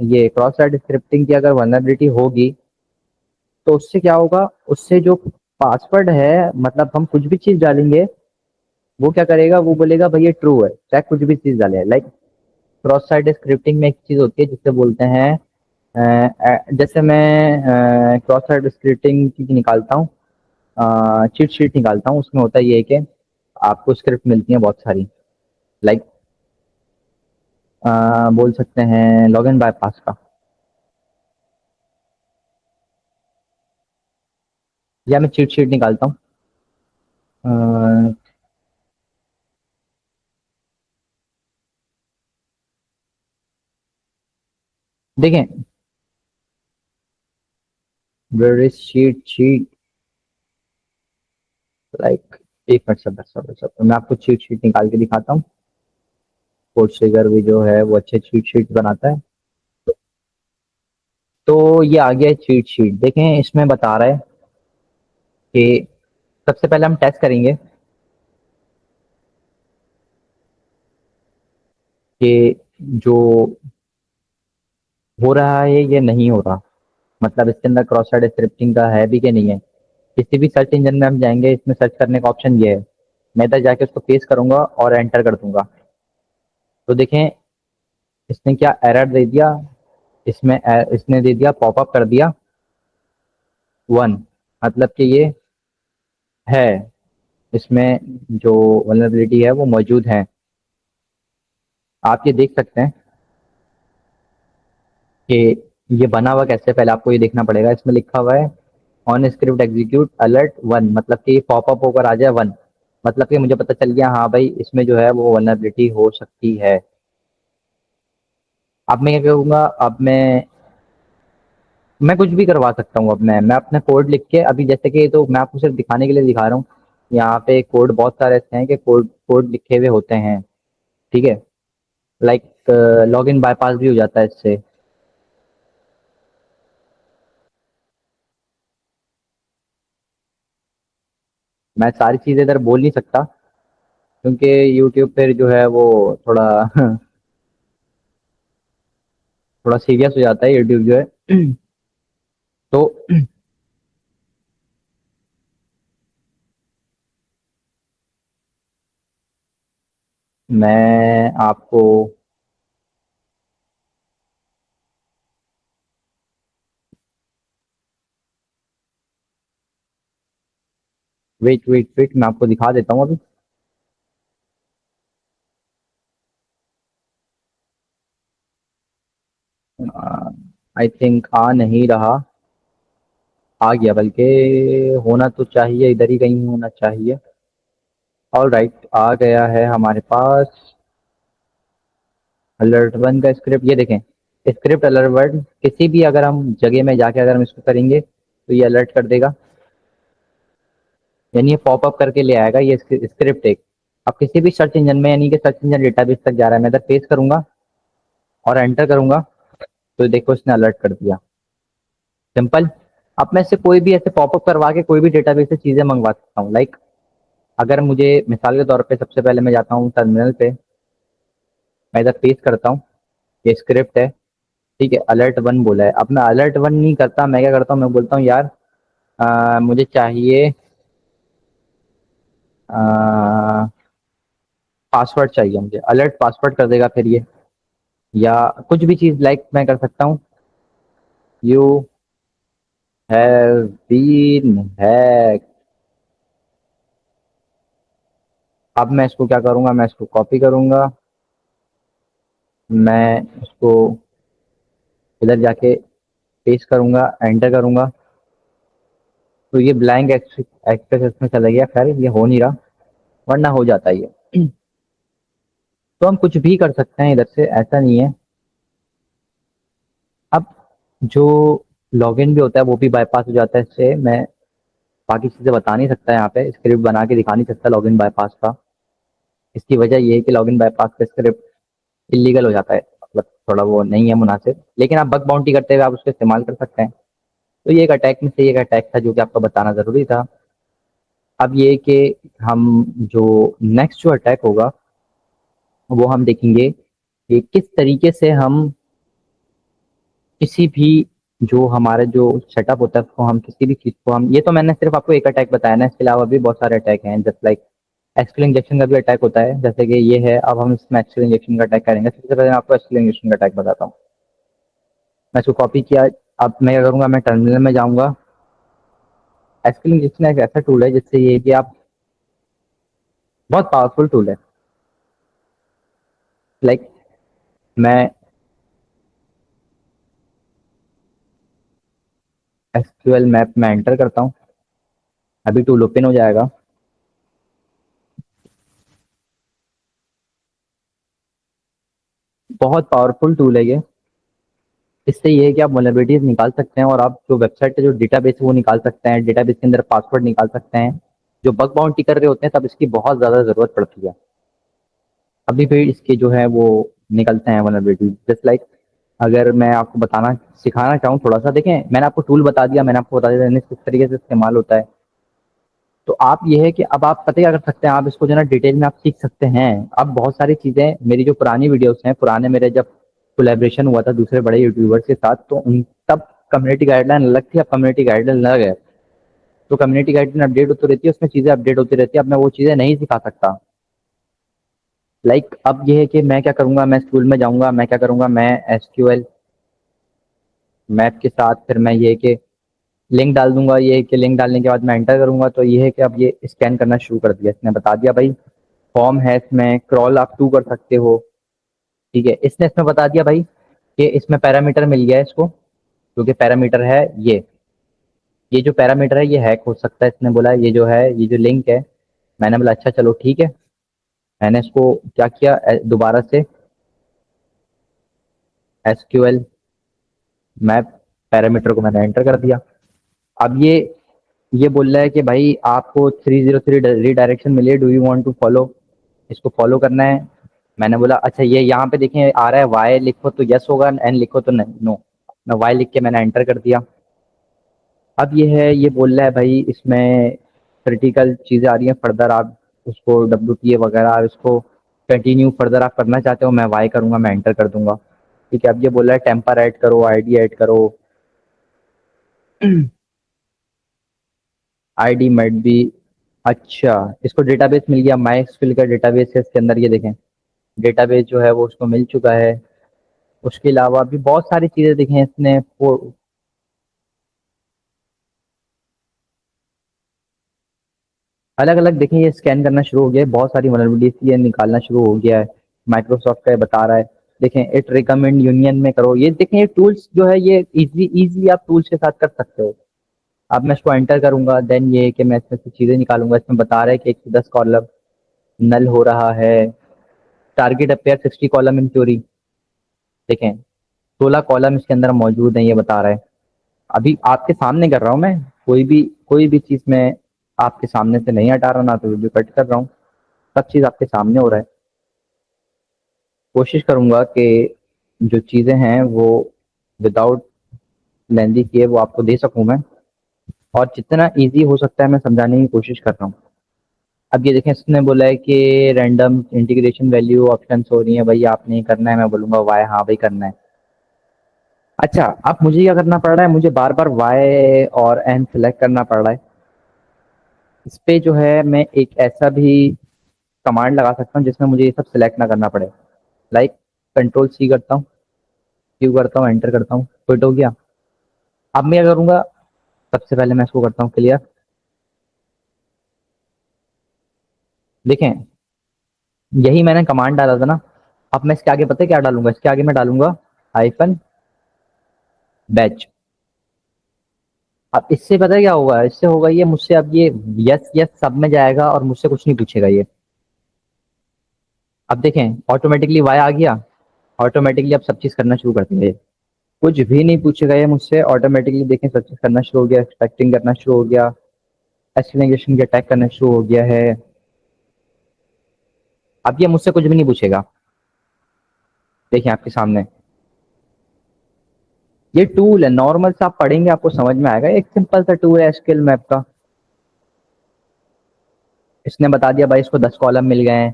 ये क्रॉस साइट स्क्रिप्टिंग की अगर वल्नरेबिलिटी होगी, तो उससे क्या होगा, उससे जो पासवर्ड है, मतलब हम कुछ भी चीज डालेंगे वो क्या करेगा, वो बोलेगा भाई ये ट्रू है, चाहे कुछ भी चीज डाले। लाइक क्रॉस साइट स्क्रिप्टिंग में एक चीज होती है जिससे बोलते हैं जैसे मैं क्रॉस साइट स्क्रिप्टिंग की निकालता हूँ, चीट शीट निकालता हूँ, उसमें होता ये है कि आपको स्क्रिप्ट मिलती है बहुत सारी। लाइक बोल सकते हैं लॉगिन बायपास का, या मैं चीट शीट निकालता हूँ। अ, देखें, where is cheat sheet, like एक मिनट, सब मैं आपको चीट शीट निकाल के दिखाता हूँ। कोड ट्रिगर भी जो है वो अच्छे चीट शीट बनाता है। तो ये आ गया है चीट शीट, देखें इसमें बता रहा है कि सबसे पहले हम टेस्ट करेंगे कि जो हो रहा है ये नहीं हो रहा, मतलब इसके अंदर क्रॉस साइट स्क्रिप्टिंग का है भी कि नहीं है। किसी भी सर्च इंजन में हम जाएंगे, इसमें सर्च करने का ऑप्शन ये है, मैं इधर जाके उसको पेस्ट करूंगा और एंटर कर दूंगा। तो देखें इसने क्या एरर दे दिया, इसमें इसने दे दिया, पॉपअप कर दिया 1, मतलब कि ये है, इसमें जो वल्नरेबिलिटी है वो मौजूद है। आप ये देख सकते हैं कि ये बना हुआ कैसे है, पहले आपको ये देखना पड़ेगा। इसमें लिखा हुआ है ऑन स्क्रिप्ट एग्जीक्यूट अलर्ट 1, मतलब कि पॉपअप होकर आ जाए 1, मतलब कि मुझे पता चल गया हाँ भाई इसमें जो है वो वल्नरेबिलिटी हो सकती है। अब मैं क्या करूँगा, अब मैं कुछ भी करवा सकता हूँ। अब मैं अपना कोड लिख के, अभी जैसे कि तो मैं आपको सिर्फ दिखाने के लिए दिखा रहा हूँ, यहाँ पे कोड बहुत सारे ऐसे हैं कि कोड कोड लिखे हुए होते हैं, ठीक है। लाइक लॉगिन बाईपास भी हो जाता है इससे। मैं सारी चीज़ें इधर बोल नहीं सकता क्योंकि यूट्यूब पर जो है वो थोड़ा थोड़ा सीरियस हो जाता है यूट्यूब जो है। तो मैं आपको वेट वेट वेट, मैं आपको दिखा देता हूँ अभी। आई थिंक आ नहीं रहा, आ गया, बल्कि होना तो चाहिए, इधर ही कहीं होना चाहिए। ऑल राइट, आ गया है हमारे पास अलर्ट वन का स्क्रिप्ट। ये देखें, स्क्रिप्ट अलर्ट वन, किसी भी अगर हम जगह में जाके अगर हम इसको करेंगे तो ये अलर्ट कर देगा, यानी ये पॉपअप करके ले आएगा ये स्क्रिप्ट एक। अब किसी भी सर्च इंजन में, यानी कि सर्च इंजन डेटाबेस तक जा रहा है, मैं इधर पेस्ट करूंगा और एंटर करूंगा, तो देखो इसने अलर्ट कर दिया। सिंपल। अब मैं इससे कोई भी ऐसे पॉपअप करवा के कोई भी डेटाबेस से चीजें मंगवा सकता हूँ। लाइक अगर मुझे मिसाल के तौर पे, सबसे पहले मैं जाता हूँ टर्मिनल पे, मैं इधर पेस्ट करता हूँ, ये स्क्रिप्ट है, ठीक है, अलर्ट वन बोला है। अब मैं अलर्ट वन नहीं करता, मैं क्या करता हूँ, मैं बोलता हूँ यार मुझे चाहिए पासवर्ड चाहिए, मुझे अलर्ट पासवर्ड कर देगा फिर ये, या कुछ भी चीज लाइक मैं कर सकता हूँ, यू हैव बीन हैक। अब मैं इसको क्या करूंगा, मैं इसको कॉपी करूंगा, मैं इसको इधर जाके पेस्ट करूंगा, एंटर करूंगा, तो ये ब्लैंक एक्सेस इसमें चला गया। खैर ये हो नहीं रहा, वरना हो जाता है ये। तो हम कुछ भी कर सकते हैं इधर से, ऐसा नहीं है। अब जो लॉगिन भी होता है वो भी बाईपास हो जाता है इससे। मैं बाकी चीज़ें बता नहीं सकता, यहाँ पे स्क्रिप्ट बना के दिखा नहीं सकता लॉगिन बाईपास का। इसकी वजह ये है कि लॉगिन बाईपास का स्क्रिप्ट इलीगल हो जाता है। मतलब थोड़ा वो नहीं है मुनासिब, लेकिन आप बग बाउंटी करते हुए आप उसको इस्तेमाल कर सकते हैं। तो ये एक अटैक में से एक अटैक था जो कि आपको बताना ज़रूरी था। अब ये कि हम जो नेक्स्ट जो अटैक होगा वो हम देखेंगे कि किस तरीके से हम किसी भी जो हमारा जो सेटअप होता है उसको हम किसी भी चीज़ को हम, ये तो मैंने सिर्फ आपको एक अटैक बताया ना, इसके अलावा भी बहुत सारे अटैक हैं। जस्ट लाइक एक्सएल इंजेक्शन का भी अटैक होता है, जैसे कि ये है। अब हम इसमें एक्सएल इंजेक्शन का अटैक करेंगे। सबसे पहले मैं आपको एक्सएल इंजेक्शन का अटैक बताता हूँ। मैं इसको कॉपी किया। अब मैं क्या करूँगा, मैं टर्मिनल में जाऊँगा। एक्सएल इंजेक्शन एक ऐसा टूल है जिससे ये कि आप, बहुत पावरफुल टूल है। लाइक मैं एसक्यूएल मैप में एंटर करता हूँ, अभी टूल ओपन हो जाएगा। बहुत पावरफुल टूल है ये। इससे ये है कि आप वल्नरेबिलिटीज निकाल सकते हैं और आप जो वेबसाइट का जो डेटाबेस है वो निकाल सकते हैं। डेटाबेस के अंदर पासवर्ड निकाल सकते हैं। जो बग बाउंटी कर रहे होते हैं तब इसकी बहुत ज़्यादा ज़रूरत पड़ती है। अभी भी इसके जो है वो निकलते हैं वल्नरेबिलिटीज। जस्ट लाइक अगर मैं आपको बताना सिखाना चाहूँ थोड़ा सा, देखें मैंने आपको टूल बता दिया, मैंने आपको बता दिया किस तरीके से इस्तेमाल होता है। तो आप ये है कि अब आप पता क्या कर सकते हैं, आप इसको जो है ना डिटेल में आप सीख सकते हैं। अब बहुत सारी चीज़ें मेरी जो पुरानी वीडियोस हैं, पुराने मेरे जब कोलैबोरेशन हुआ था दूसरे बड़े यूट्यूबर्स के साथ, तो उन तब कम्युनिटी गाइडलाइन अलग थी, अब कम्युनिटी गाइडलाइन अलग है। तो कम्युनिटी गाइडलाइन अपडेट होती रहती है, उसमें चीज़ें अपडेट होती रहती है। अब मैं वो चीज़ें नहीं सिखा सकता। अब ये है कि मैं क्या करूँगा, मैं स्कूल में जाऊँगा, मैं क्या करूँगा, मैं एसक्यूएल मैप के साथ फिर मैं ये है कि लिंक डाल दूंगा। ये है कि लिंक डालने के बाद मैं एंटर करूँगा, तो ये है कि अब ये स्कैन करना शुरू कर दिया। इसने बता दिया भाई फॉर्म है, इसमें क्रॉल आप 2 कर सकते हो। ठीक है, इसने इसमें बता दिया भाई कि इसमें पैरामीटर मिल गया है इसको, क्योंकि पैरामीटर है ये जो पैरामीटर है ये हैक हो सकता है। इसने बोला ये जो है, ये जो लिंक है। मैंने बोला अच्छा चलो ठीक है। मैंने इसको क्या किया, दोबारा से एसक्यूएल मैप पैरामीटर को मैंने एंटर कर दिया। अब ये बोल रहा है कि भाई आपको 303 रीडायरेक्शन मिली है, do you want to follow, इसको फॉलो करना है। मैंने बोला अच्छा, ये यहाँ पे देखें आ रहा है वाई लिखो तो यस होगा, एन लिखो तो नो। मैं वाई लिख के मैंने एंटर कर दिया। अब ये है, ये बोल रहा है भाई इसमें क्रिटिकल चीज़ें आ रही हैं, फर्दर आप उसको WTA वगैरह आप इसको कंटिन्यू फर्दर आप करना चाहते हो, मैं वाई करूँगा, मैं एंटर कर दूंगा। ठीक है, अब ये बोल रहा है टेम्पर ऐड करो, ID ऐड करो। ID मिट भी, अच्छा इसको डेटाबेस मिल गया, माई स्किल का डेटाबेस है इसके अंदर। ये देखें डेटाबेस जो है वो उसको मिल चुका है। उसके अलावा भी बहुत सारी चीज़ें देखें इसने अलग अलग देखें, ये स्कैन करना शुरू हो गया है, बहुत सारी वल्नरेबिलिटीज ये निकालना शुरू हो गया है। माइक्रोसॉफ्ट का ये बता रहा है। देखें इट रिकमेंड यूनियन में करो, ये देखें ये टूल्स जो है ये इजीली आप टूल्स के साथ कर सकते हो। अब मैं इसको एंटर करूंगा, देन ये कि मैं इसमें से चीज़ें निकालूंगा। इसमें बता रहा है कि 110 कॉलम नल हो रहा है, target appear 60 column in theory. देखें 16 कॉलम इसके अंदर मौजूद है, ये बता रहा है। अभी आपके सामने कर रहा हूँ मैं, कोई भी चीज़ में आपके सामने से नहीं हटा रहा, ना तो वीडियो कट कर रहा हूँ, सब चीज़ आपके सामने हो रहा है। कोशिश करूंगा कि जो चीज़ें हैं वो विदाउट लेंदी किए वो आपको दे सकूं मैं, और जितना इजी हो सकता है मैं समझाने की कोशिश कर रहा हूँ। अब ये देखें इसने बोला है कि रैंडम इंटीग्रेशन वैल्यू ऑप्शंस हो रही हैं, भाई आपने ये करना है। मैं बोलूँगा वाई, हाँ भाई करना है। अच्छा अब मुझे क्या करना पड़ रहा है, मुझे बार बार वाई और एन सेलेक्ट करना पड़ रहा है। इस पे जो है मैं एक ऐसा भी कमांड लगा सकता हूँ जिसमें मुझे ये सब सिलेक्ट ना करना पड़े। लाइक कंट्रोल C करता हूँ, Q करता हूँ, एंटर करता हूँ, क्विट हो गया। अब मैं क्या करूँगा, सबसे पहले मैं इसको करता हूँ क्लियर। देखें यही मैंने कमांड डाला था ना। अब मैं इसके आगे पता है क्या डालूंगा, इसके आगे मैं डालूंगा हाइफन बैच। अब इससे पता है क्या होगा, इससे होगा ये मुझसे अब ये यस यस सब में जाएगा और मुझसे कुछ नहीं पूछेगा ये। अब देखें ऑटोमेटिकली वाई आ गया, ऑटोमेटिकली अब सब चीज़ करना शुरू कर देंगे। कुछ भी नहीं पूछेगा ये मुझसे, ऑटोमेटिकली देखें सब चीज़ करना शुरू हो गया, एक्सपेक्टिंग करना शुरू हो गया, एस्टिमेशन के अटैक करना शुरू हो गया है। अब ये मुझसे कुछ भी नहीं पूछेगा। देखिए आपके सामने ये टूल है, नॉर्मल सा आप पढ़ेंगे आपको समझ में आएगा, एक सिंपल सा टूल है एसक्यूएल मैप का। इसने बता दिया भाई इसको 10 कॉलम मिल गए हैं,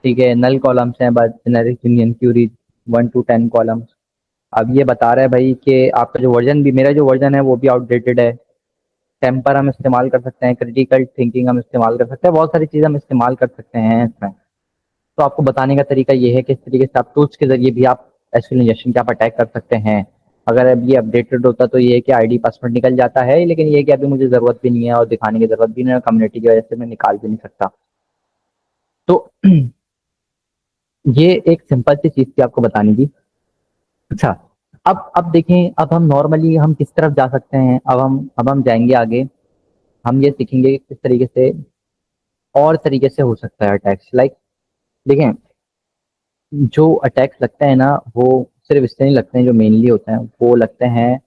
ठीक है, नल कॉलम्स हैं, बस generic union query 1 to 10 columns. अब ये बता रहा है भाई कि आपका जो वर्जन भी, मेरा जो वर्जन है वो भी आउटडेटेड है। टेम्पर हम इस्तेमाल कर सकते हैं, क्रिटिकल थिंकिंग हम इस्तेमाल कर सकते हैं, बहुत सारी चीज़ें हम इस्तेमाल कर सकते हैं इसमें। तो आपको बताने का तरीका ये है कि इस तरीके से आप टूल्स के जरिए भी आप एसक्यूएल इंजेक्शन के आप अटैक कर सकते हैं। अगर अब ये अपडेटेड होता तो ये है कि आईडी पासवर्ड निकल जाता है, लेकिन ये है कि अभी मुझे ज़रूरत भी नहीं है और दिखाने की ज़रूरत भी नहीं है, कम्युनिटी की वजह से मैं निकाल भी नहीं सकता। तो ये एक सिंपल सी चीज़ थी आपको बतानी थी। अच्छा, अब देखें, अब हम नॉर्मली हम किस तरफ जा सकते हैं, अब हम जाएँगे आगे, हम ये सीखेंगे किस तरीके से और तरीके से हो सकता है अटैक्स। लाइक देखें, जो अटैक्स लगते हैं ना, वो सिर्फ़ इससे नहीं लगते हैं, जो मेनली होते हैं, वो लगते हैं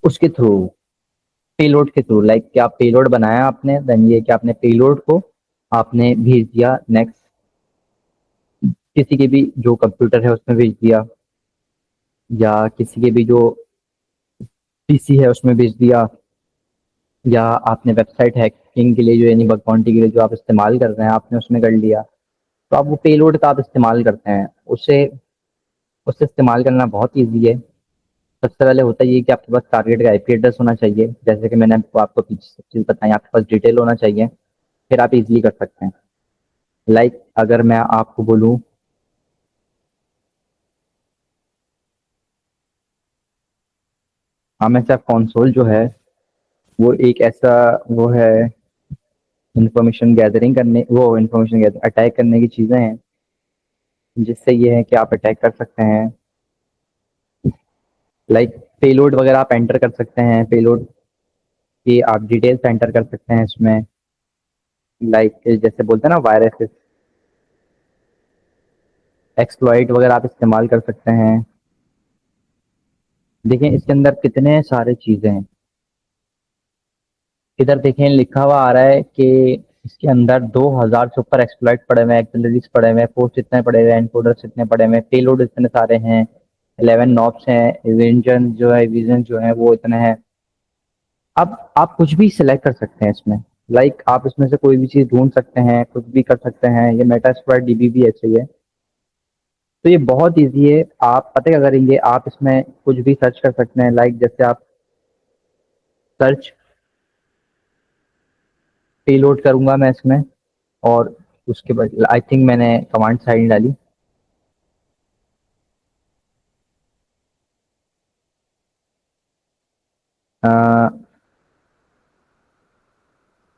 उसके थ्रू, पेलोड के थ्रू। लाइक क्या पेलोड बनाया आपने, देन ये कि आपने पेलोड को आपने भेज दिया नेक्स्ट किसी के भी जो कंप्यूटर है उसमें भेज दिया, या किसी के भी जो पीसी है उसमें भेज दिया, या आपने वेबसाइट हैकिंग के लिए जो यानी बग बाउंटी के लिए जो आप इस्तेमाल कर रहे हैं आपने उसमें कर लिया। तो आप वो पेलोड का आप इस्तेमाल करते हैं, उससे उससे इस्तेमाल करना बहुत ईजी है। सबसे पहले होता ये है कि आपके पास टारगेट का आईपी एड्रेस होना चाहिए, जैसे कि मैंने आपको पीछे सब चीज़ बताई, आपके पास डिटेल होना चाहिए, फिर आप इजीली कर सकते हैं। लाइक अगर मैं आपको बोलूँ, हाँ, मैं सिर्फ कंसोल जो है वो एक ऐसा वो है, इंफॉर्मेशन गैदरिंग करने, वो इंफॉर्मेशन गैदर अटैक करने की चीज़ें हैं, जिससे ये है कि आप अटैक कर सकते हैं। लाइक पेलोड वगैरह आप एंटर कर सकते हैं, पेलोड की आप डिटेल्स एंटर कर सकते हैं इसमें। लाइक जैसे बोलते हैं ना वायरसेस, एक्सप्लॉइट वगैरह आप इस्तेमाल कर सकते हैं। देखें इसके अंदर कितने सारे चीज़ें हैं। इधर देखें लिखा हुआ आ रहा है कि इसके अंदर 2000 से ऊपर एक्सप्लॉइट पड़े हुए हैं, एक्सेलरीज पड़े हुए हैं, पोस्ट इतने पड़े हुए हैं, एनकोडर्स इतने पड़े हुए हैं, पेलोड इतने सारे हैं, 11 नॉब्स हैं, विजन जो है विजन जो है वो इतने हैं। अब आप कुछ भी सिलेक्ट कर सकते हैं इसमें। लाइक आप इसमें से कोई भी चीज़ ढूंढ सकते हैं, कुछ भी कर सकते हैं। ये मेटास्प्लॉइट डीबी भी ऐसे ही है। तो ये बहुत ईजी है, आप पता क्या करेंगे, आप इसमें कुछ भी सर्च कर सकते हैं। लाइक जैसे आप सर्च पेलोड करूंगा मैं इसमें, और उसके बाद आई थिंक मैंने कमांड साइड डाली,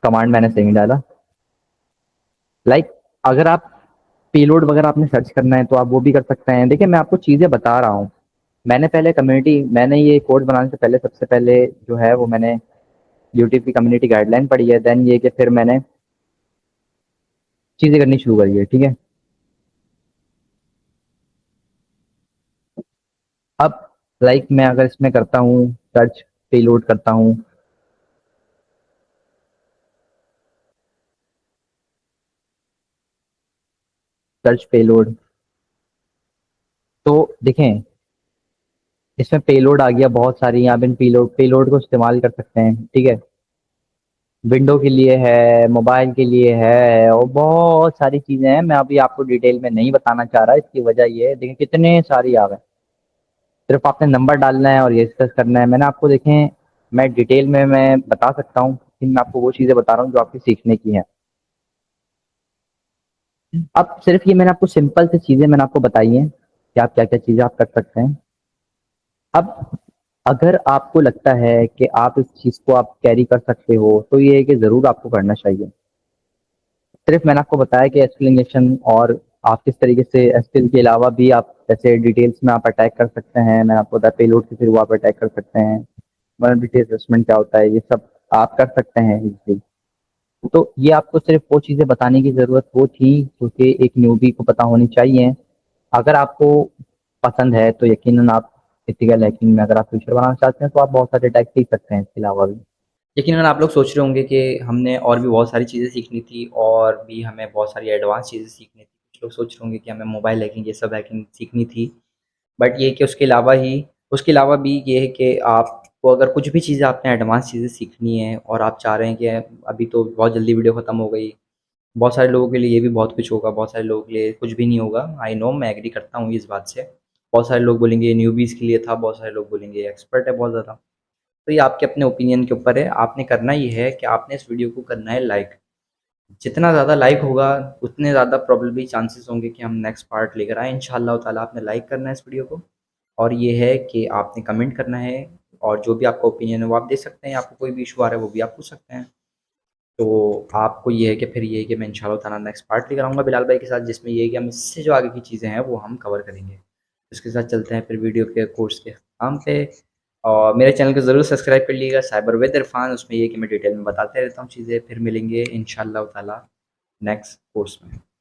कमांड मैंने सही डाला। लाइक अगर आप पेलोड वगैरह आपने सर्च करना है तो आप वो भी कर सकते हैं। देखिए मैं आपको चीज़ें बता रहा हूँ, मैंने पहले कम्युनिटी, मैंने ये कोर्स बनाने से पहले सबसे पहले जो है वो मैंने यूट्यूब की कम्युनिटी गाइडलाइन पढ़ी है, देन ये कि फिर मैंने चीज़ें करनी शुरू करी है, ठीक है। अब लाइक मैं अगर इसमें करता हूँ सर्च, पेलोड करता हूँ, सर्च पेलोड, तो देखें इसमें पेलोड आ गया बहुत सारी। आप इन पेलोड पेलोड को इस्तेमाल कर सकते हैं, ठीक है। विंडो के लिए है, मोबाइल के लिए है, और बहुत सारी चीज़ें हैं। मैं अभी आपको डिटेल में नहीं बताना चाह रहा, इसकी वजह ये है देखिए कितने सारी आ गए। सिर्फ आपने नंबर डालना है और ये डिस्कस करना है। मैंने आपको देखें, मैं डिटेल में मैं बता सकता हूँ, लेकिन मैं आपको वो चीज़ें बता रहा हूँ जो आपकी सीखने की हैं। अब सिर्फ ये मैंने आपको सिंपल सी चीज़ें मैंने आपको बताई हैं कि आप क्या क्या चीज़ें आप कर सकते हैं। अब अगर आपको लगता है कि आप इस चीज़ को आप कैरी कर सकते हो, तो ये है कि ज़रूर आपको करना चाहिए। सिर्फ मैंने आपको बताया कि एसक्यूएल इंजेक्शन, और आप किस तरीके से एसक्यूएल के अलावा भी आप जैसे डिटेल्स में आप अटैक कर सकते हैं। मैंने आपको बताया पेलोड के थ्रू आप अटैक कर सकते हैं, वल्नरेबिलिटी असेसमेंट क्या होता है, ये सब आप कर सकते हैं इजीली। तो ये आपको सिर्फ वो चीज़ें बताने की ज़रूरत वो थी क्योंकि एक न्यूबी को पता होनी चाहिए। अगर आपको पसंद है तो यकीनन आप एथिकल हैकिंग में अगर आप फ्यूचर बनाना चाहते हैं तो आप बहुत सारे अटैक सीख सकते हैं इसके अलावा भी। यकीनन आप लोग सोच रहे होंगे कि हमने और भी बहुत सारी चीज़ें सीखनी थी और भी हमें बहुत सारी एडवांस चीज़ें सीखनी थी। लोग सोच रहे होंगे कि हमें मोबाइल हैकिंग, ये सब हैकिंग सीखनी थी। बट ये कि उसके अलावा भी ये है कि आपको अगर कुछ भी चीज़ें आपने एडवांस चीज़ें सीखनी है और आप चाह रहे हैं कि अभी तो बहुत जल्दी वीडियो ख़त्म हो गई, बहुत सारे लोगों के लिए ये भी बहुत कुछ होगा, बहुत सारे लोगों के लिए कुछ भी नहीं होगा। आई नो, मैं एग्री करता हूँ इस बात से। बहुत सारे लोग बोलेंगे ये न्यूबीज़ के लिए था, बहुत सारे लोग बोलेंगे ये एक्सपर्ट है बहुत ज़्यादा। तो ये आपके अपने ओपिनियन के ऊपर है। आपने करना ये है कि आपने इस वीडियो को करना है लाइक। जितना ज़्यादा लाइक होगा, उतने ज़्यादा प्रोबेबली चांसेस होंगे कि हम नेक्स्ट पार्ट लेकर आएँ इंशाअल्लाह ताला। आपने लाइक करना है इस वीडियो को, और ये है कि आपने कमेंट करना है, और जो भी आपका ओपिनियन है वो आप दे सकते हैं। आपको कोई भी इशू आ रहा है वो भी आप पूछ सकते हैं। तो आपको ये है कि फिर ये है कि मैं इंशाअल्लाह ताला नेक्स्ट पार्ट लेकर आऊँगा बिलाल भाई के साथ, जिसमें ये है कि हम इससे जो आगे की चीज़ें हैं वो हम कवर करेंगे। इसके साथ चलते हैं फिर वीडियो के कोर्स के काम पे। और मेरे चैनल को ज़रूर सब्सक्राइब कर लीजिएगा, साइबर विद इरफान। उसमें ये है कि मैं डिटेल में बताते रहता हूँ चीज़ें। फिर मिलेंगे इंशाअल्लाह ताला नेक्स्ट कोर्स में।